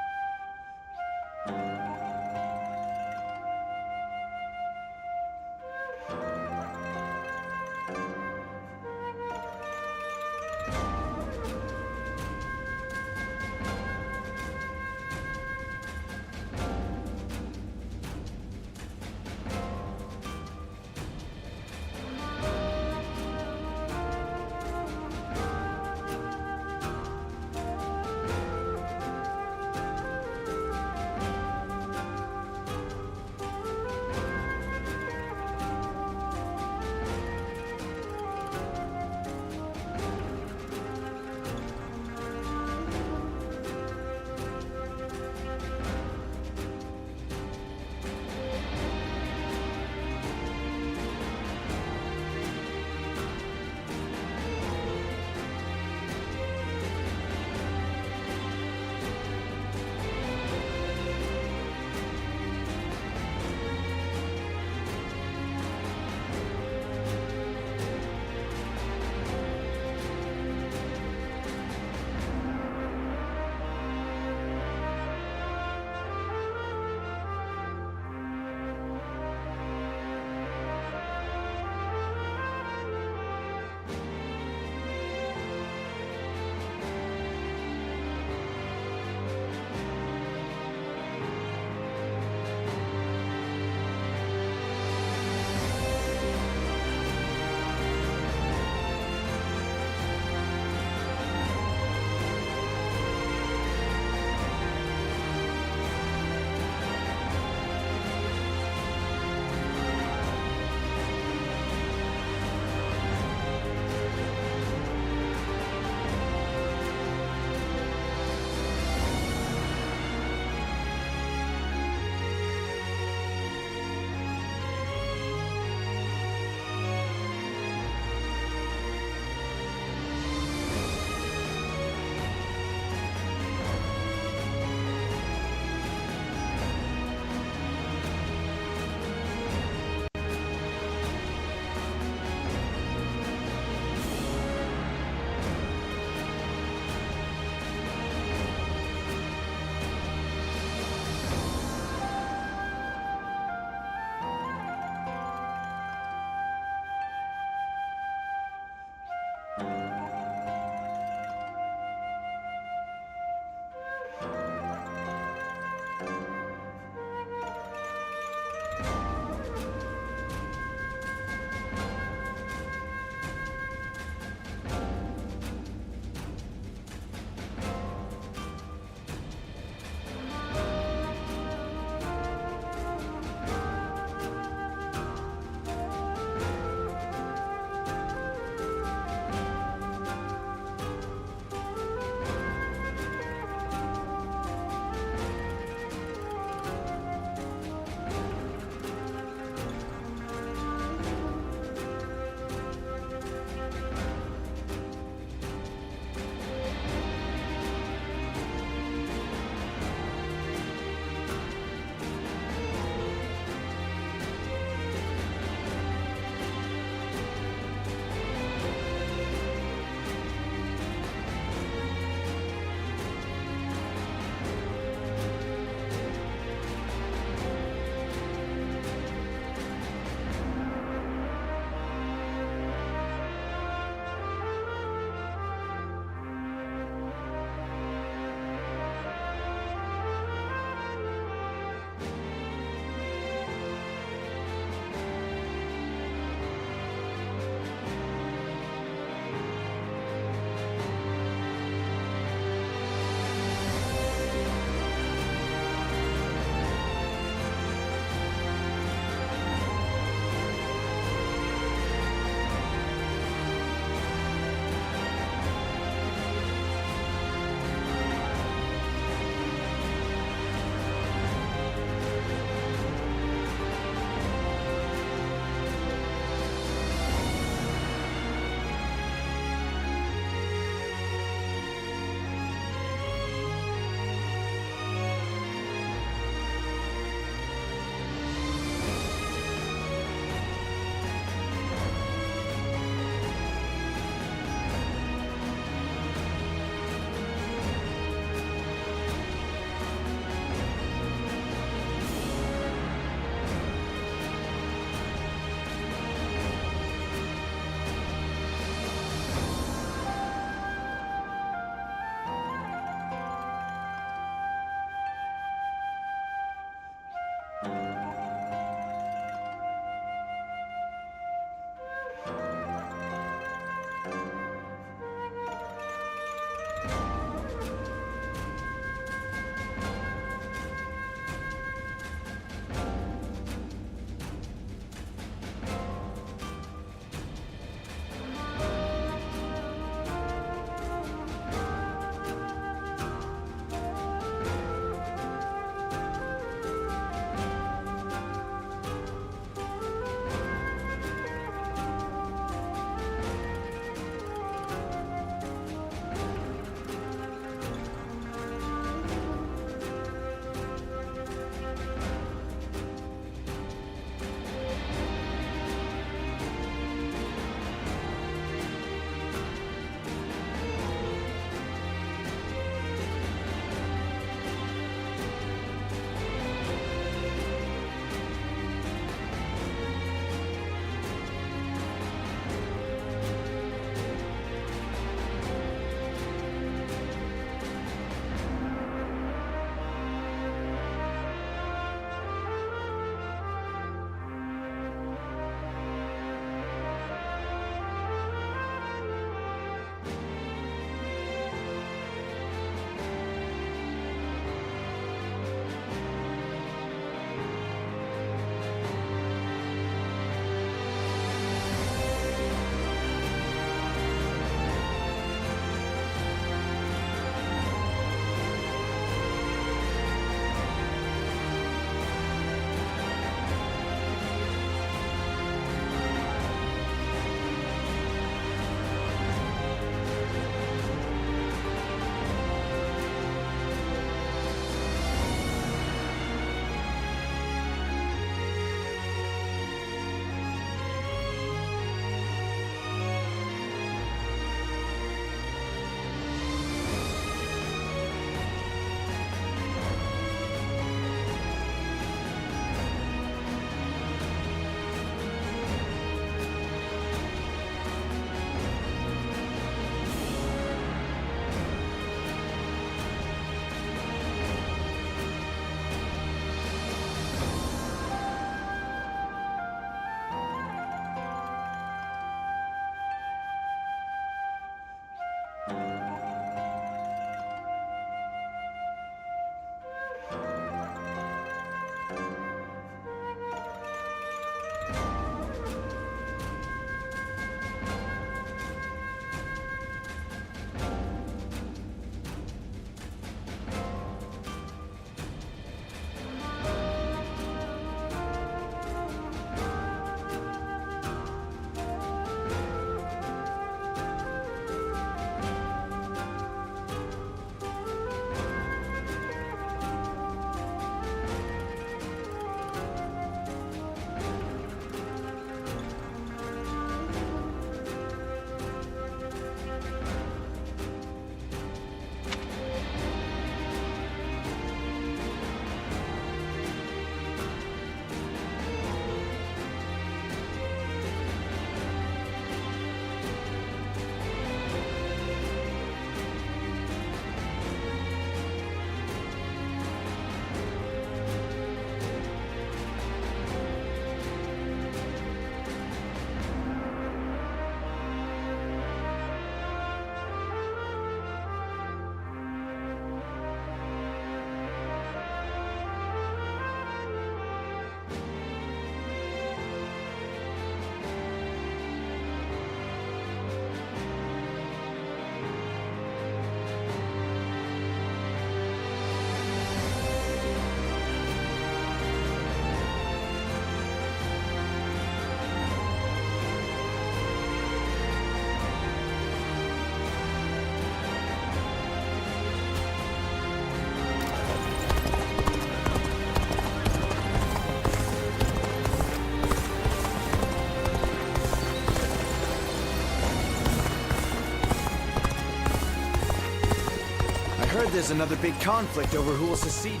there's another big conflict over who will succeed.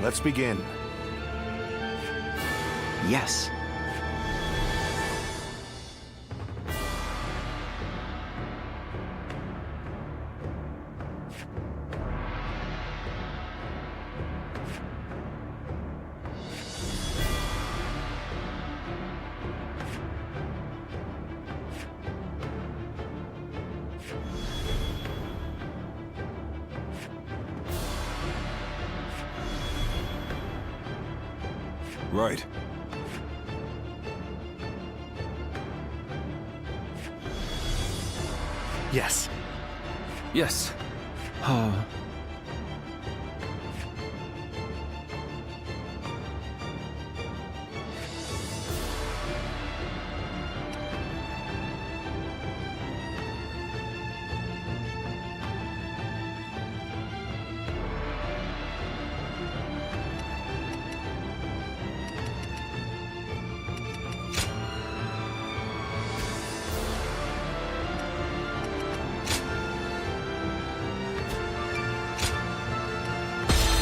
Let's begin. Yes. Right. Yes. Yes.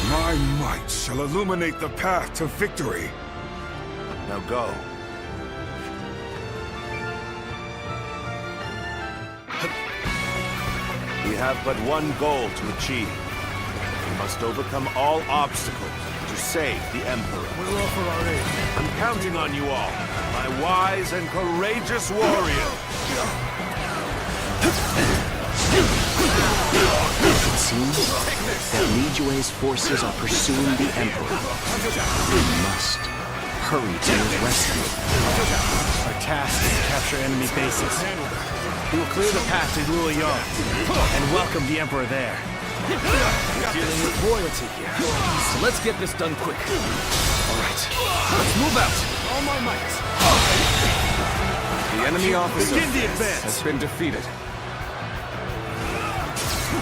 My might shall illuminate the path to victory. Now go. We have but one goal to achieve. We must overcome all obstacles to save the Emperor. We'll offer our aid. I'm counting on you all, my wise and courageous warrior. It seems that Li Jue's forces are pursuing the Emperor. We must hurry to his rescue. Our task is to capture enemy bases. We will clear the path to Luoyang and welcome the Emperor there. We're dealing with royalty here, so let's get this done quick. All right, let's move out. All my might. The enemy officer Begin the advance. has been defeated.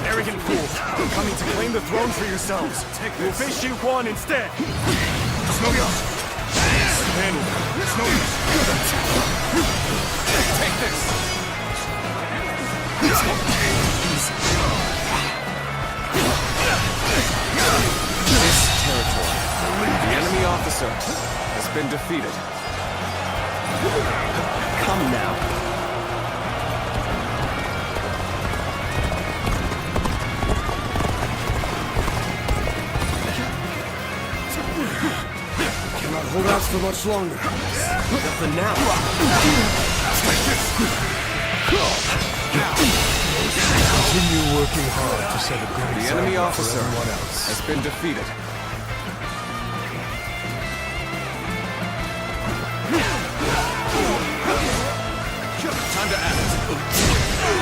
Arrogant fools, coming to claim the throne for yourselves. We'll face Xu Quan instead. It's no use. Handle them. It's no use. Take this. This territory. The enemy officer has been defeated. Come now. Cannot hold out for much longer. Nothing now. Continue working hard to set a good The enemy example officer for everyone else. has been defeated. Time to act.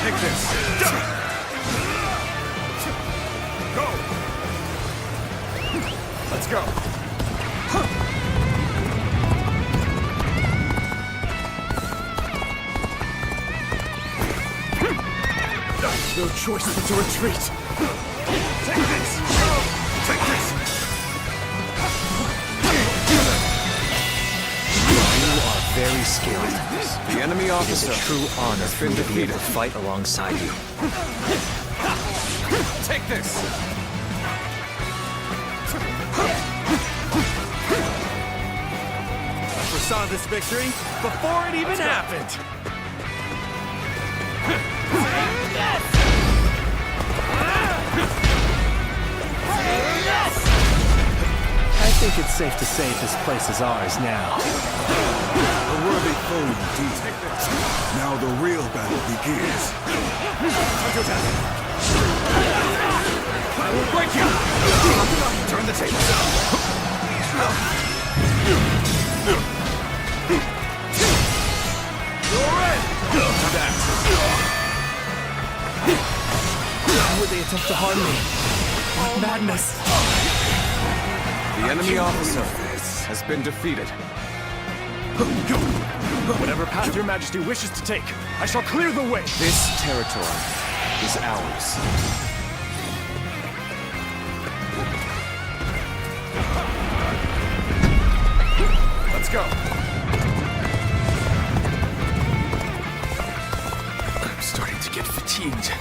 Take this. Go. Let's go. No choice but to retreat. Take this. Take this. You are very skilled. The enemy It is officer a true honor has for been me to be able defeated. to fight alongside you. Take this. I foresaw this victory before it even happened. I think it's safe to say this place is ours now. A worthy foe indeed. Now the real battle begins. I will break you! Turn the tables. You're in! How would they attempt to harm me? What madness! The The enemy officer has been defeated. Whatever path your majesty wishes to take, I shall clear the way. This territory is ours. Let's go. I'm starting to get fatigued.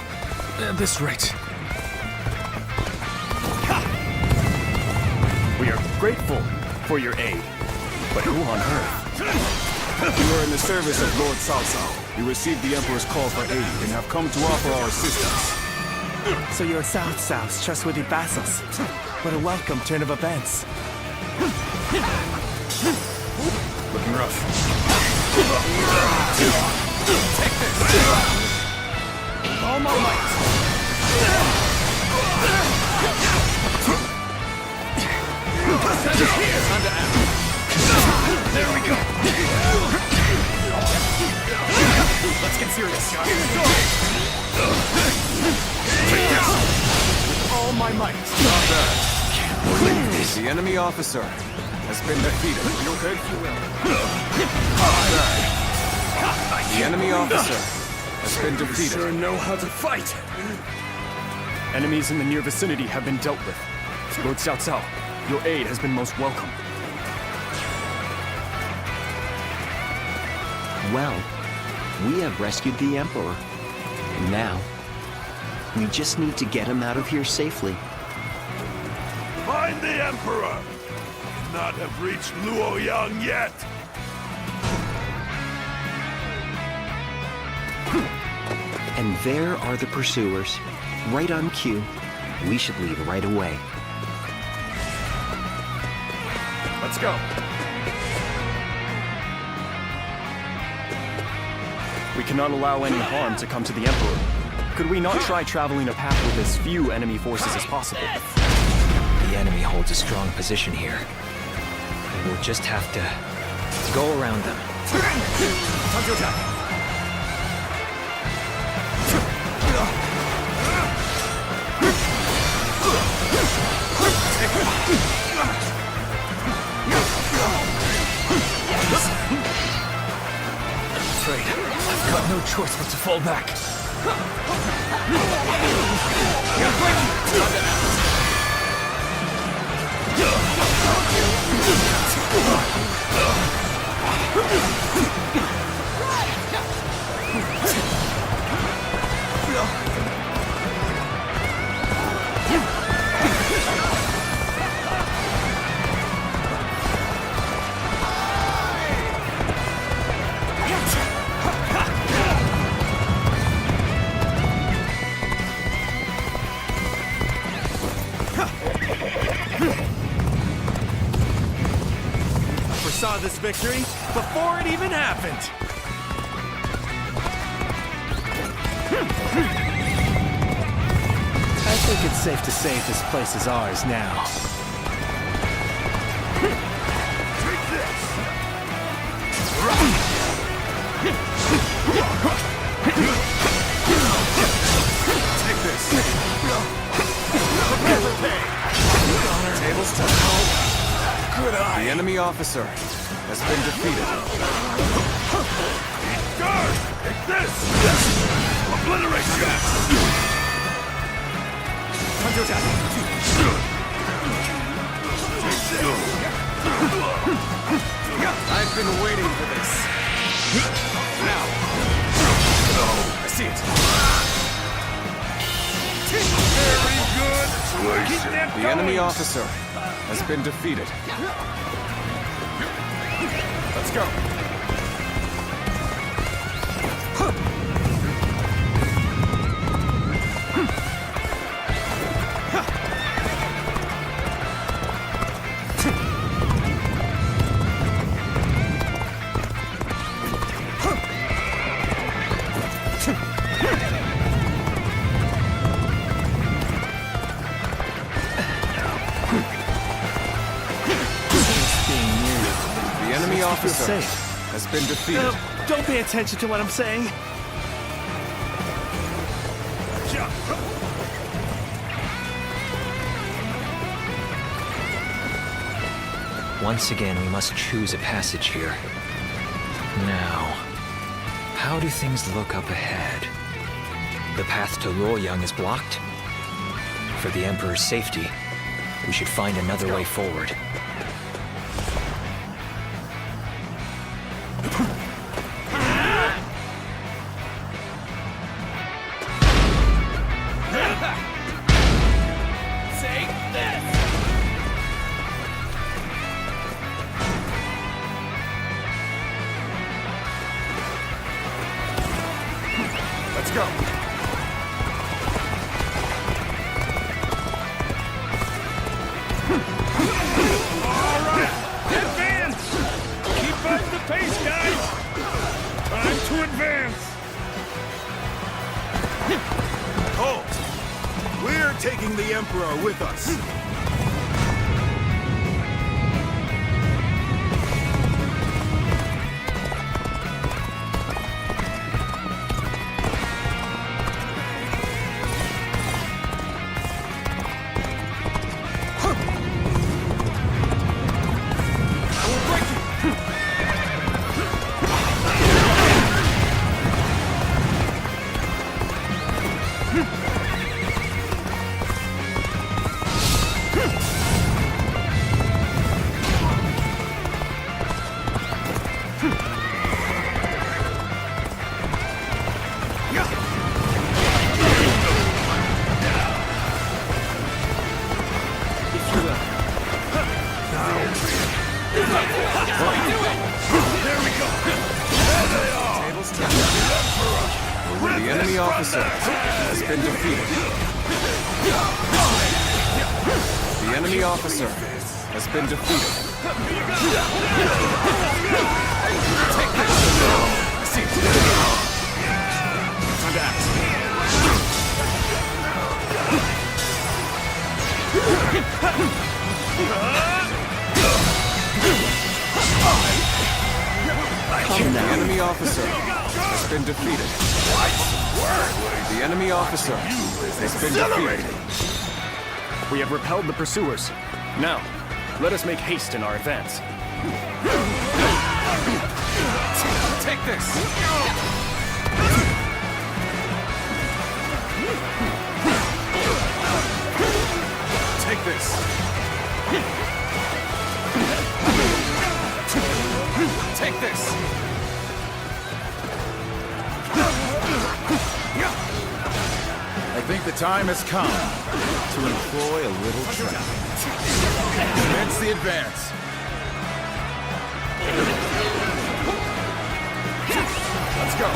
At this rate. We are grateful for your aid, but who on earth? You are in the service of Lord Cao Cao. We received the Emperor's call for aid and have come to offer our assistance. So you're Cao Cao's trustworthy vassals. What a welcome turn of events. Looking rough. Take this! All my might! Time to act. There we go. Let's get serious. Take this. With all my might. Not bad. The enemy officer has been defeated. You okay? The enemy officer has been defeated. You sure know how to fight. Enemies in the near vicinity have been dealt with. Lord Cao Cao, your aid has been most welcome. Well, we have rescued the Emperor. Now, we just need to get him out of here safely. Find the Emperor! Not have reached Luoyang yet! And there are the pursuers, right on cue. We should leave right away. Let's go. We cannot allow any harm to come to the Emperor. Could we not try traveling a path with as few enemy forces as possible? The enemy holds a strong position here. We'll just have to go around them. Time to attack. I'm afraid I've got no choice but to fall back. Saw this victory before it even happened. I think it's safe to say this place is ours now. Take this! Take this. Prepare for pay. Tables turn. Good eye. The enemy officer has been defeated. Guard! Take this! Obliterate that! Time to attack. I've been waiting for this. Now. I see it. Very good! Keep that The going. enemy officer has been defeated. Let's go. The enemy officer Safe. has been defeated. Don't pay attention to what I'm saying. Once again, we must choose a passage here. Now, how do things look up ahead? The path to Luoyang is blocked. For the Emperor's safety, we should find another way forward. Let's go. All right, advance! Keep up the pace, guys! Time to advance! Halt! We're taking the Emperor with us. The enemy officer has been defeated. The enemy officer has been defeated. Take this! Time to act. The enemy officer has been defeated. The enemy officer has been defeated. We have repelled the pursuers. Now, let us make haste in our advance. Take this! Take this! Take this! I think the time has come to employ a little trick. Commence the advance. Let's go.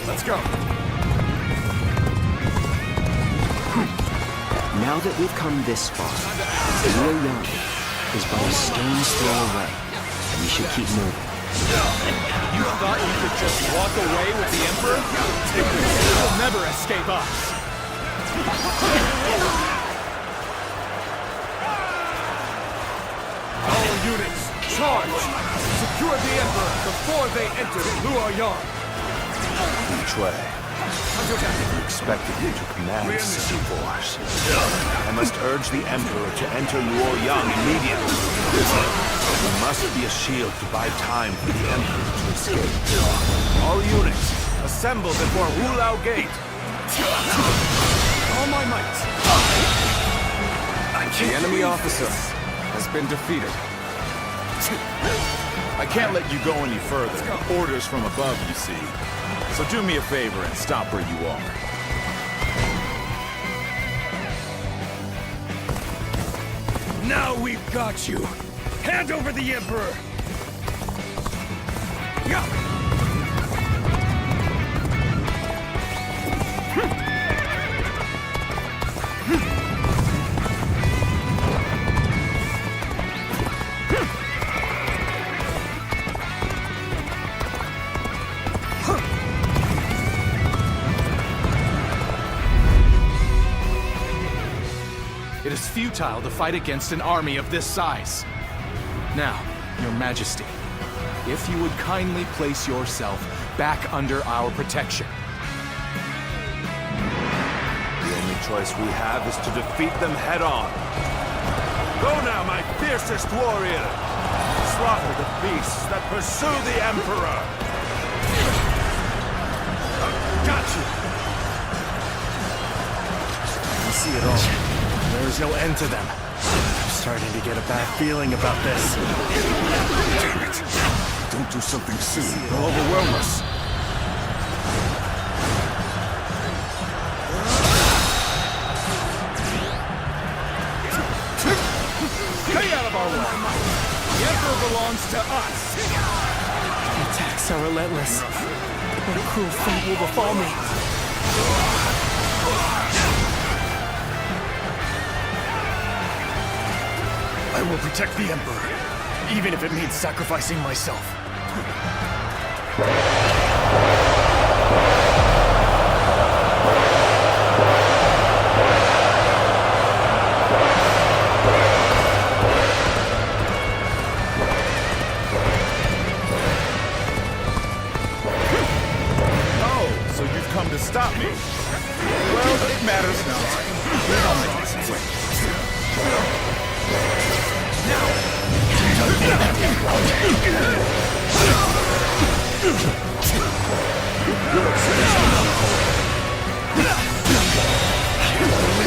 Let's go. Now that we've come this far, Luoyang is but a stone's throw away. We should keep moving. You thought you could just walk away with the Emperor? You'll never escape us! All units, charge! Secure the Emperor before they enter Luoyang! Shui, you expected me to command such a force. I must urge the Emperor to enter Luoyang immediately. There must be a shield to buy time for the Emperor to escape. All units, assemble before Wulao Gate. All my might! The enemy officer has been defeated. I can't let you go any further. Orders from above, you see. So do me a favor and stop where you are. Now we've got you! Hand over the Emperor! It is futile to fight against an army of this size. Now, Your Majesty, if you would kindly place yourself back under our protection. The only choice we have is to defeat them head-on. Go now, my fiercest warrior! Slaughter the beasts that pursue the Emperor! Got you! I see it all. There is no end to them. I'm starting to get a bad feeling about this. Damn it! Don't do something soon. They'll overwhelm us. Stay out of our way! The Emperor belongs to us! The attacks are relentless. What a cruel fate will befall me. I will protect the Emperor, even if it means sacrificing myself. Oh, so you've come to stop me. Well, it matters not.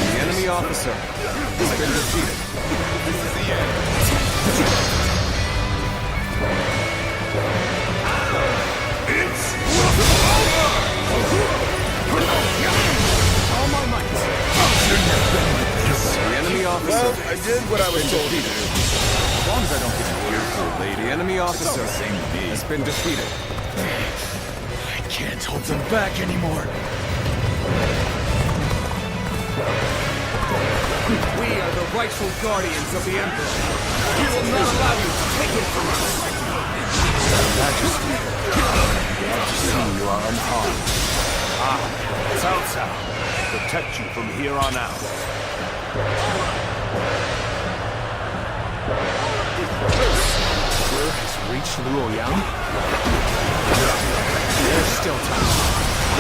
The enemy officer has been defeated. This is the end. It's over! All my might. The enemy officer. Well, I did what I was told to do. As long as I don't get tearful, lady. The enemy officer has been defeated. I can't hold them back anymore. We are the rightful guardians of the Emperor. We will not allow you to take it from us. Majesty, glad to see you are unharmed. Cao Cao, protect you from here on out. Emperor has reached Luoyang? There's still time.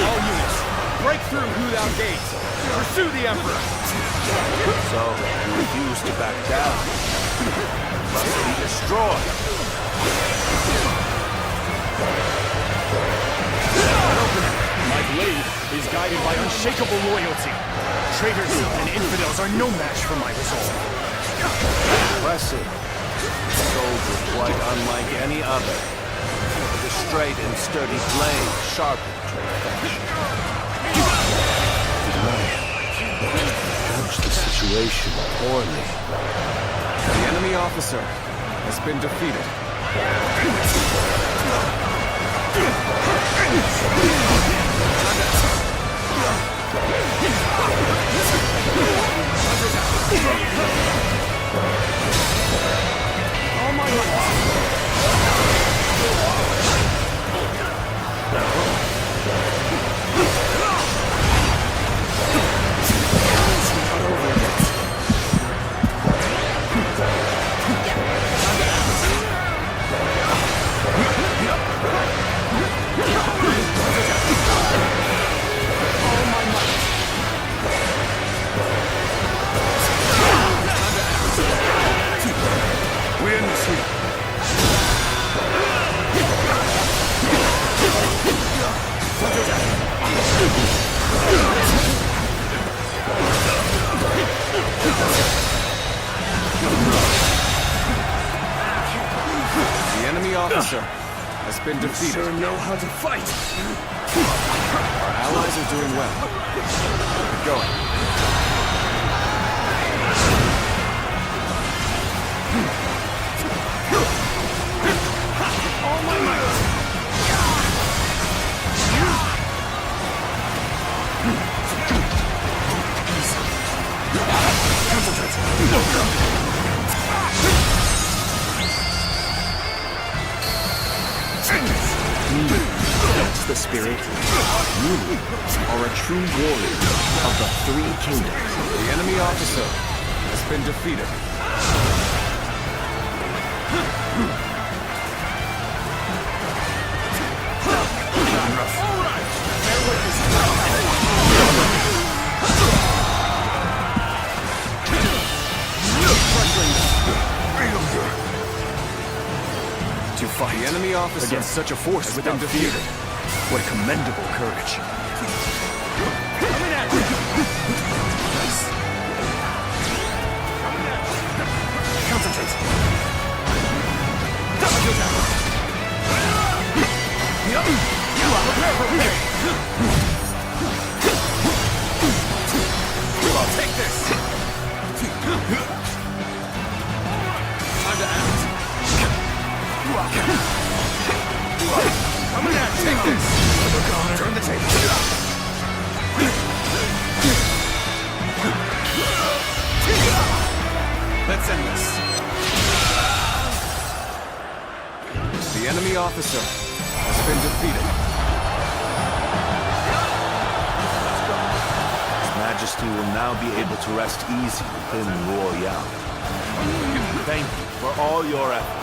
All units, break through Hulao Gate. Pursue the Emperor. So, you refuse to back down. You must be destroyed. My blade is guided by unshakable loyalty. Traitors and infidels are no match for my resolve. Impressive. Soldier quite unlike any other. With a straight and sturdy blade sharpened to perfection. Judge the situation poorly. The enemy officer has been defeated. All my The enemy officer has been defeated. You sure know how to fight. Our allies are doing well. Keep going. All my might. That's the spirit. You are a true warrior of the Three Kingdoms. The enemy officer has been defeated. To fight The enemy officer against such a force has without been fear. defeated. What commendable courage. Coming at you! Concentrate. Prepare for me! I'll take this. Time to act. Coming at you! Take this. Turn the table. Let's end this. The enemy officer has been defeated. His Majesty will now be able to rest easy within Luoyang. Thank you for all your efforts.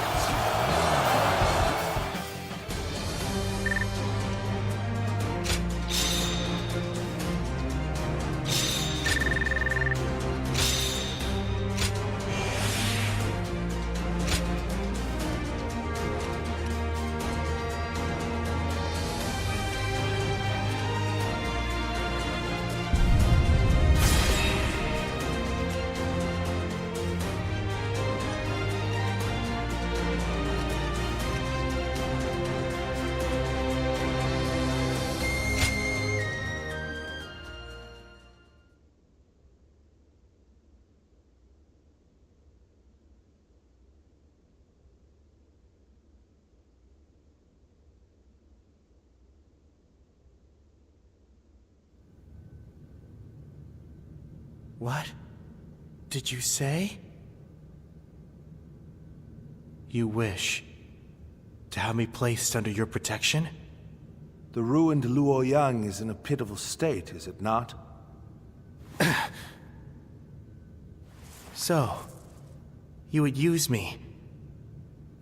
What did you say? You wish to have me placed under your protection? The ruined Luoyang is in a pitiful state, is it not? So, you would use me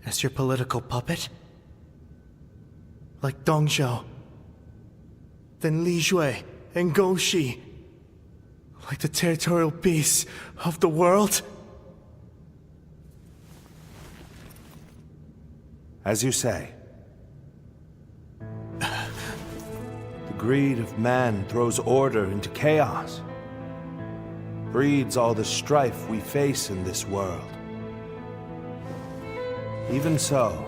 as your political puppet? Like Dongzhou, then Li Jue and Gouxi, like the territorial beasts of the world? As you say. The greed of man throws order into chaos, breeds all the strife we face in this world. Even so,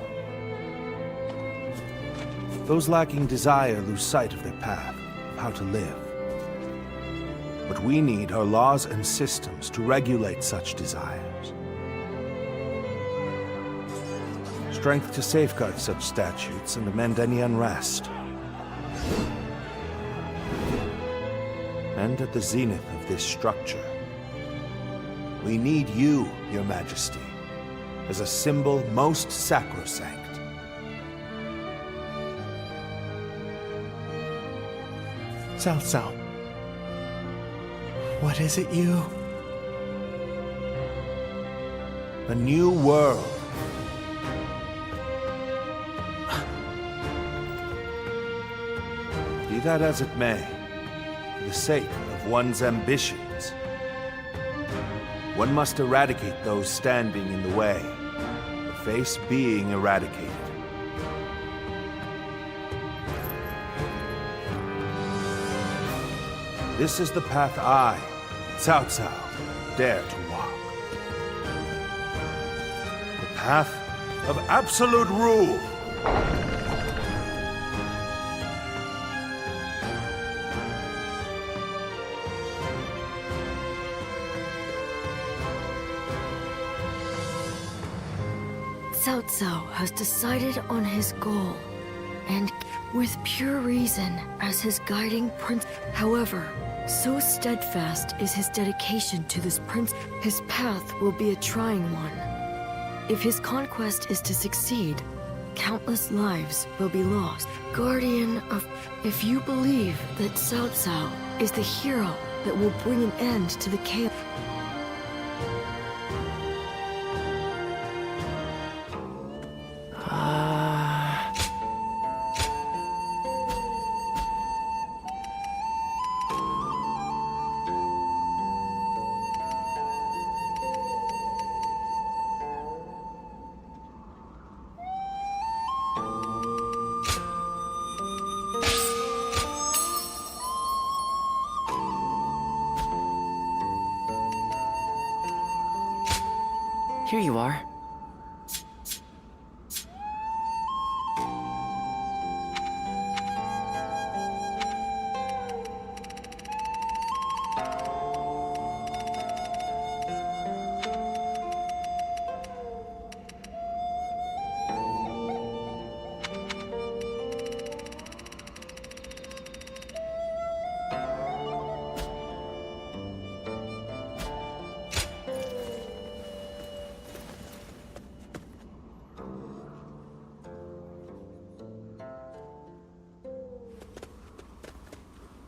those lacking desire lose sight of their path, of how to live. What we need are laws and systems to regulate such desires. Strength to safeguard such statutes and amend any unrest. And at the zenith of this structure, we need you, Your Majesty, as a symbol most sacrosanct. Cao Cao, what is it you... A new world. Be that as it may, for the sake of one's ambitions, one must eradicate those standing in the way, or face being eradicated. This is the path I, Cao Cao, dare to walk. The path of absolute rule. Cao Cao has decided on his goal, and with pure reason as his guiding principle. However, so steadfast is his dedication to this principle, his path will be a trying one. If his conquest is to succeed, countless lives will be lost. Guardian of... If you believe that Cao Cao is the hero that will bring an end to the chaos... Here you are.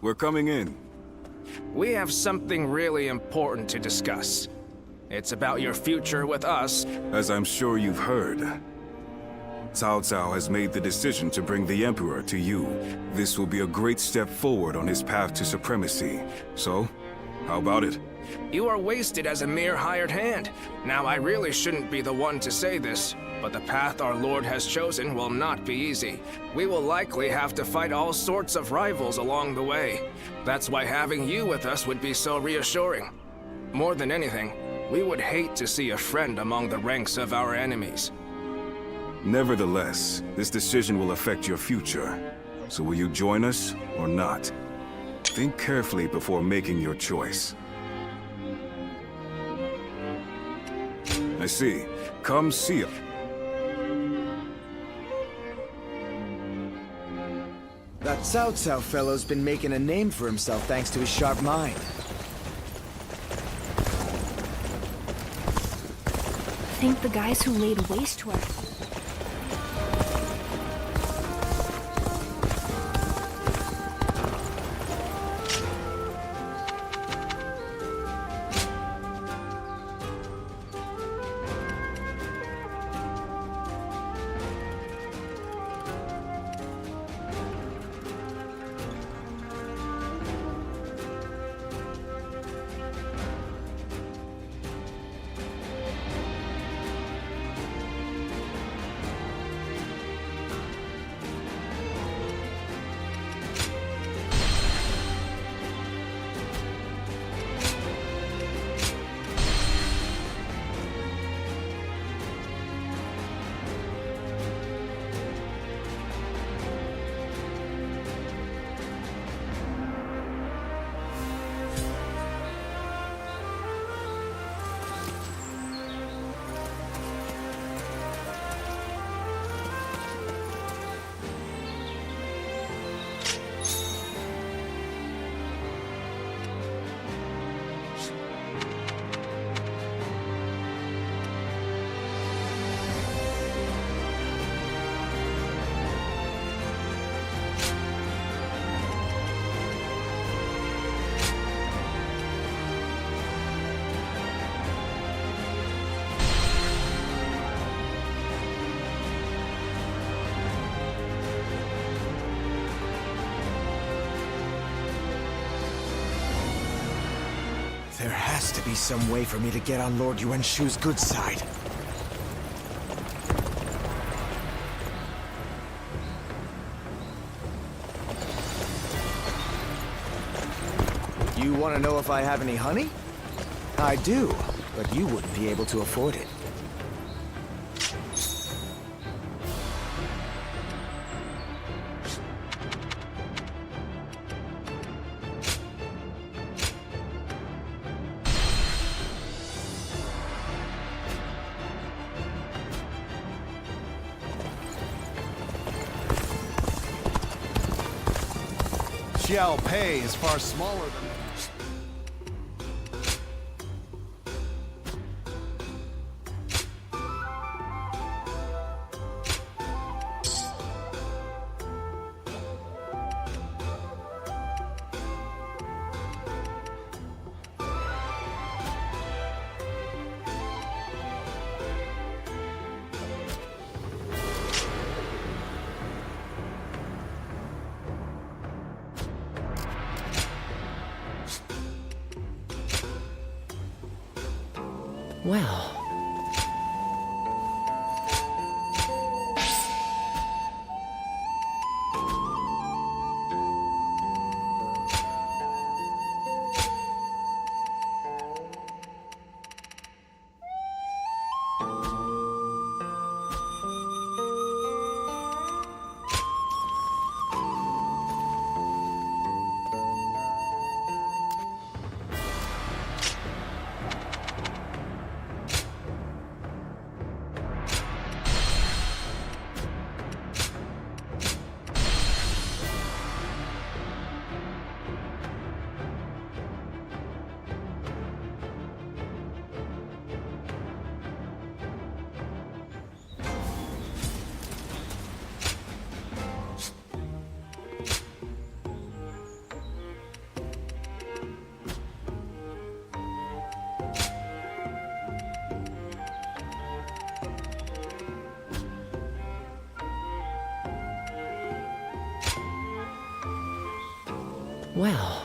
We're coming in. We have something really important to discuss. It's about your future with us. As I'm sure you've heard, Cao Cao has made the decision to bring the Emperor to you. This will be a great step forward on his path to supremacy. So, how about it? You are wasted as a mere hired hand. Now, I really shouldn't be the one to say this, but the path our Lord has chosen will not be easy. We will likely have to fight all sorts of rivals along the way. That's why having you with us would be so reassuring. More than anything, we would hate to see a friend among the ranks of our enemies. Nevertheless, this decision will affect your future. So will you join us or not? Think carefully before making your choice. I see. Come see us. That Cao Cao fellow's been making a name for himself thanks to his sharp mind. Think the guys who laid waste to our... There has to be some way for me to get on Lord Yuan Shu's good side. You want to know if I have any honey? I do, but you wouldn't be able to afford it. Xiao Pei is far smaller than... Well... Well...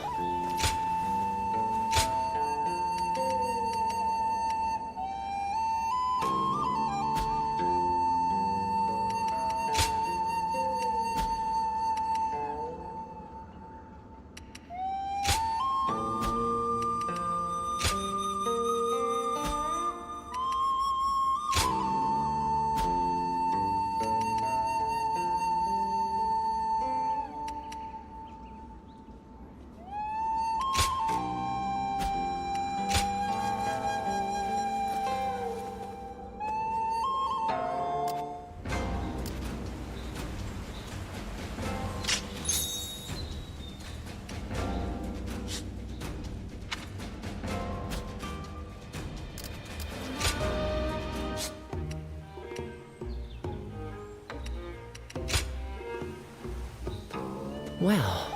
Well...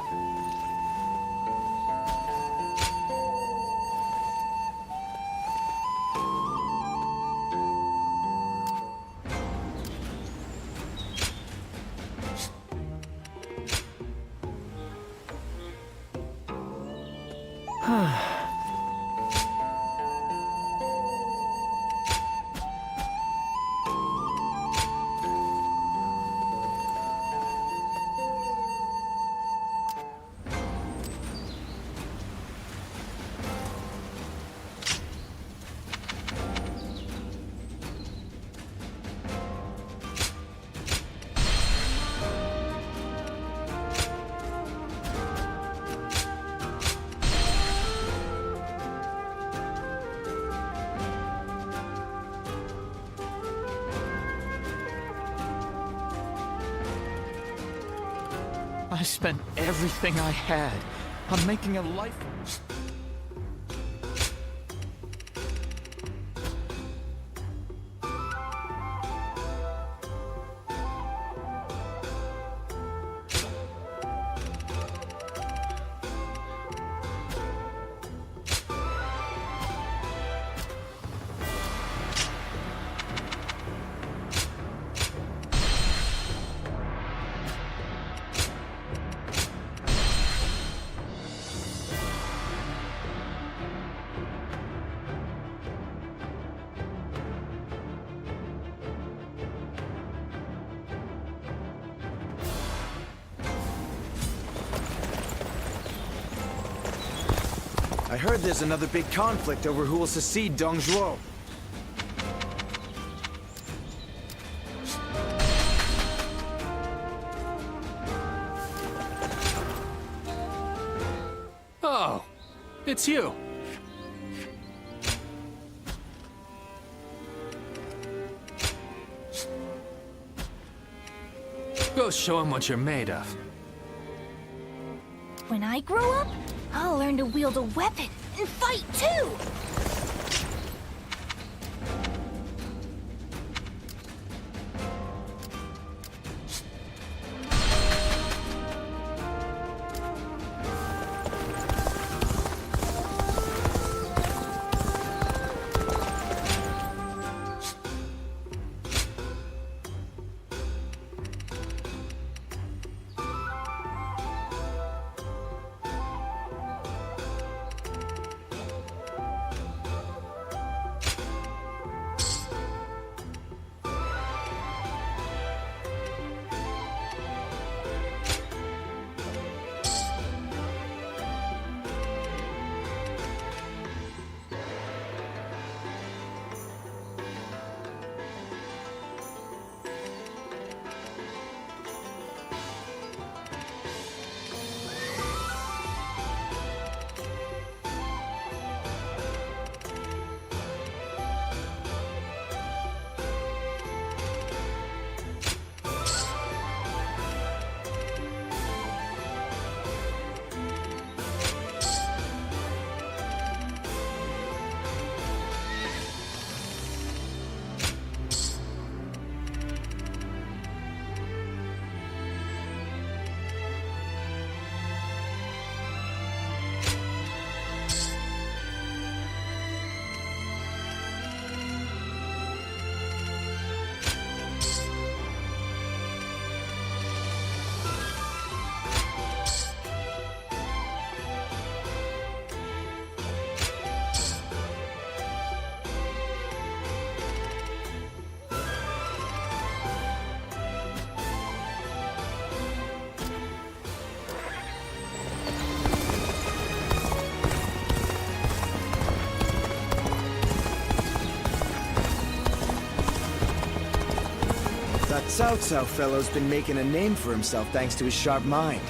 I spent everything I had on making a life... I heard there's another big conflict over who will succeed Dong Zhuo. Oh, it's you. Go show him what you're made of. When I grow up, I'll learn to wield a weapon and fight too! That Cao Cao fellow's been making a name for himself thanks to his sharp mind.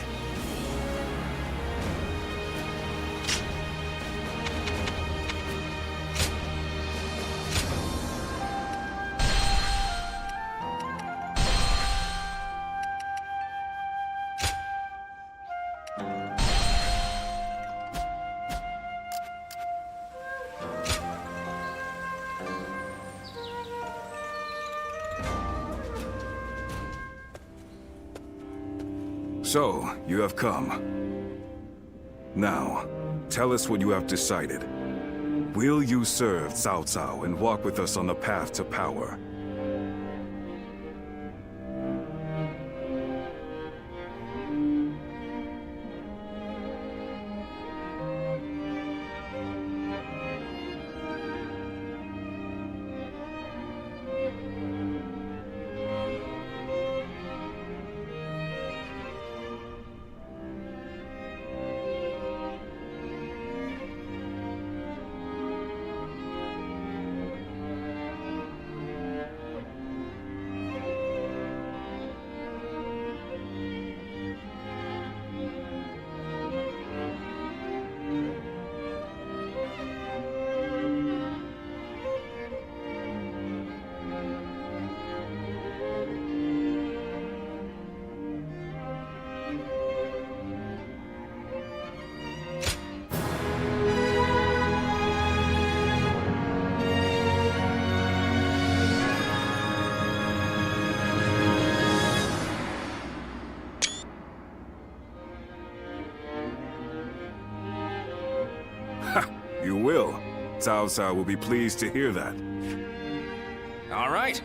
So, you have come. Now, tell us what you have decided. Will you serve Cao Cao and walk with us on the path to power? You will. Cao Cao will be pleased to hear that. All right.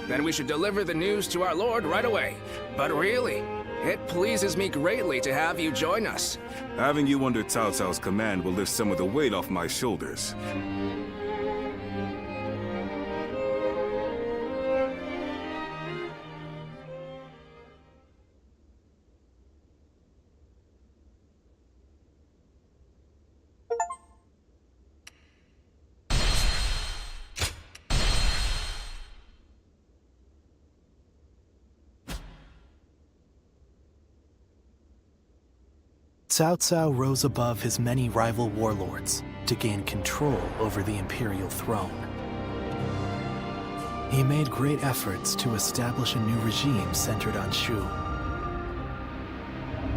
Then we should deliver the news to our lord right away. But really, it pleases me greatly to have you join us. Having you under Cao Cao's command will lift some of the weight off my shoulders. Cao Cao rose above his many rival warlords to gain control over the imperial throne. He made great efforts to establish a new regime centered on Shu.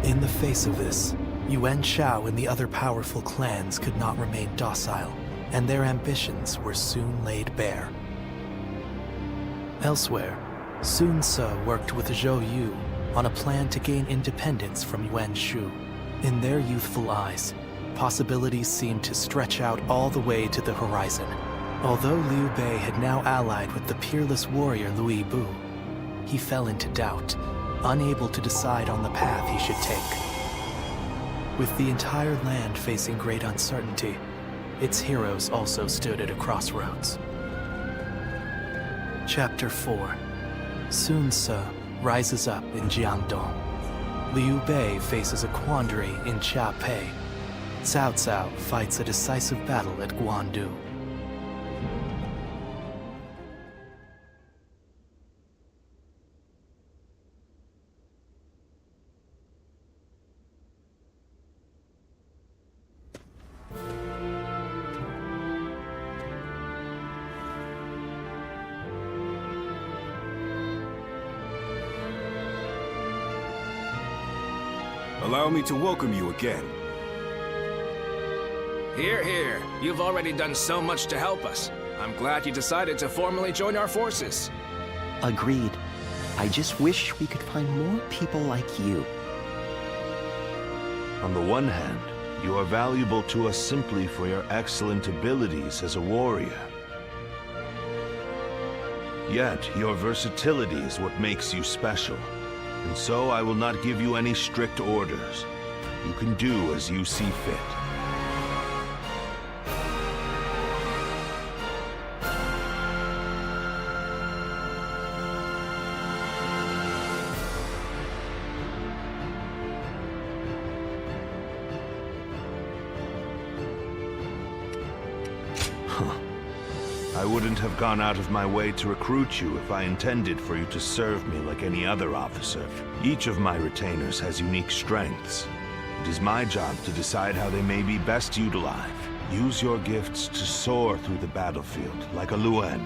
In the face of this, Yuan Shao and the other powerful clans could not remain docile, and their ambitions were soon laid bare. Elsewhere, Sun Ce worked with Zhou Yu on a plan to gain independence from Yuan Shu. In their youthful eyes, possibilities seemed to stretch out all the way to the horizon. Although Liu Bei had now allied with the peerless warrior Lu Bu, he fell into doubt, unable to decide on the path he should take. With the entire land facing great uncertainty, its heroes also stood at a crossroads. Chapter 4. Sun Ce rises up in Jiangdong. Liu Bei faces a quandary in Chia-Pei. Cao Cao fights a decisive battle at Guandu. Allow me to welcome you again. Here, here. You've already done so much to help us. I'm glad you decided to formally join our forces. Agreed. I just wish we could find more people like you. On the one hand, you are valuable to us simply for your excellent abilities as a warrior. Yet, your versatility is what makes you special. And so I will not give you any strict orders. You can do as you see fit. I wouldn't have gone out of my way to recruit you if I intended for you to serve me like any other officer. Each of my retainers has unique strengths. It is my job to decide how they may be best utilized. Use your gifts to soar through the battlefield like a Luen.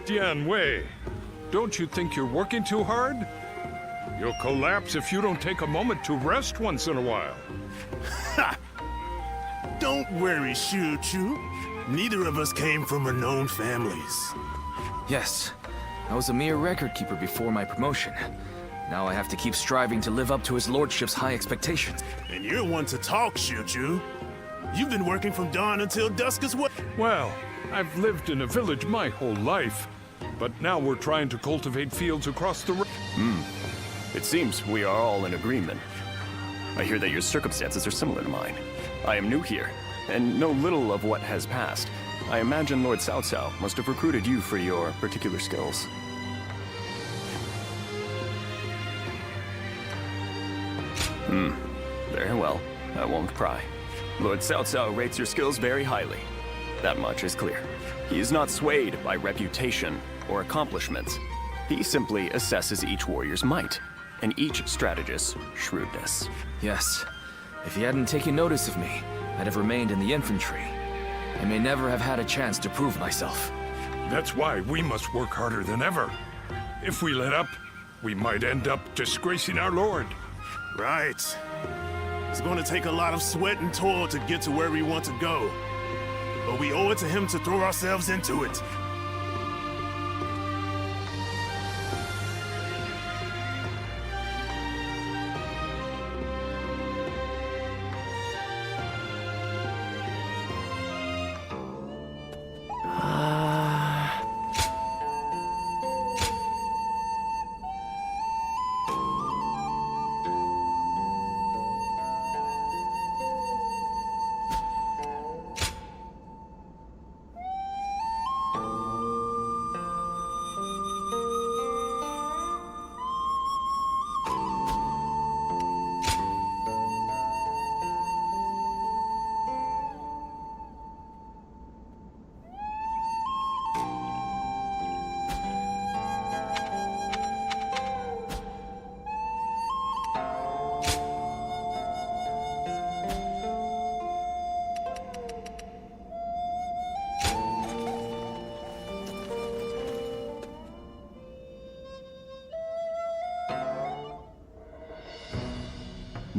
Dian Wei, don't you think you're working too hard? You'll collapse if you don't take a moment to rest once in a while. Ha! Don't worry, Shu Chu. Neither of us came from renowned families. Yes, I was a mere record keeper before my promotion. Now I have to keep striving to live up to his lordship's high expectations. And you're one to talk, Shu Chu. You've been working from dawn until dusk as well. Well, I've lived in a village my whole life, but now we're trying to cultivate fields across the It seems we are all in agreement. I hear that your circumstances are similar to mine. I am new here, and know little of what has passed. I imagine Lord Cao Cao must have recruited you for your particular skills. Very well. I won't pry. Lord Cao Cao rates your skills very highly. That much is clear. He is not swayed by reputation or accomplishments. He simply assesses each warrior's might, and each strategist's shrewdness. Yes. If he hadn't taken notice of me, I'd have remained in the infantry. I may never have had a chance to prove myself. That's why we must work harder than ever. If we let up, we might end up disgracing our lord. Right. It's going to take a lot of sweat and toil to get to where we want to go. But we owe it to him to throw ourselves into it.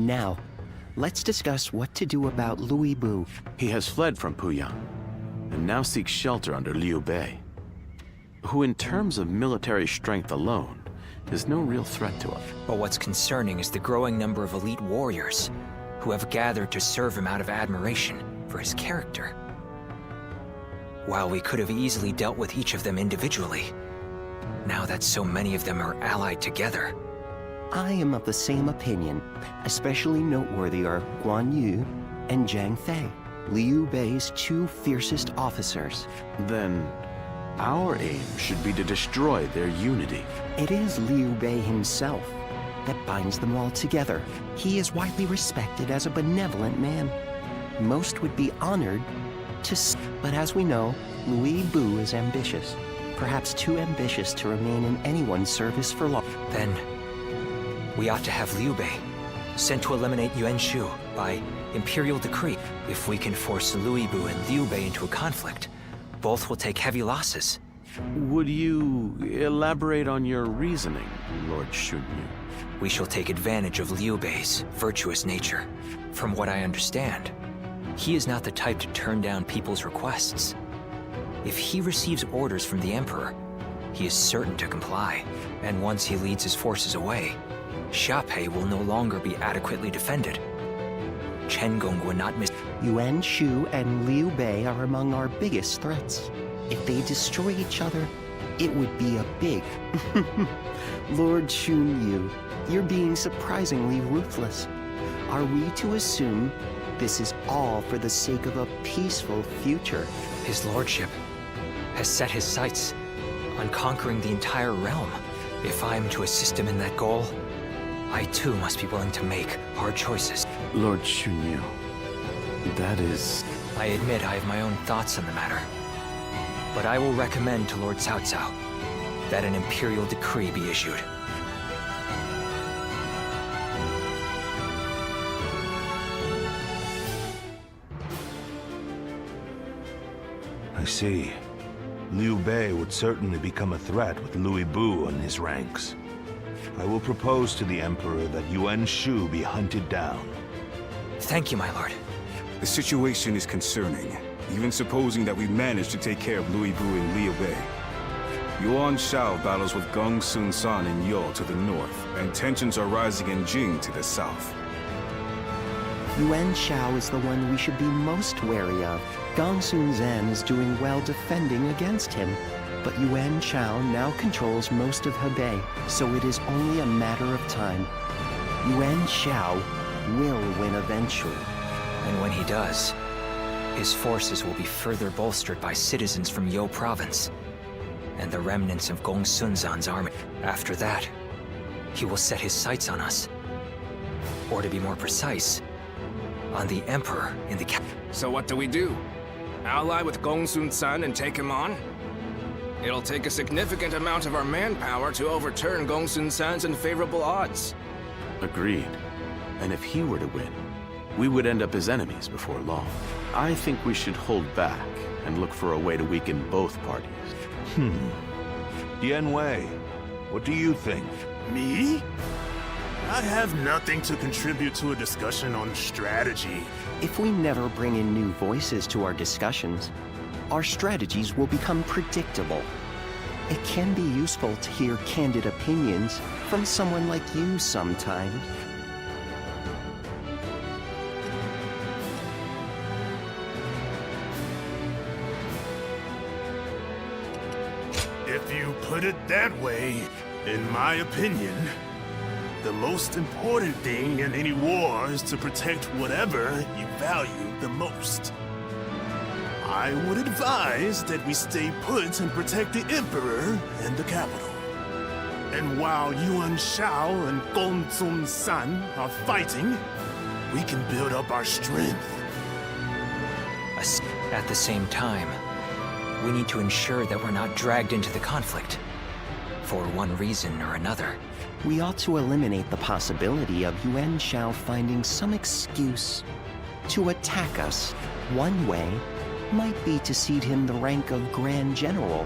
Now, let's discuss what to do about Louis Bu. He has fled from Puyang, and now seeks shelter under Liu Bei, who in terms of military strength alone, is no real threat to us. But what's concerning is the growing number of elite warriors who have gathered to serve him out of admiration for his character. While we could have easily dealt with each of them individually, now that so many of them are allied together, I am of the same opinion. Especially noteworthy are Guan Yu and Zhang Fei, Liu Bei's two fiercest officers. Then, our aim should be to destroy their unity. It is Liu Bei himself that binds them all together. He is widely respected as a benevolent man. Most would be honored to but as we know, Louis Bu is ambitious. Perhaps too ambitious to remain in anyone's service for long. Then we ought to have Liu Bei sent to eliminate Yuan Shu by imperial decree. If we can force Louis Bu and Liu Bei into a conflict, both will take heavy losses. Would you elaborate on your reasoning, Lord Shunyu? We shall take advantage of Liu Bei's virtuous nature. From what I understand, he is not the type to turn down people's requests. If he receives orders from the Emperor, he is certain to comply. And once he leads his forces away, Xiaopei will no longer be adequately defended. Chen Gong would not miss. Yuan Shu and Liu Bei are among our biggest threats. If they destroy each other, it would be a big... Lord Shunyu, you're being surprisingly ruthless. Are we to assume this is all for the sake of a peaceful future? His lordship has set his sights on conquering the entire realm. If I am to assist him in that goal, I too must be willing to make hard choices. Lord Shunyu, that is... I admit I have my own thoughts on the matter. But I will recommend to Lord Cao Cao that an imperial decree be issued. I see. Liu Bei would certainly become a threat with Louis Bu in his ranks. I will propose to the Emperor that Yuan Shu be hunted down. Thank you, my lord. The situation is concerning, even supposing that we manage to take care of Louis Bu and Liu Bei. Yuan Shao battles with Gong Sun San in Yo to the north, and tensions are rising in Jing to the south. Yuan Shao is the one we should be most wary of. Gong Sun Zan is doing well defending against him, but Yuan Shao now controls most of Hebei, so it is only a matter of time. Yuan Shao will win eventually. And when he does, his forces will be further bolstered by citizens from Yo province and the remnants of Gong Sun Zan's army. After that, he will set his sights on us. Or to be more precise, on the Emperor in the capital. So what do we do? Ally with Gong Sun San and take him on? It'll take a significant amount of our manpower to overturn Gong Sun San's unfavorable odds. Agreed. And if he were to win, we would end up as enemies before long. I think we should hold back and look for a way to weaken both parties. Dian Wei, what do you think? Me? I have nothing to contribute to a discussion on strategy. If we never bring in new voices to our discussions, our strategies will become predictable. It can be useful to hear candid opinions from someone like you sometimes. If you put it that way, in my opinion, the most important thing in any war is to protect whatever you value the most. I would advise that we stay put and protect the Emperor and the capital. And while Yuan Shao and Gong Sun San are fighting, we can build up our strength. At the same time, we need to ensure that we're not dragged into the conflict, for one reason or another. We ought to eliminate the possibility of Yuan Shao finding some excuse to attack us. One way might be to cede him the rank of Grand General,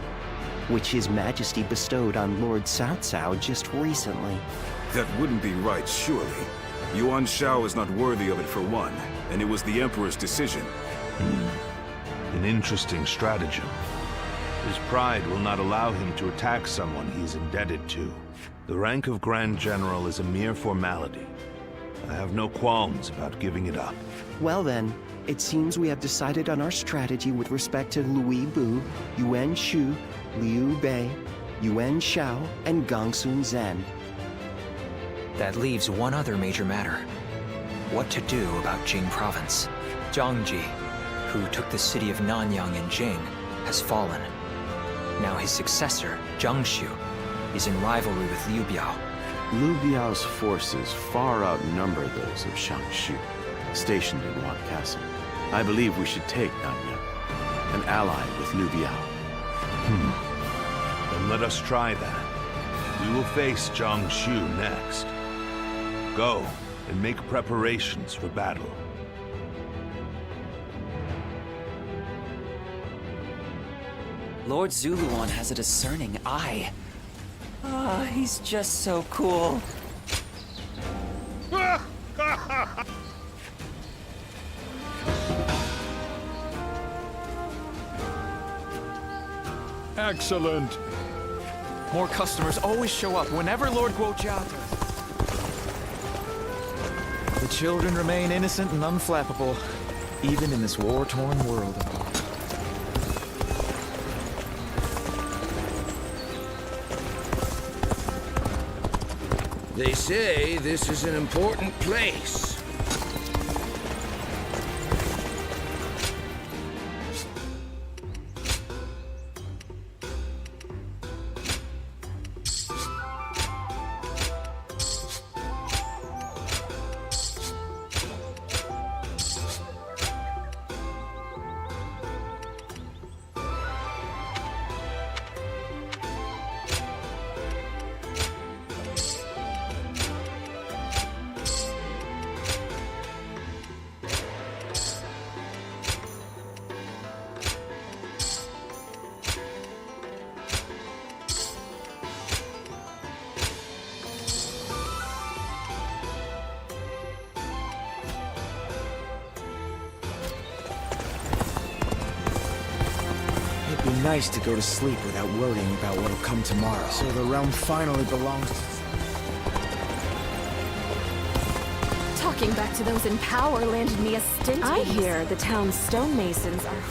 which His Majesty bestowed on Lord Cao Cao just recently. That wouldn't be right, surely. Yuan Shao is not worthy of it for one, and it was the Emperor's decision. An interesting stratagem. His pride will not allow him to attack someone he is indebted to. The rank of Grand General is a mere formality. I have no qualms about giving it up. Well then, it seems we have decided on our strategy with respect to Louis Bu, Yuan Shu, Liu Bei, Yuan Shao, and Gong Sun Zan. That leaves one other major matter. What to do about Jing province. Zhang Ji, who took the city of Nanyang in Jing, has fallen. Now his successor, Zhang Xu, is in rivalry with Liu Biao. Liu Biao's forces far outnumber those of Zhang Xu, stationed in Wat Castle. I believe we should take Nanyang, an ally with Liu Biao. Then let us try that. We will face Zhang Xu next. Go and make preparations for battle. Lord Zuluan has a discerning eye. Ah, he's just so cool. Excellent. More customers always show up whenever Lord Guojiao does. The children remain innocent and unflappable, even in this war-torn world of ours. They say this is an important place. nice to go to sleep without worrying about what'll come tomorrow. So the realm finally belongs to... Talking back to those in power landed me a stint. I hear the town's stonemasons are...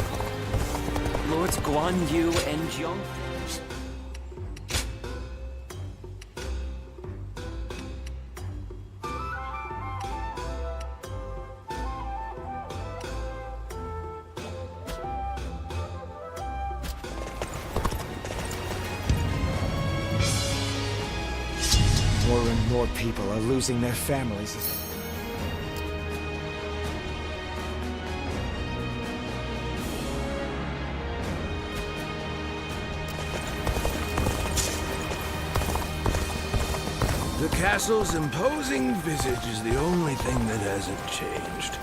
Lords Guan Yu and Jiang. More and more people are losing their families as... The castle's imposing visage is the only thing that hasn't changed.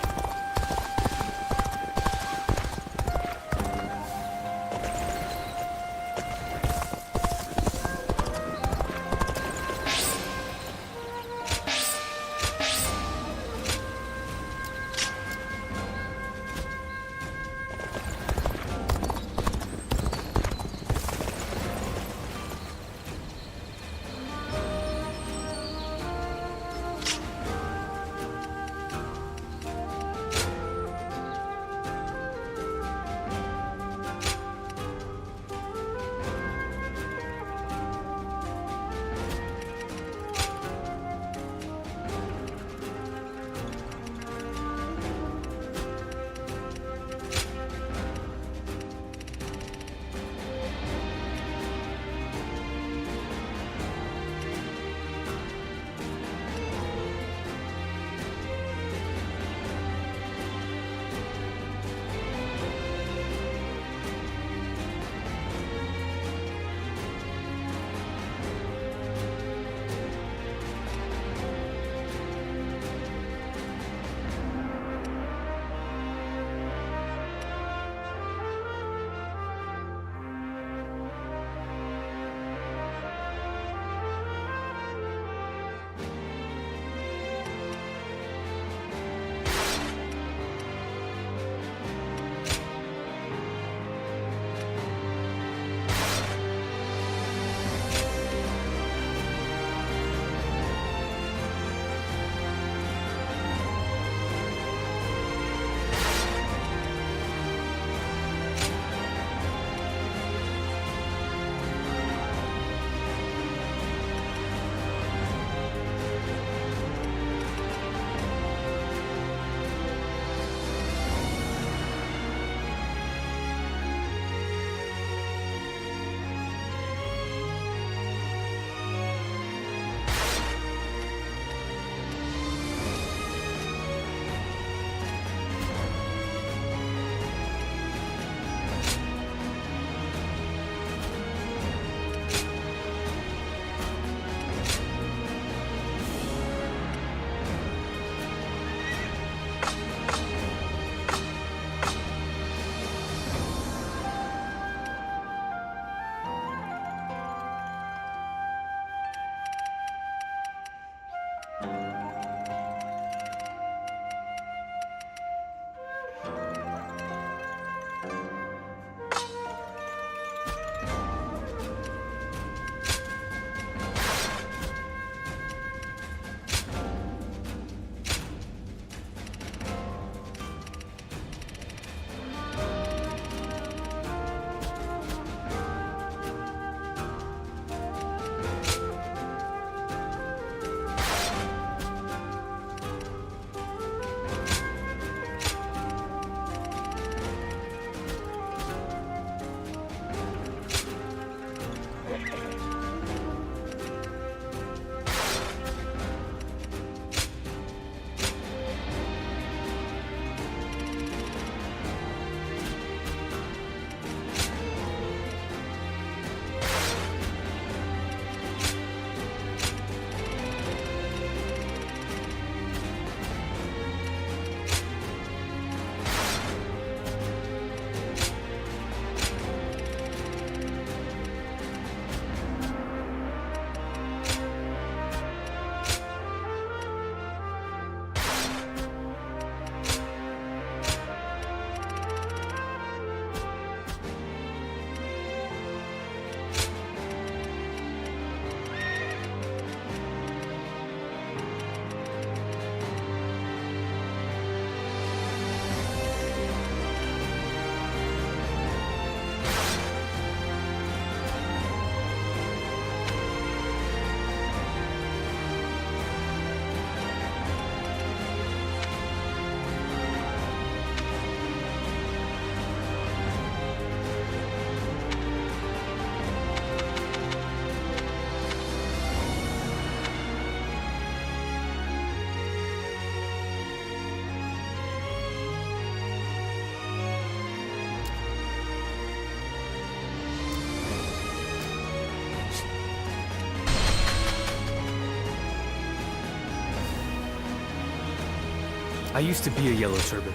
I used to be a Yellow Turban.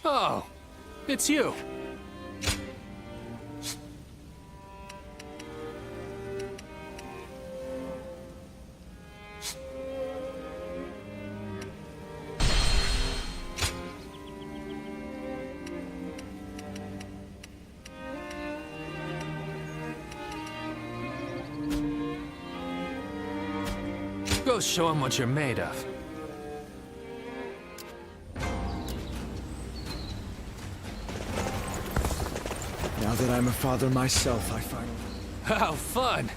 Oh, it's you. Go show him what you're made of. Now that I'm a father myself, I finally... How fun!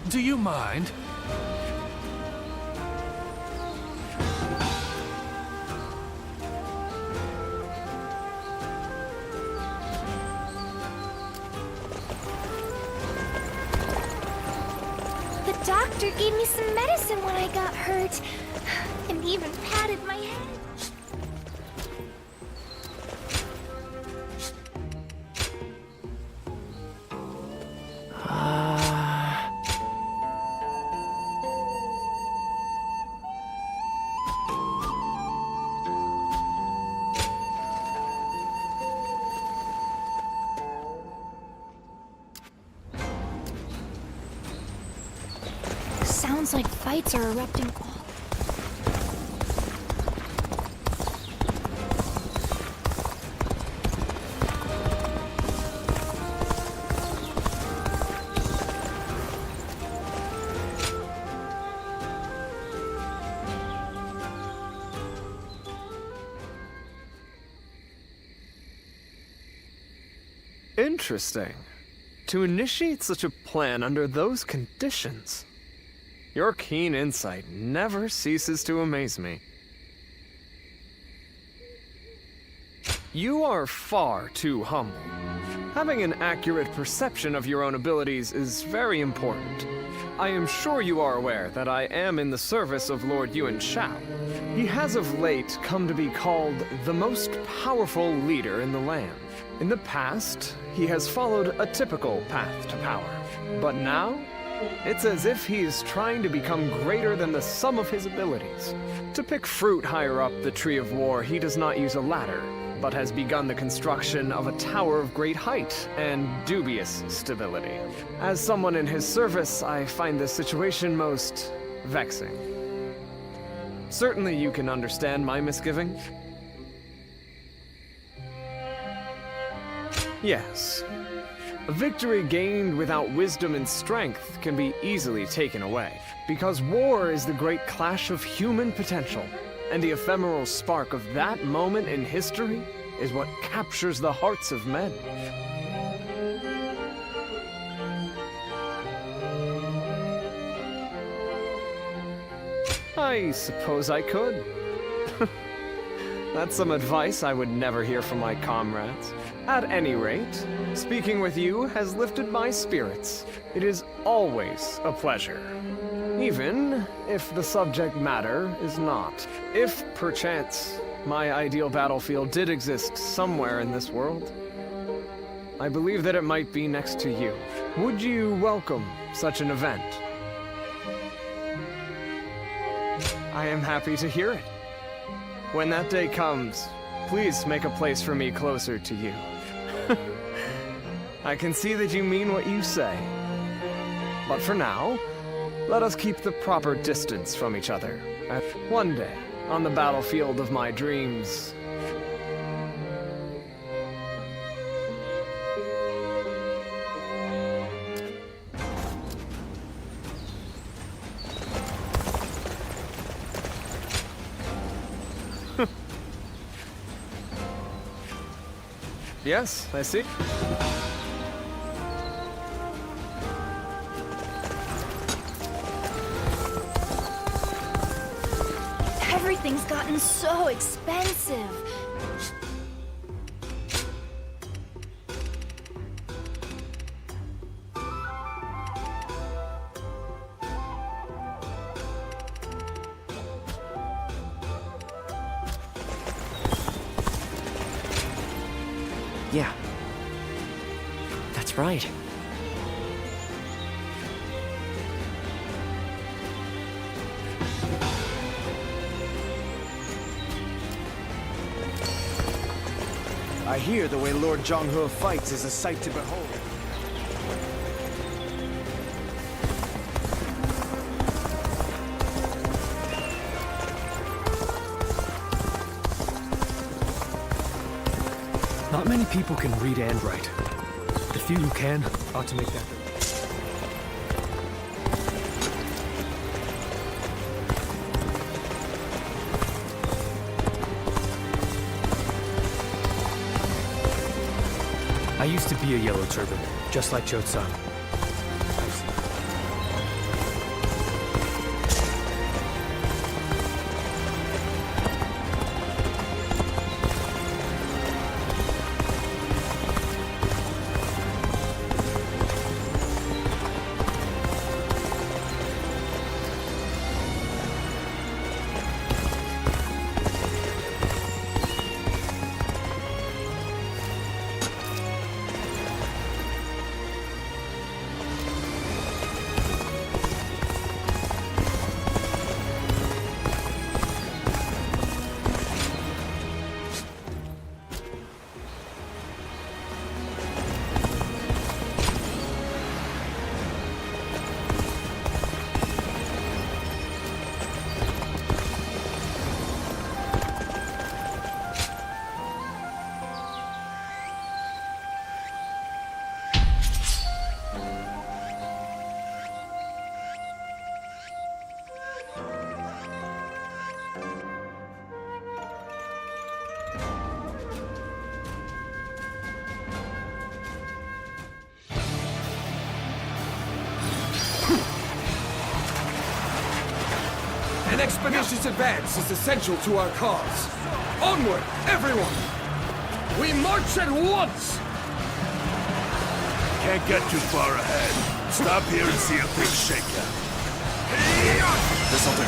Do you mind? The doctor gave me some medicine when I got hurt, and even patted my head. Sounds like fights are erupting all. Interesting. To initiate such a plan under those conditions. Your keen insight never ceases to amaze me. You are far too humble. Having an accurate perception of your own abilities is very important. I am sure you are aware that I am in the service of Lord Yuan Shao. He has of late come to be called the most powerful leader in the land. In the past, he has followed a typical path to power. But now, it's as if he is trying to become greater than the sum of his abilities. To pick fruit higher up the Tree of War, he does not use a ladder, but has begun the construction of a tower of great height and dubious stability. As someone in his service, I find this situation most vexing. Certainly you can understand my misgivings. Yes. A victory gained without wisdom and strength can be easily taken away, because war is the great clash of human potential, and the ephemeral spark of that moment in history is what captures the hearts of men. I suppose I could. That's some advice I would never hear from my comrades. At any rate, speaking with you has lifted my spirits. It is always a pleasure. Even if the subject matter is not. If, perchance, my ideal battlefield did exist somewhere in this world, I believe that it might be next to you. Would you welcome such an event? I am happy to hear it. When that day comes, please make a place for me closer to you. I can see that you mean what you say. But for now, let us keep the proper distance from each other. One day, on the battlefield of my dreams, yes, I see. Everything's gotten so expensive. Yeah. That's right. I hear the way Lord Zhonghe fights is a sight to behold. Not many people can read and write. The few who can ought to make that their... I used to be a Yellow Turban, just like Cao Cao. An expeditious advance is essential to our cause. Onward, everyone! We march at once! Can't get too far ahead. Stop here and see a big shakeout. This'll do.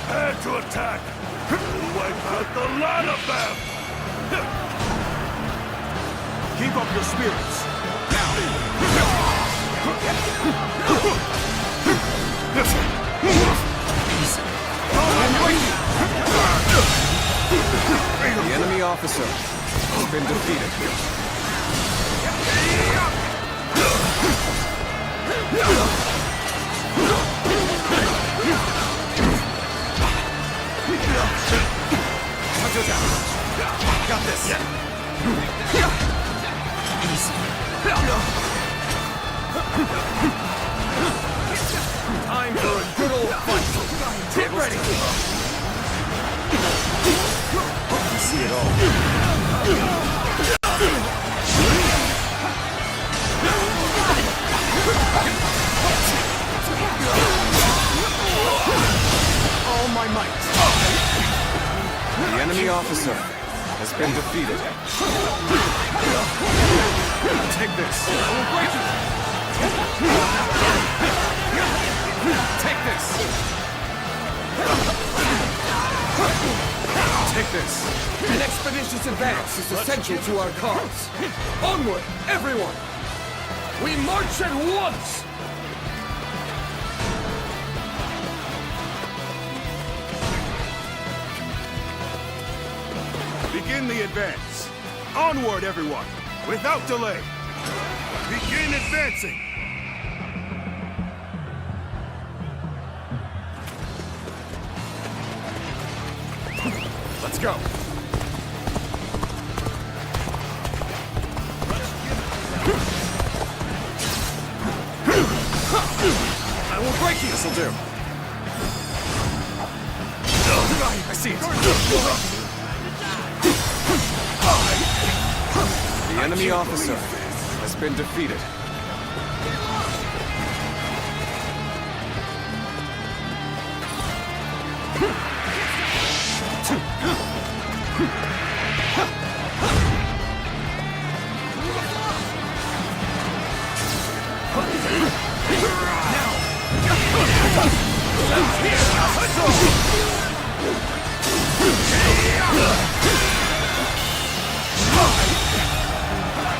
Prepare to attack! We'll wipe out the lot of them! Keep up your spirits. The enemy officer has been defeated. Got this. Time for a good old fight. Get ready. You see it all. All my might. The enemy officer has been defeated. Take this. I will break you. Take this. Take this. An expeditious advance is essential to our cause. Onward, everyone! We march at once! Begin the advance. Onward, everyone, without delay. Begin advancing. Let's go. I will break you. This'll do. I see it. The enemy officer has been defeated.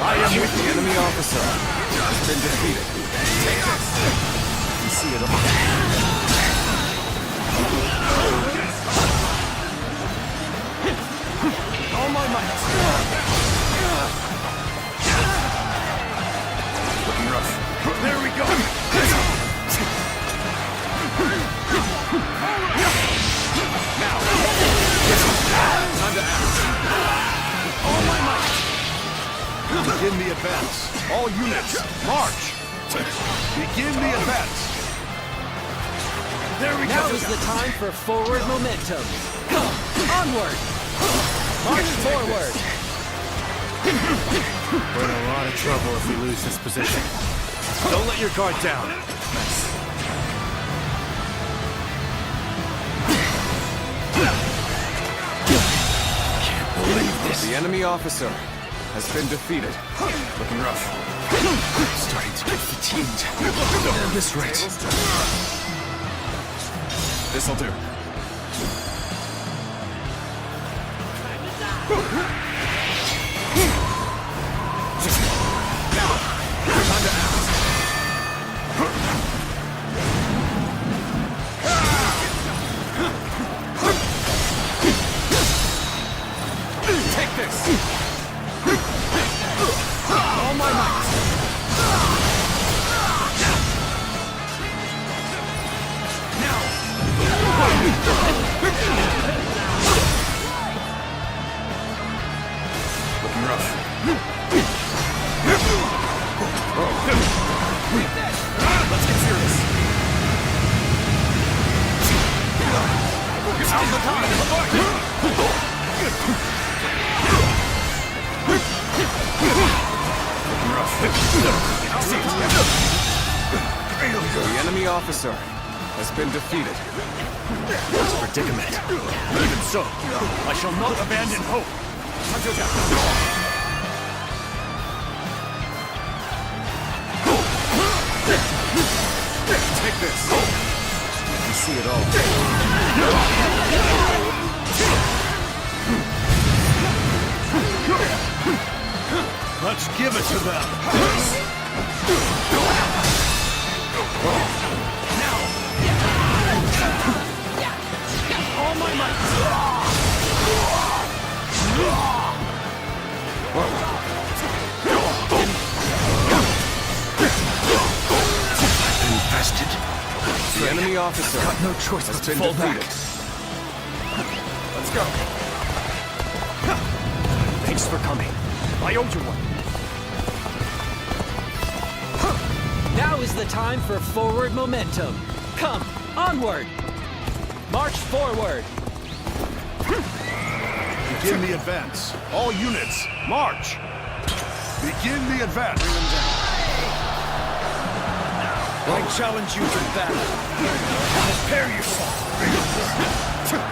I am with The enemy officer has been defeated. Take this. You see it all. All my might! Looking rough. There we go! Now! Time to act! All my might! Begin the advance! All units, march! Begin the advance! There we go! Now is the time for forward momentum. Come, onward! March forward! We're in a lot of trouble if we lose this position. Don't let your guard down. Can't believe this. The enemy officer has been defeated. Looking rough. Starting to get fatigued. At this rate. This'll do. Time to act. Take this! All my might! Now! Looking rough. Let's get serious. Now's the time! The enemy officer has been defeated. What's a predicament? Even so, I shall not abandon hope. Cao Cao. Take this. You see it all. Let's give it to them. Now. All my might. Infested. The enemy officer Got no choice has but to been fall defeated. back. Let's go. Thanks for coming. I owe you one. Now is the time for forward momentum. Come, onward! March forward! Begin the advance. All units, march! Begin the advance. I challenge you to battle. Prepare yourself.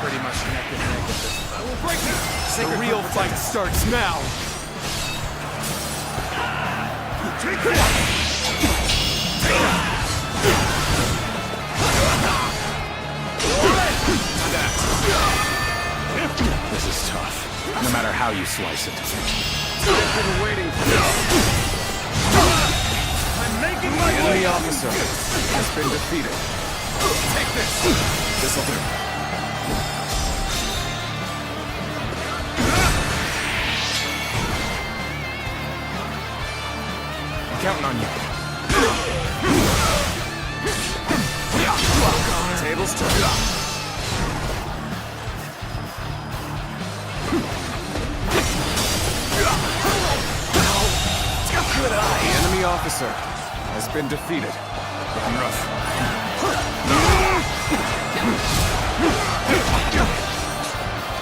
Pretty much neck and neck at this point. We'll break it. The real fight starts now. This is tough. No matter how you slice it. I've been waiting for this. I'm making my The way. enemy officer has been defeated. Take this. This'll do. I'm counting on you. Tables turned. Good eye. The enemy officer has been defeated. Looking rough.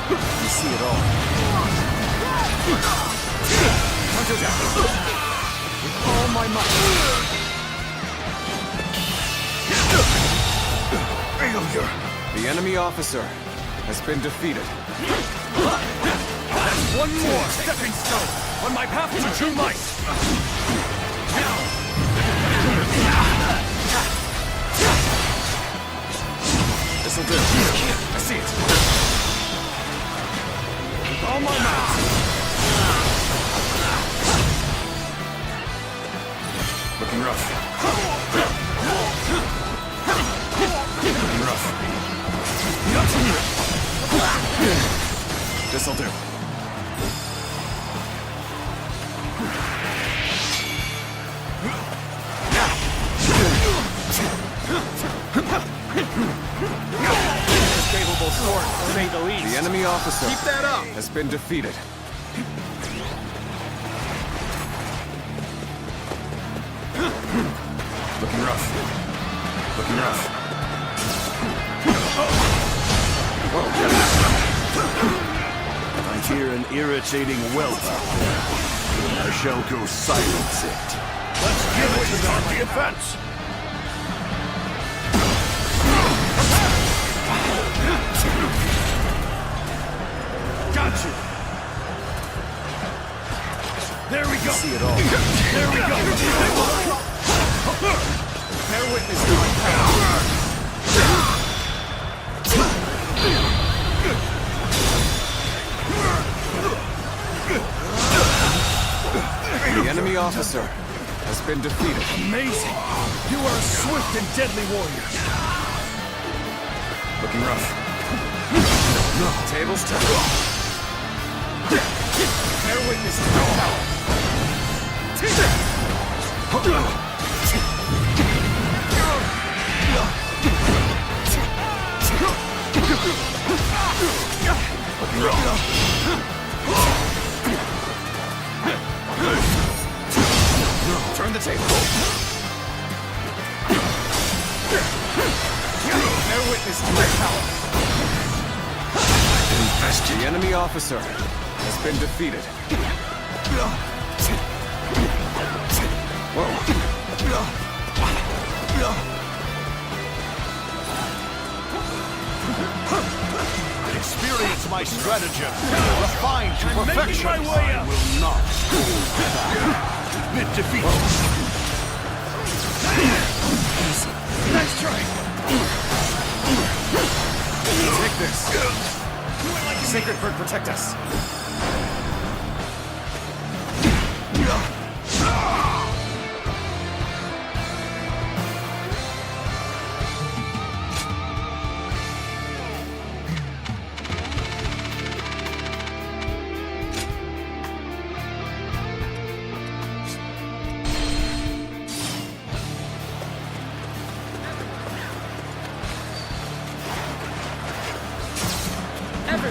You see it all. With all my might. Failure. The enemy officer has been defeated. That's one more stepping stone on my path to true might. This'll do. I see it. With all my might. Looking rough. Looking rough. This'll do. say the least. The enemy officer Keep that up. has been defeated. Looking rough. Looking rough. I hear an irritating whelp out there. I shall go silence it. Let's give it to them. The offense. Got you. There we go. See it all. There we go. Bear witness to my power. The enemy officer has been defeated. Amazing. You are a swift and deadly warrior. Looking rough. Tables turn. Bear witness to my power. Looking rough. Turn the table. Bear witness to my power. The enemy officer has been defeated. Experience my stratagem. Refined to perfection. I will not Admit defeat. Nice try. Take this. Sacred bird, protect us.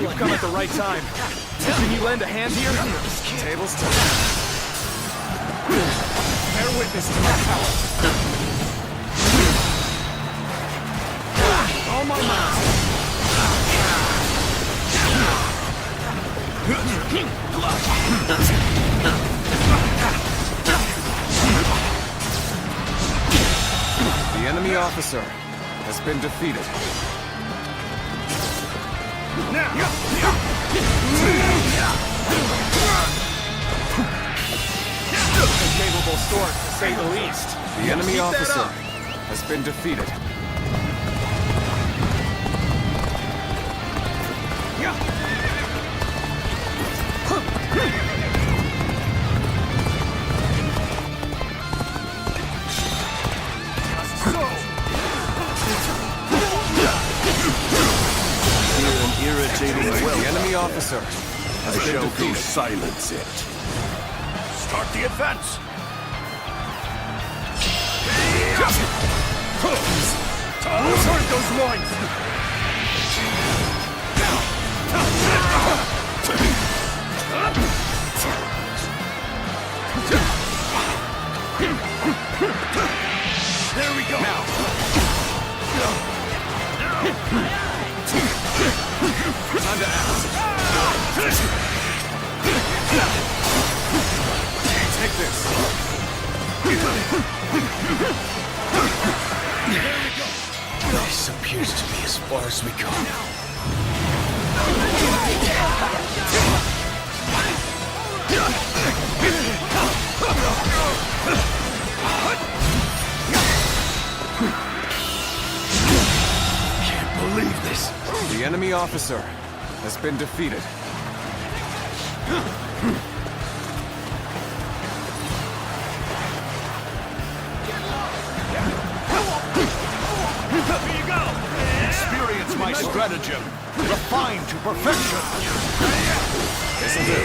You've come at the right time. Can you lend a hand here? Tables turn. Bear witness to my power. On my mount. The enemy officer has been defeated. A capable sword, to say the least. The enemy officer has been defeated. irritating well. The enemy officer has been shall defeated. go silence it. Start the advance. Who's heard those lines? There we go. Now. Time to act. Take this. This appears to be as far as we go. Can't believe this. The enemy officer has been defeated. Here you go. Experience my stratagem. Refined to perfection. This'll do.